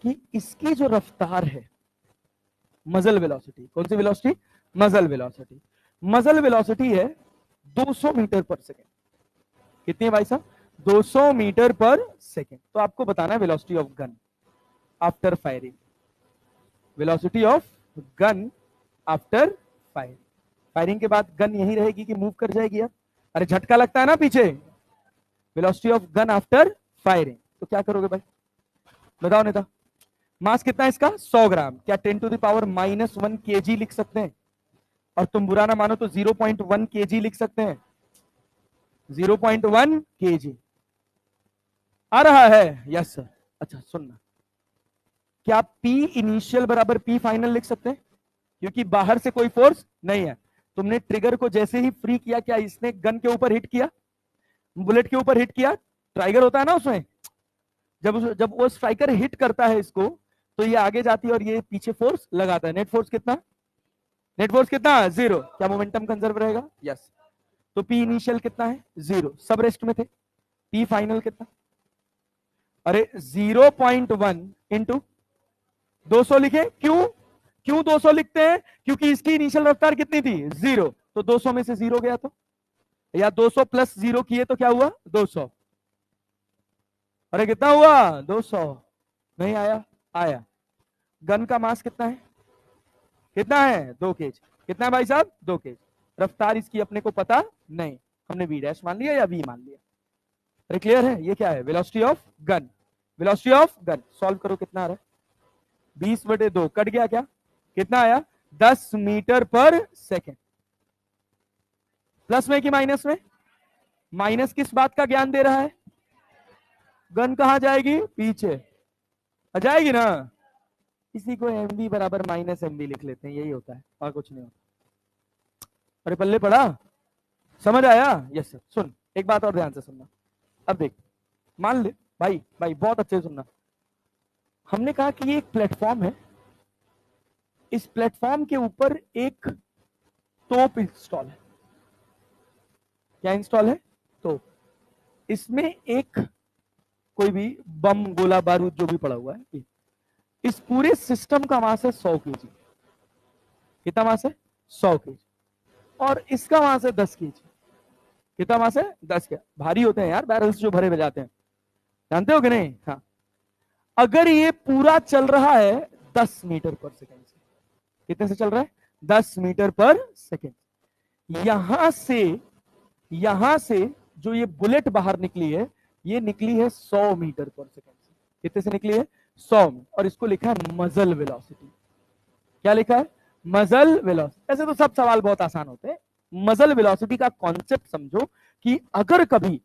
कि इसकी जो रफ्तार है मजल वेलोसिटी। कौन सी वेलोसिटी? मजल वेलोसिटी। मजल वेलोसिटी है 200 मीटर पर सेकेंड। कितनी है भाई साहब? 200 मीटर पर सेकेंड। तो आपको बताना है velocity of gun after firing. Velocity of gun after firing. Firing के बाद गन यही रहेगी कि मूव कर जाएगी यार? अरे झटका लगता है ना पीछे। Velocity of gun after firing. तो क्या करोगे भाई, बताओ नेता? मास कितना है इसका? 100 ग्राम। क्या 10 टू द पावर -1 kg लिख सकते हैं? और तुम बुरा ना मानो तो 0.1 kg लिख सकते हैं। 0.1 kg आ रहा है? Yes sir. अच्छा सुनना, क्या P इनिशियल बराबर P फाइनल लिख सकते हैं? क्योंकि बाहर से कोई फोर्स नहीं है। तुमने ट्रिगर को जैसे ही फ्री किया, क्या इसने गन के ऊपर हिट किया? बुलेट के ऊपर हिट किया? ट्राइगर होता है ना उसमें, जब वो स्ट्राइकर हिट करता है इसको, तो ये आगे जाती है और ये पीछे फोर्स लगाता है। नेट फोर्स कितना? नेट फोर्स कितना? 0। क्या मोमेंटम कंजर्व रहेगा? यस। तो P इनिशियल कितना है? 0। सब रेस्ट में थे। P फाइनल कितना? अरे 0.1 इंटू 200 लिखे। क्यों 200 लिखते हैं? क्योंकि इसकी इनिशियल रफ्तार कितनी थी? 0। तो 200 में से 0 गया तो, या 200 प्लस 0 किए तो क्या हुआ? 200। अरे कितना हुआ? 200। नहीं आया? आया। गन का मास कितना है? कितना है? 2 kg। कितना है भाई साहब? 2 kg। रफ्तार इसकी अपने को पता नहीं, हमने v डैश मान लिया या v मान लिया। अरे क्लियर है? ये क्या है? Velocity of gun. Velocity of gun solve करो, कितना आ रहा है? 20/2 कट गया क्या? कितना आया? 10 मीटर पर सेकेंड। प्लस में कि माइनस में? माइनस किस बात का ज्ञान दे रहा है? गन कहां जाएगी? पीछे आ जाएगी ना। इसी को mv बराबर -mv लिख लेते हैं, यही होता है और कुछ नहीं होता। अरे पल्ले पड़ा, समझ आया? Yes sir. सुन एक बात और ध्यान से सुनना। अब देख, मान ले भाई, बहुत अच्छे से सुनना। हमने कहा कि ये एक प्लेटफॉर्म है, इस प्लेटफॉर्म के ऊपर एक तोप इंस्टॉल है। क्या इंस्टॉल है? तोप। इसमें एक कोई भी बम, गोला बारूद जो भी पड़ा हुआ है। इस पूरे सिस्टम का मास है 100 kg। कितना मास है? 100 kg। और इसका मास है 10 kg। कितना मास है? 10 kg। भारी होते हैं यार बैरल्स जो भरे हुए जाते हैं, जानते हो कि नहीं? हाँ। अगर ये पूरा चल रहा है 10 मीटर पर सेकेंड से, कितने से चल रहा है? 10 मीटर पर सेकेंड। यहां से जो ये बुलेट बाहर निकली है, ये निकली है 100 मीटर पर सेकेंड से। कितने से निकली है? 100 में। और इसको लिखा है मजल वेलोसिटी। क्या लिखा है? मजल वेलोसिटी। ऐसे तो सब सवाल बहुत आसान होते हैं। मजल वेलोसिटी का कॉन्सेप्ट समझो कि अगर कभी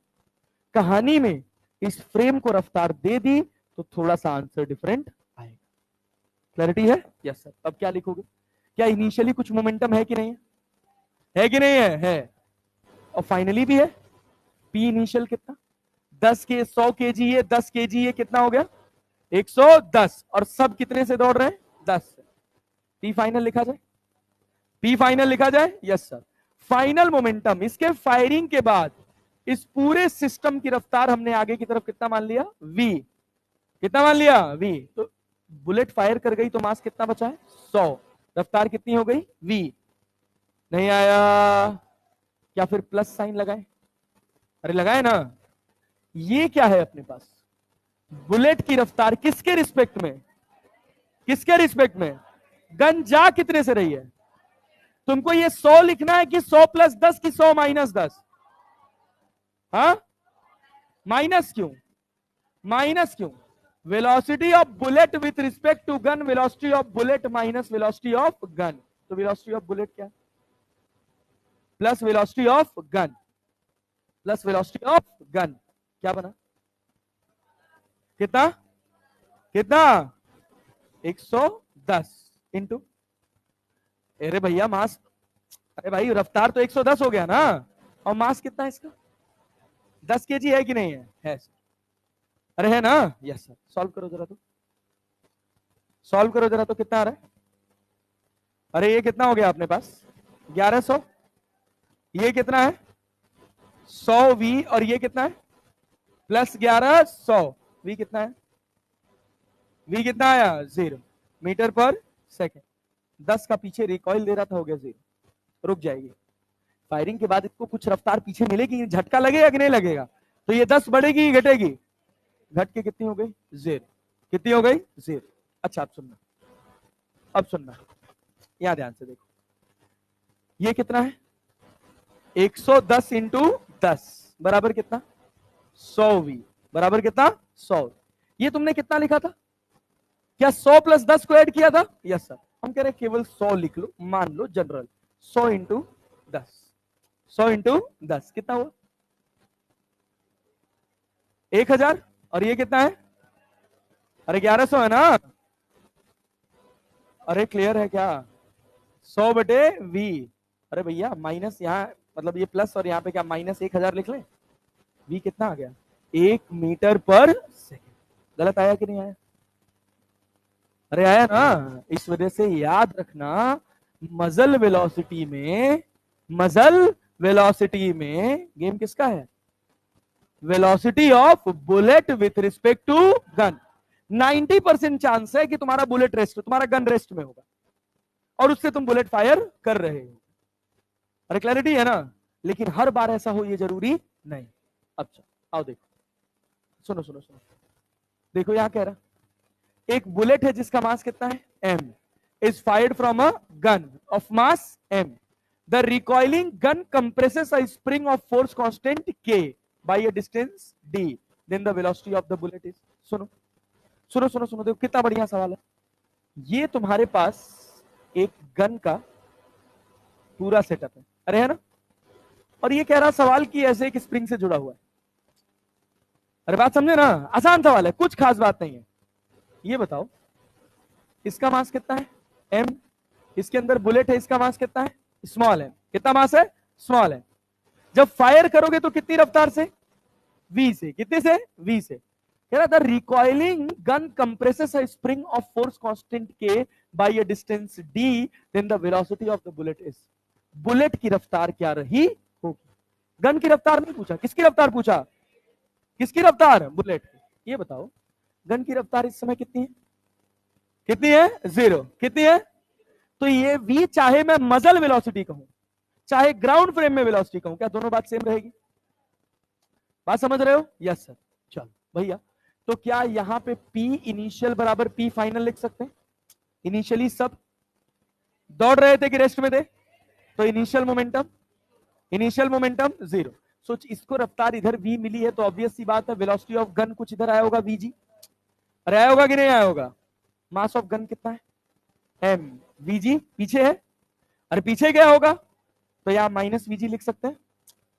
कहानी में इस फ्रेम को रफ्तार दे दी तो थोड़ा सा आंसर डिफरेंट आएगा। क्लैरिटी है? Yes sir. अब क्या लिखोगे? क्या इनिशियली कुछ मोमेंटम है कि नहीं है? है कि नहीं है? है। और फाइनली भी है। पी इनिशियल कितना? 10 के 100 kg, ये 10 kg, ये कितना हो गया? 110। और सब कितने से दौड़ रहे हैं? 10 से। पी फाइनल लिखा जाए? पी फाइनल लिखा जाए? Yes sir. फाइनल मोमेंटम इसके फायरिंग के बाद इस पूरे सिस्टम की रफ्तार हमने आगे की तरफ कितना मान लिया? v। कितना मान लिया? v। तो बुलेट फायर कर गई तो मास कितना बचा है? 100। रफ्तार कितनी हो गई? v। नहीं आया? क्या फिर प्लस साइन लगाए? अरे लगाए ना। ये क्या है अपने पास? बुलेट की रफ्तार किसके रिस्पेक्ट में? किसके रिस्पेक्ट में? गन जा कितने से रही है? तुमको ये 100 लिखना है कि 100 + 10 कि 100 - 10? हाँ, माइनस क्यों? माइनस क्यों? Velocity of bullet with respect to gun, velocity of bullet minus velocity of gun. तो वेलोसिटी ऑफ बुलेट क्या है? Plus velocity of gun, plus velocity of gun. क्या बना? कितना? कितना? 110 इंटू, अरे भैया मास, अरे भाई रफ्तार तो 110 हो गया ना, और मास कितना है इसका? 10 kg है कि नहीं है? है सर। अरे है ना? Yes sir. सॉल्व करो जरा तो, सॉल्व करो जरा तो, कितना आ रहा है? अरे ये कितना हो गया अपने पास? 1100। ये कितना है? 100v। और ये कितना है? प्लस 1100। v कितना है? v कितना आया? 0 मीटर पर सेकेंड। 10 का पीछे रिकॉइल दे रहा था, हो गया 0, रुक जाएगी। फायरिंग के बाद इसको कुछ रफ्तार पीछे मिलेगी, झटका लगेगा कि नहीं लगेगा? तो ये 10 बढ़ेगी घटेगी? घट के कितनी हो गई? 0। कितनी हो गई? 0। अच्छा, अब सुनना, अब सुनना, यहां ध्यान से देखो, ये कितना है? 110 इंटू 10 बराबर कितना? 100V बराबर कितना? 100। ये तुमने कितना लिखा था? क्या 100 प्लस 10 को ऐड किया था? Yes sir. हम कह रहे केवल 100 लिख लो, मान लो जनरल। 100 इंटू 10, 100 इंटू 10 कितना हुआ? 1000। और ये कितना है? अरे 1100 है ना? अरे क्लियर है क्या? 100 बटे V। अरे भैया माइनस यहाँ, मतलब ये प्लस और यहाँ पे क्या माइनस 1000 लिख ले? V कितना आ गया? 1 मीटर पर सेकेंड। गलत आया कि नहीं आया? अरे आया ना? इस वजह से याद रखना, मजल वेलोसिटी में गेम किसका है? Velocity of bullet with respect to gun. 90% chance है कि तुम्हारा बुलेट रेस्ट, तुम्हारा गन रेस्ट में होगा और उससे तुम बुलेट फायर कर रहे हो। अरे क्लैरिटी है ना? लेकिन हर बार ऐसा हो ये जरूरी नहीं। अच्छा आओ देखो, सुनो सुनो सुनो, देखो यहां कह रहा, एक बुलेट है जिसका मास कितना है? m, is fired from a gun of mass m. The recoiling gun compresses a spring of force constant k by a distance d, then the velocity of the bullet is. सुनो सुनो सुनो सुनो, देखो कितना बढ़िया सवाल है। ये तुम्हारे पास एक गन का पूरा सेटअप है, अरे है ना? और ये कह रहा सवाल कि ऐसे एक स्प्रिंग से जुड़ा हुआ है। अरे बात समझे ना? आसान सवाल है, कुछ खास बात नहीं है। ये बताओ इसका मास कितना है? m। इसके अंदर बुलेट है, इसका मास कितना है? स्मॉल है। कितना मास है? स्मॉल है। जब फायर करोगे तो कितनी रफ्तार से? v से। कितने से? v से। कह रहा the recoiling gun compresses a spring of force constant k by a distance d, then the velocity of the bullet is. Bullet की रफ्तार क्या रही होगी? गन की रफ्तार नहीं पूछा, किसकी रफ्तार पूछा? किसकी रफ्तार? बुलेट की। ये बताओ गन की रफ्तार इस समय कितनी है? कितनी है? 0। कितनी है? तो ये v, चाहे मैं मजल वेलोसिटी कहूं चाहे ग्राउंड फ्रेम में वेलोसिटी कहूं, क्या दोनों बात सेम रहेगी? बात समझ रहे हो? Yes sir. चलो भैया, तो क्या यहां पे P इनिशियल बराबर P फाइनल लिख सकते हैं? इनिशियली सब दौड़ रहे थे कि रेस्ट में थे? तो इनिशियल मोमेंटम 0। सोच, इसको रफ्तार इधर v मिली है तो ऑब्वियस सी बात है वेलोसिटी ऑफ गन कुछ इधर आया होगा vg। अरे आया होगा कि नहीं आया होगा? मास ऑफ गन कितना है? m। vg पीछे है, अरे पीछे गया होगा तो यहां माइनस vg लिख सकते हैं।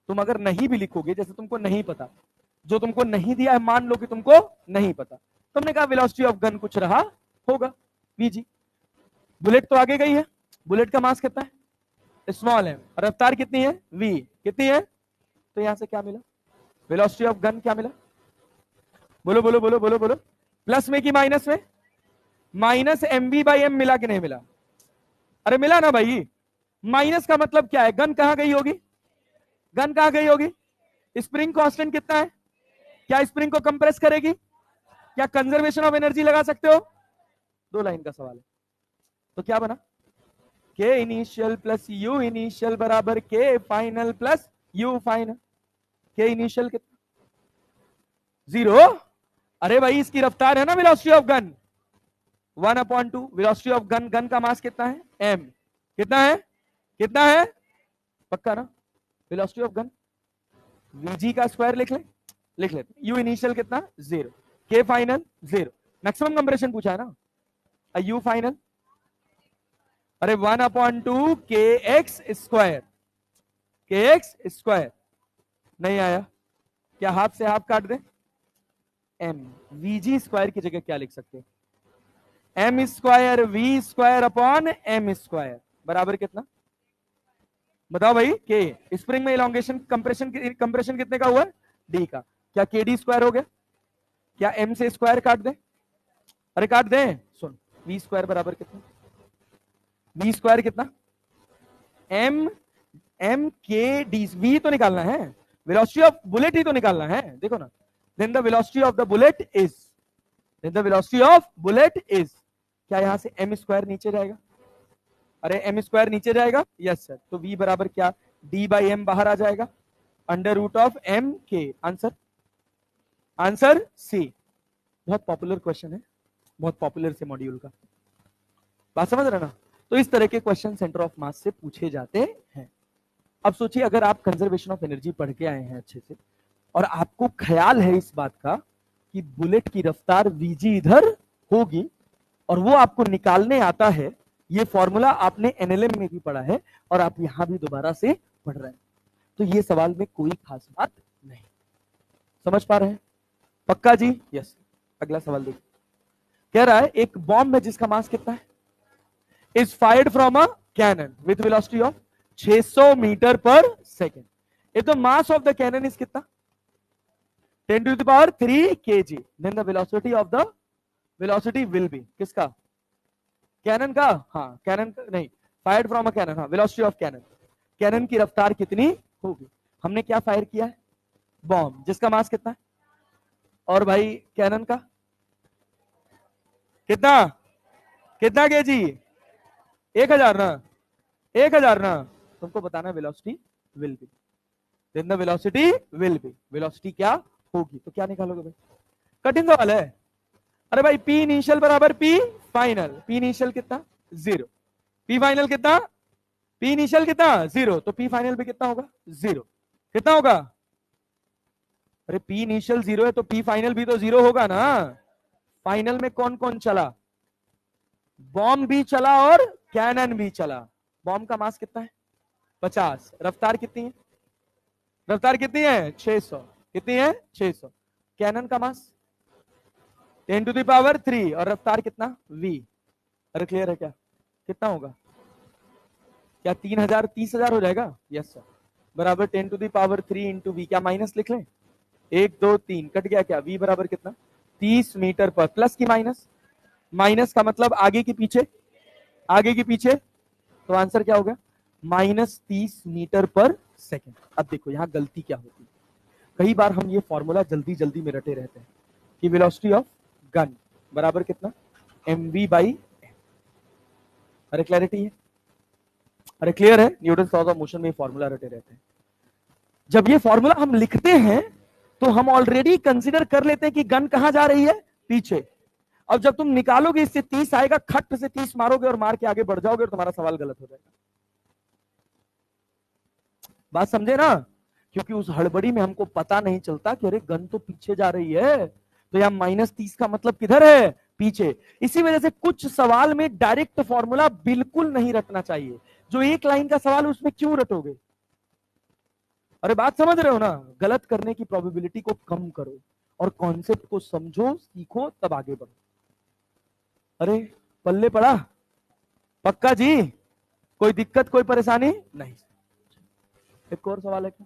तुम अगर नहीं भी लिखोगे, जैसे तुमको नहीं पता, जो तुमको नहीं दिया है मान लो कि तुमको नहीं पता, तुमने कहा वेलोसिटी ऑफ गन कुछ रहा होगा vg। बुलेट तो आगे गई है, बुलेट का मास कितना है? स्मॉल है। रफ्तार कितनी है? v। कितनी है? तो यहां से क्या मिला? वेलोसिटी ऑफ गन क्या मिला? बोलो बोलो बोलो बोलो बोलो। प्लस में कि माइनस में? माइनस mv बाई m मिला कि नहीं मिला? अरे मिला ना भाई। माइनस का मतलब क्या है? गन कहां गई होगी? गन कहां गई होगी? स्प्रिंग कांस्टेंट कितना है? क्या स्प्रिंग को कंप्रेस करेगी? क्या कंजर्वेशन ऑफ एनर्जी लगा सकते हो? 2 लाइन का सवाल है। तो क्या बना? k initial plus u initial बराबर k final plus u final. k initial कितना? 0। अरे भाई इसकी रफ्तार है ना velocity of gun 1/2। Velocity of gun, gun का मास कितना है? m। कितना है? कितना है? पक्का ना? वेलोसिटी ऑफ गन vg का स्क्वायर लिख लेते। u इनिशियल कितना? 0। k final 0। मैक्सिमम कंप्रेशन पूछा है ना? u फाइनल, अरे 1/2 kx स्क्वायर। kx स्क्वायर नहीं आया, क्या हाफ से हाफ काट दे? m। vg स्क्वायर की जगह क्या लिख सकते हैं? m square v square upon m square बराबर कितना? बताओ भाई। k स्प्रिंग में इलॉन्गेशन कंप्रेशन कितने का हुआ? d का। क्या kd स्क्वायर हो गया? क्या m से स्क्वायर काट दे? अरे काट दे। सुन, v स्क्वायर बराबर कितना? v स्क्वायर कितना? m k d। v तो निकालना है, वेलोसिटी ऑफ बुलेट ही तो निकालना है, देखो ना। Then the velocity of the bullet is, then the velocity of bullet is, क्या यहां से m स्क्वायर नीचे जाएगा? अरे एम स्क्वायर नीचे जाएगा, यस सर, तो v बराबर क्या, d बाई एम बाहर आ जाएगा, अंडर रूट ऑफ एम के। Answer, answer C. बहुत पॉपुलर क्वेश्चन है, बहुत पॉपुलर से मॉड्यूल का, बात समझ रहे ना। तो इस तरह के क्वेश्चन सेंटर ऑफ मास से पूछे जाते हैं। अब सोचिए अगर आप कंजर्वेशन ऑफ एनर्जी पढ़ के आए हैं अच्छे से, और आपको ख्याल है इस बात का कि बुलेट की रफ्तार vg इधर होगी, और वो आपको निकालने आता है, ये फॉर्मूला आपने एनएलएम में भी पढ़ा है और आप यहां भी दोबारा से पढ़ रहे हैं, तो ये सवाल में कोई खास बात नहीं। समझ पा रहे हैं? पक्का जी? यस। अगला सवाल देखिए, कह रहा है एक बॉम्ब है जिसका मास कितना है, is fired from a cannon with velocity of 600 metre per second. If the mass of the cannon is कितना, 10 to the power 3 kg, then the velocity of the, velocity will be, किसका, cannon का, हाँ cannon नहीं, fired from a cannon, हाँ velocity of cannon, cannon की रफ्तार कितनी होगी। हमने क्या फायर किया है, बॉम्ब, जिसका मास कितना है, और भाई कैनन का कितना, कितना केजी, 1000 ना, 1000 ना, तुमको बताना velocity will be, then the velocity will be, velocity क्या होगी, तो क्या निकालोगे भाई, कठिन सवाल है। अरे भाई पी इनिशियल बराबर पी फाइनल, पी इनिशियल कितना 0, पी फाइनल कितना, पी इनिशियल कितना 0, तो पी फाइनल भी कितना होगा 0, कितना होगा, अरे पी इनिशियल 0 है तो पी फाइनल भी तो 0 होगा ना। फाइनल में कौन कौन चला, बॉम्ब भी चला और कैनन भी चला। बॉम्ब का मास कितना है 50, रफ्तार कितनी है, रफ्तार कितनी है 600, कितनी है 600, कैनन का मास 10 टू द पावर 3 और रफ्तार कितना v। अरे क्लियर है क्या, कितना होगा, क्या 3000 30,000 हो जाएगा, यस सर, बराबर 10 to the power 3 into V, क्या माइनस लिख लें, 1 2 3 कट गया, क्या v बराबर कितना 30 मीटर पर, प्लस की माइनस, माइनस का मतलब आगे की पीछे, आगे की पीछे, तो आंसर क्या होगा -30 मीटर पर सेकेंड। अब देखो यहां गलती क्या होती है, कई बार हम ये फॉर्मूला जल्दी जल्दी में रटे रहते हैं कि वेलोसिटी ऑफ गन बराबर कितना mv बाई, अरे क्लैरिटी है, अरे क्लियर है, न्यूटन लॉज ऑफ मोशन में फॉर्मूला रटे रहते हैं। जब ये फॉर्मूला हम लिखते हैं तो हम ऑलरेडी कंसीडर कर लेते हैं कि गन कहां जा रही है, पीछे। अब जब तुम निकालोगे इससे 30 आएगा, खट से 30 मारोगे और मार के आगे बढ़ जाओगे और तुम्हारा सवाल गलत हो जाएगा। बात समझे ना, क्योंकि उस हड़बड़ी में हमको पता नहीं चलता कि अरे गन तो पीछे जा रही है, तो यहां -30 का मतलब किधर है, पीछे। इसी वजह से कुछ सवाल में डायरेक्ट फॉर्मूला बिल्कुल नहीं रखना चाहिए, जो एक लाइन का सवाल उसमें क्यों रटोगे। अरे बात समझ रहे हो ना, गलत करने की प्रोबेबिलिटी को कम करो और कॉन्सेप्ट को समझो, सीखो, तब आगे बढ़ो। अरे पल्ले पड़ा, पक्का जी, कोई दिक्कत कोई परेशानी नहीं। एक और सवाल है क्या,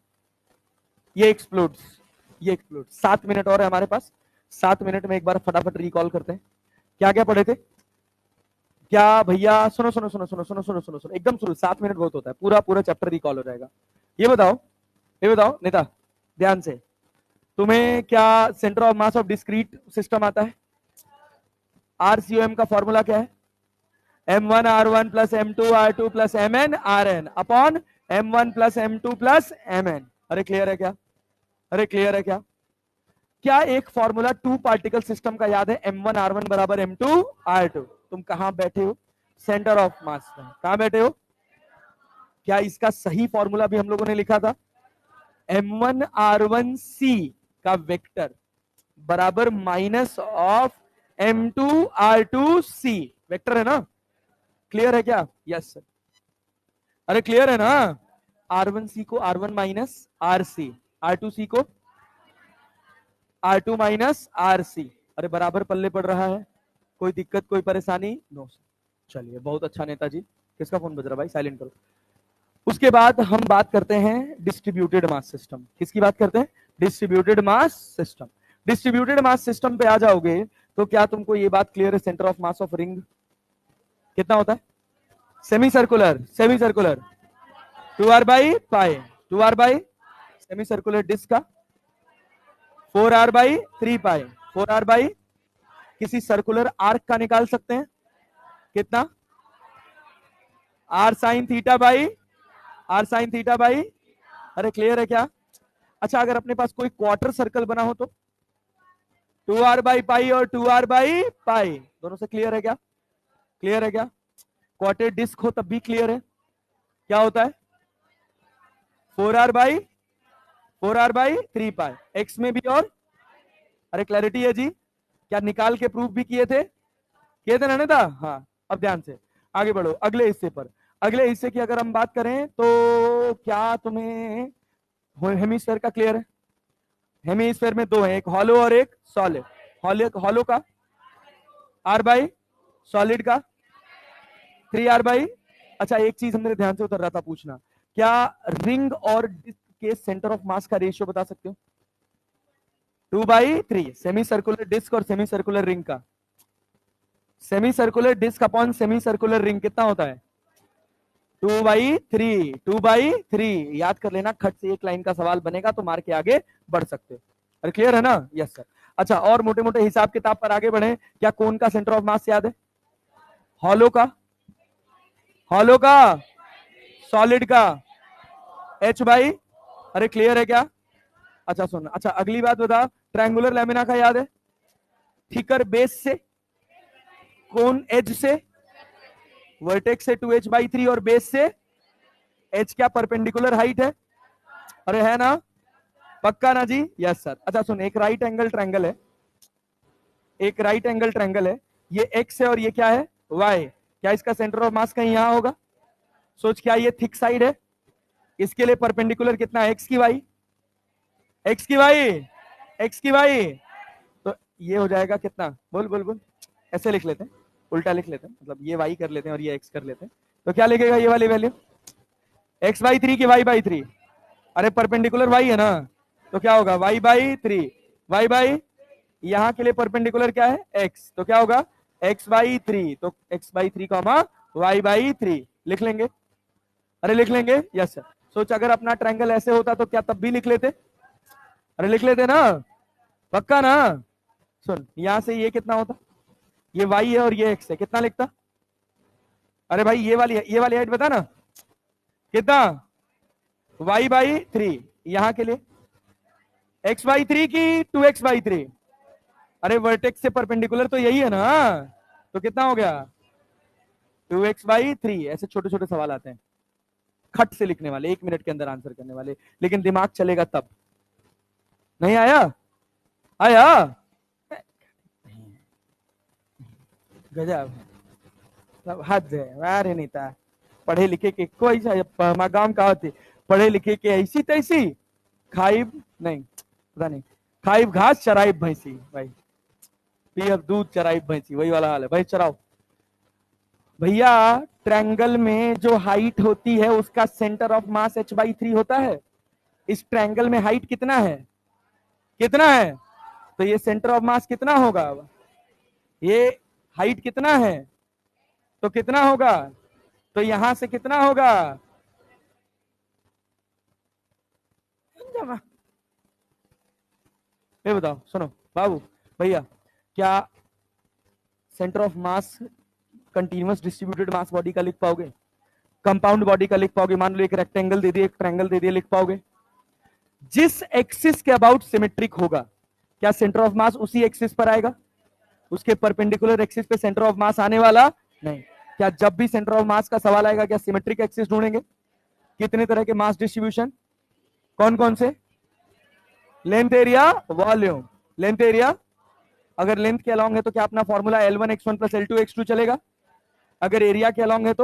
ये एक्सप्लोड्स, ये एक्सप्लोड, 7 मिनट और है हमारे पास, 7 मिनट में एक बार फटाफट रिकॉल करते हैं क्या क्या पढ़े थे। क्या भैया, सुनो सुनो सुनो सुनो सुनो सुनो सुनो सुनो, एकदम शुरू, 7 मिनट बहुत होता है, पूरा पूरा चैप्टर रिकॉल हो जाएगा। ये बताओ, ये बताओ नेता, ध्यान से, तुम्हें क्या centre of mass of discrete system आता है, आरसीओएम का फॉर्मूला क्या है, m1 r1 plus m2 r2 plus mn rn upon m1 plus m2 plus mn। अरे क्लियर है क्या, अरे क्लियर है क्या, क्या एक फॉर्मूला 2 पार्टिकल सिस्टम का याद है, m1 r1 बराबर m2 r2। तुम कहां बैठे हो, सेंटर ऑफ मास में, कहां बैठे हो, क्या इसका सही फॉर्मूला भी हम लोगों ने लिखा था, m1 r1 c का वेक्टर बराबर minus of m2 r2 c, vector है ना, क्लियर है क्या, यस सर, अरे क्लियर है ना, r1c को r1 माइनस rc, r2c को r2 माइनस rc, अरे बराबर पल्ले पड़ रहा है, कोई दिक्कत कोई परेशानी नो। चलिए बहुत अच्छा नेताजी, किसका फोन बज रहा भाई, साइलेंट करो। उसके बाद हम बात करते हैं डिस्ट्रीब्यूटेड मास सिस्टम, किसकी बात करते हैं, distributed mass system. Distributed mass system पे आ जाओगे तो क्या तुमको ये बात क्लियर है, centre of mass of ring कितना होता है, semi circular, semi circular 2r by pi, 2r by, semi circular disc का 4r by 3 pi, 4r by, किसी सर्कुलर आर्क का निकाल सकते हैं कितना, आर साइन थीटा बाई अरे क्लियर है क्या? अच्छा, अगर अपने पास कोई क्वार्टर सर्कल बना हो तो 2r/पाई और 2r/पाई दोनों से क्लियर है क्या? क्लियर है क्या? क्वार्टर डिस्क हो तब भी क्लियर है। क्या होता है? 4r/3 पाई एक्स में भी। और अरे क्लैरिटी है जी? क्या निकाल के प्रूफ भी किए थे ना नेता? हाँ, अब ध्यान से आगे बढ़ो अगले हिस्से पर। अगले हिस्से की अगर हम बात करें तो क्या तुम्हें हेमिस्फेयर का क्लियर है? हेमिस्फेयर में दो है, एक हॉलो और एक सॉलिड। हॉलो का r/, सॉलिड का 3r/। अच्छा, एक चीज मेरे ध्यान से उतर रहा था पूछना, क्या रिंग और डिस्क के सेंटर ऑफ मास का रेशियो बता सकते हो? 2/3 सेमी सर्कुलर डिस्क और सेमी सर्कुलर रिंग का। Semi circular disc upon semi circular ring कितना होता है? 2/3 याद कर लेना, खट से एक लाइन का सवाल बनेगा तो मार के आगे बढ़ सकते हो। अरे क्लियर है ना? Yes sir. अच्छा, और मोटे मोटे हिसाब किताब पर आगे बढ़े। क्या कोन का सेंटर ऑफ मास याद है? हॉलो का सॉलिड का h/। अरे क्लियर है क्या? अच्छा सुन, अच्छा अगली बात बता, ट्रायंगुलर लैमिना का याद है? थिकर बेस से, कोन एज से, वर्टेक्स से 2h/3 और बेस से h क्या परपेंडिकुलर हाइट है? अरे है ना? पक्का ना जी? Yes sir. अच्छा सुन, एक राइट एंगल ट्रायंगल है, ये x है और ये क्या है? y। क्या इसका सेंटर ऑफ मास कहीं यहां होगा? सोच, क्या ये थिक साइड है? इसके लिए परपेंडिकुलर कितना है? x की y। तो ये हो जाएगा कितना? बोल बोल बोल। ऐसे लिख लेते हैं, उल्टा लिख लेते हैं, मतलब ये y कर लेते हैं और ये x कर लेते हैं। तो क्या लिखेगा ये वाली वैल्यू? x/3 की y/3। अरे परपेंडिकुलर y है ना, तो क्या होगा? y/3। y/ यहां के लिए परपेंडिकुलर क्या है? x, तो क्या होगा? x/3। तो x/3 कॉमा y/3 लिख लेंगे। अरे लिख लेंगे, यस सर। सोच, अगर अपना ट्रायंगल ऐसे होता तो क्या तब भी लिख लेते? अरे लिख लेते ना? पक्का ना? सुन, यहां से ये कितना होता? ये y है और ये x है, कितना लिखता? अरे भाई ये वाली हाइट बता ना, कितना? y/3। यहां के लिए x/3 की 2x/3। अरे वर्टेक्स से परपेंडिकुलर तो यही है ना, तो कितना हो गया? 2x/3। ऐसे छोटे छोटे सवाल आते हैं, खट से लिखने वाले, 1 मिनट के अंदर आंसर करने वाले, लेकिन दिमाग चलेगा तब। नहीं आया? गजब, सब हद है। अरे नेता, पढ़े लिखे के कोई गांव का होती, पढ़े लिखे के ऐसी तैसी, खाइब नहीं, पता नहीं, खाइब घास चराइब भैंसी। भाई पियब दूध चराइब भैंसी, वही वाला हाल है भाई। चराओ भैया। ट्रायंगल में जो हाइट होती है उसका सेंटर ऑफ मास h/3 होता है। इस ट्रायंगल में हाइट कितना है? तो ये सेंटर ऑफ मास कितना होगा? ये हाइट कितना है तो कितना होगा? तो यहां से कितना होगा? ये बताओ, सुनो बाबू भैया, क्या centre of mass continuous distributed mass body का लिख पाओगे? कंपाउंड बॉडी का लिख पाओगे? मान लो एक रेक्टेंगल दे दिए, एक ट्रायंगल दे दिए, लिख पाओगे? जिस एक्सिस के अबाउट सिमेट्रिक होगा, क्या सेंटर ऑफ मास उसी एक्सिस पर आएगा? उसके परपेंडिकुलर एक्सिस पे सेंटर ऑफ मास आने वाला नहीं। क्या जब भी सेंटर ऑफ मास का सवाल आएगा, क्या सिमेट्रिक एक्सिस ढूंढेंगे? कितने तरह के मास डिस्ट्रीब्यूशन? कौन कौन से? Length, area, volume. Length, area, अगर लेंथ के अलोंग है तो क्या अपना फॉर्मूला L1x1 प्लस L2x2 चलेगा? अगर एरिया के अलोंग है तो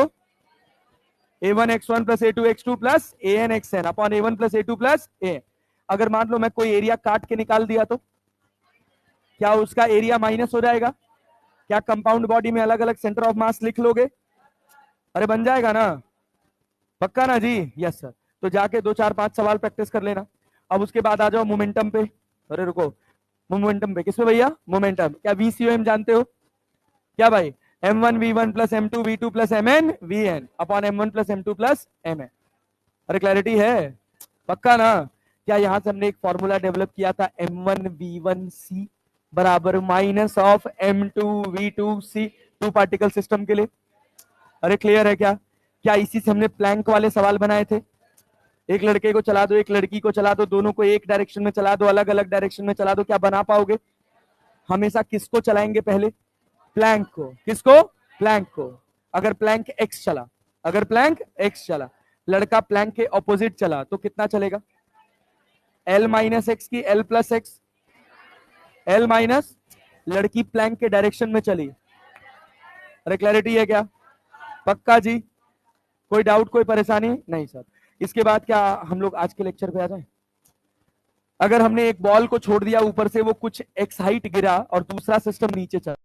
A1x1 plus A2x2 plus ANxN upon A1 plus A2 plus A। अगर मान लो मैं कोई एरिया काट के निकाल दिया तो क्या उसका एरिया माइनस हो जाएगा? क्या कंपाउंड बॉडी में अलग अलग सेंटर ऑफ मास लिख लोगे? अरे बन जाएगा ना? पक्का ना जी? Yes sir. तो जाके 2 4 5 सवाल प्रैक्टिस कर लेना। अब उसके बाद आ जाओ मोमेंटम पे। अरे रुको, मोमेंटम पे किस पे भैया? मोमेंटम। क्या VCOM जानते हो? क्या भाई? M1v1 plus M2v2 plus MN/Vn upon M1 plus M2 plus Mn। अरे क्लैरिटी है? पक्का ना? क्या यहां से हमने एक फॉर्मूला डेवलप किया था M1v1c बराबर minus of M2v2c, 2 particle system के लिए? अरे क्लियर है क्या? क्या इसी से हमने प्लैंक वाले सवाल बनाए थे? एक लड़के को चला दो, एक लड़की को चला दो, दोनों को एक डायरेक्शन में चला दो, अलग अलग डायरेक्शन में चला दो, क्या बना पाओगे? हमेशा किसको चलाएंगे पहले? प्लैंक को। किसको? प्लैंक को। अगर प्लैंक एक्स चला, अगर प्लैंक एक्स चला, लड़का प्लैंक के ऑपोजिट चला तो कितना चलेगा? एल माइनस एक्स की L plus x, L minus, लड़की प्लैंक के डायरेक्शन में चली। अरे क्लैरिटी है क्या? पक्का जी? कोई डाउट, कोई परेशानी नहीं सर? इसके बाद क्या हम लोग आज के लेक्चर पे आ जाए? अगर हमने एक बॉल को छोड़ दिया ऊपर से, वो कुछ एक्स हाइट गिरा और दूसरा सिस्टम नीचे चला,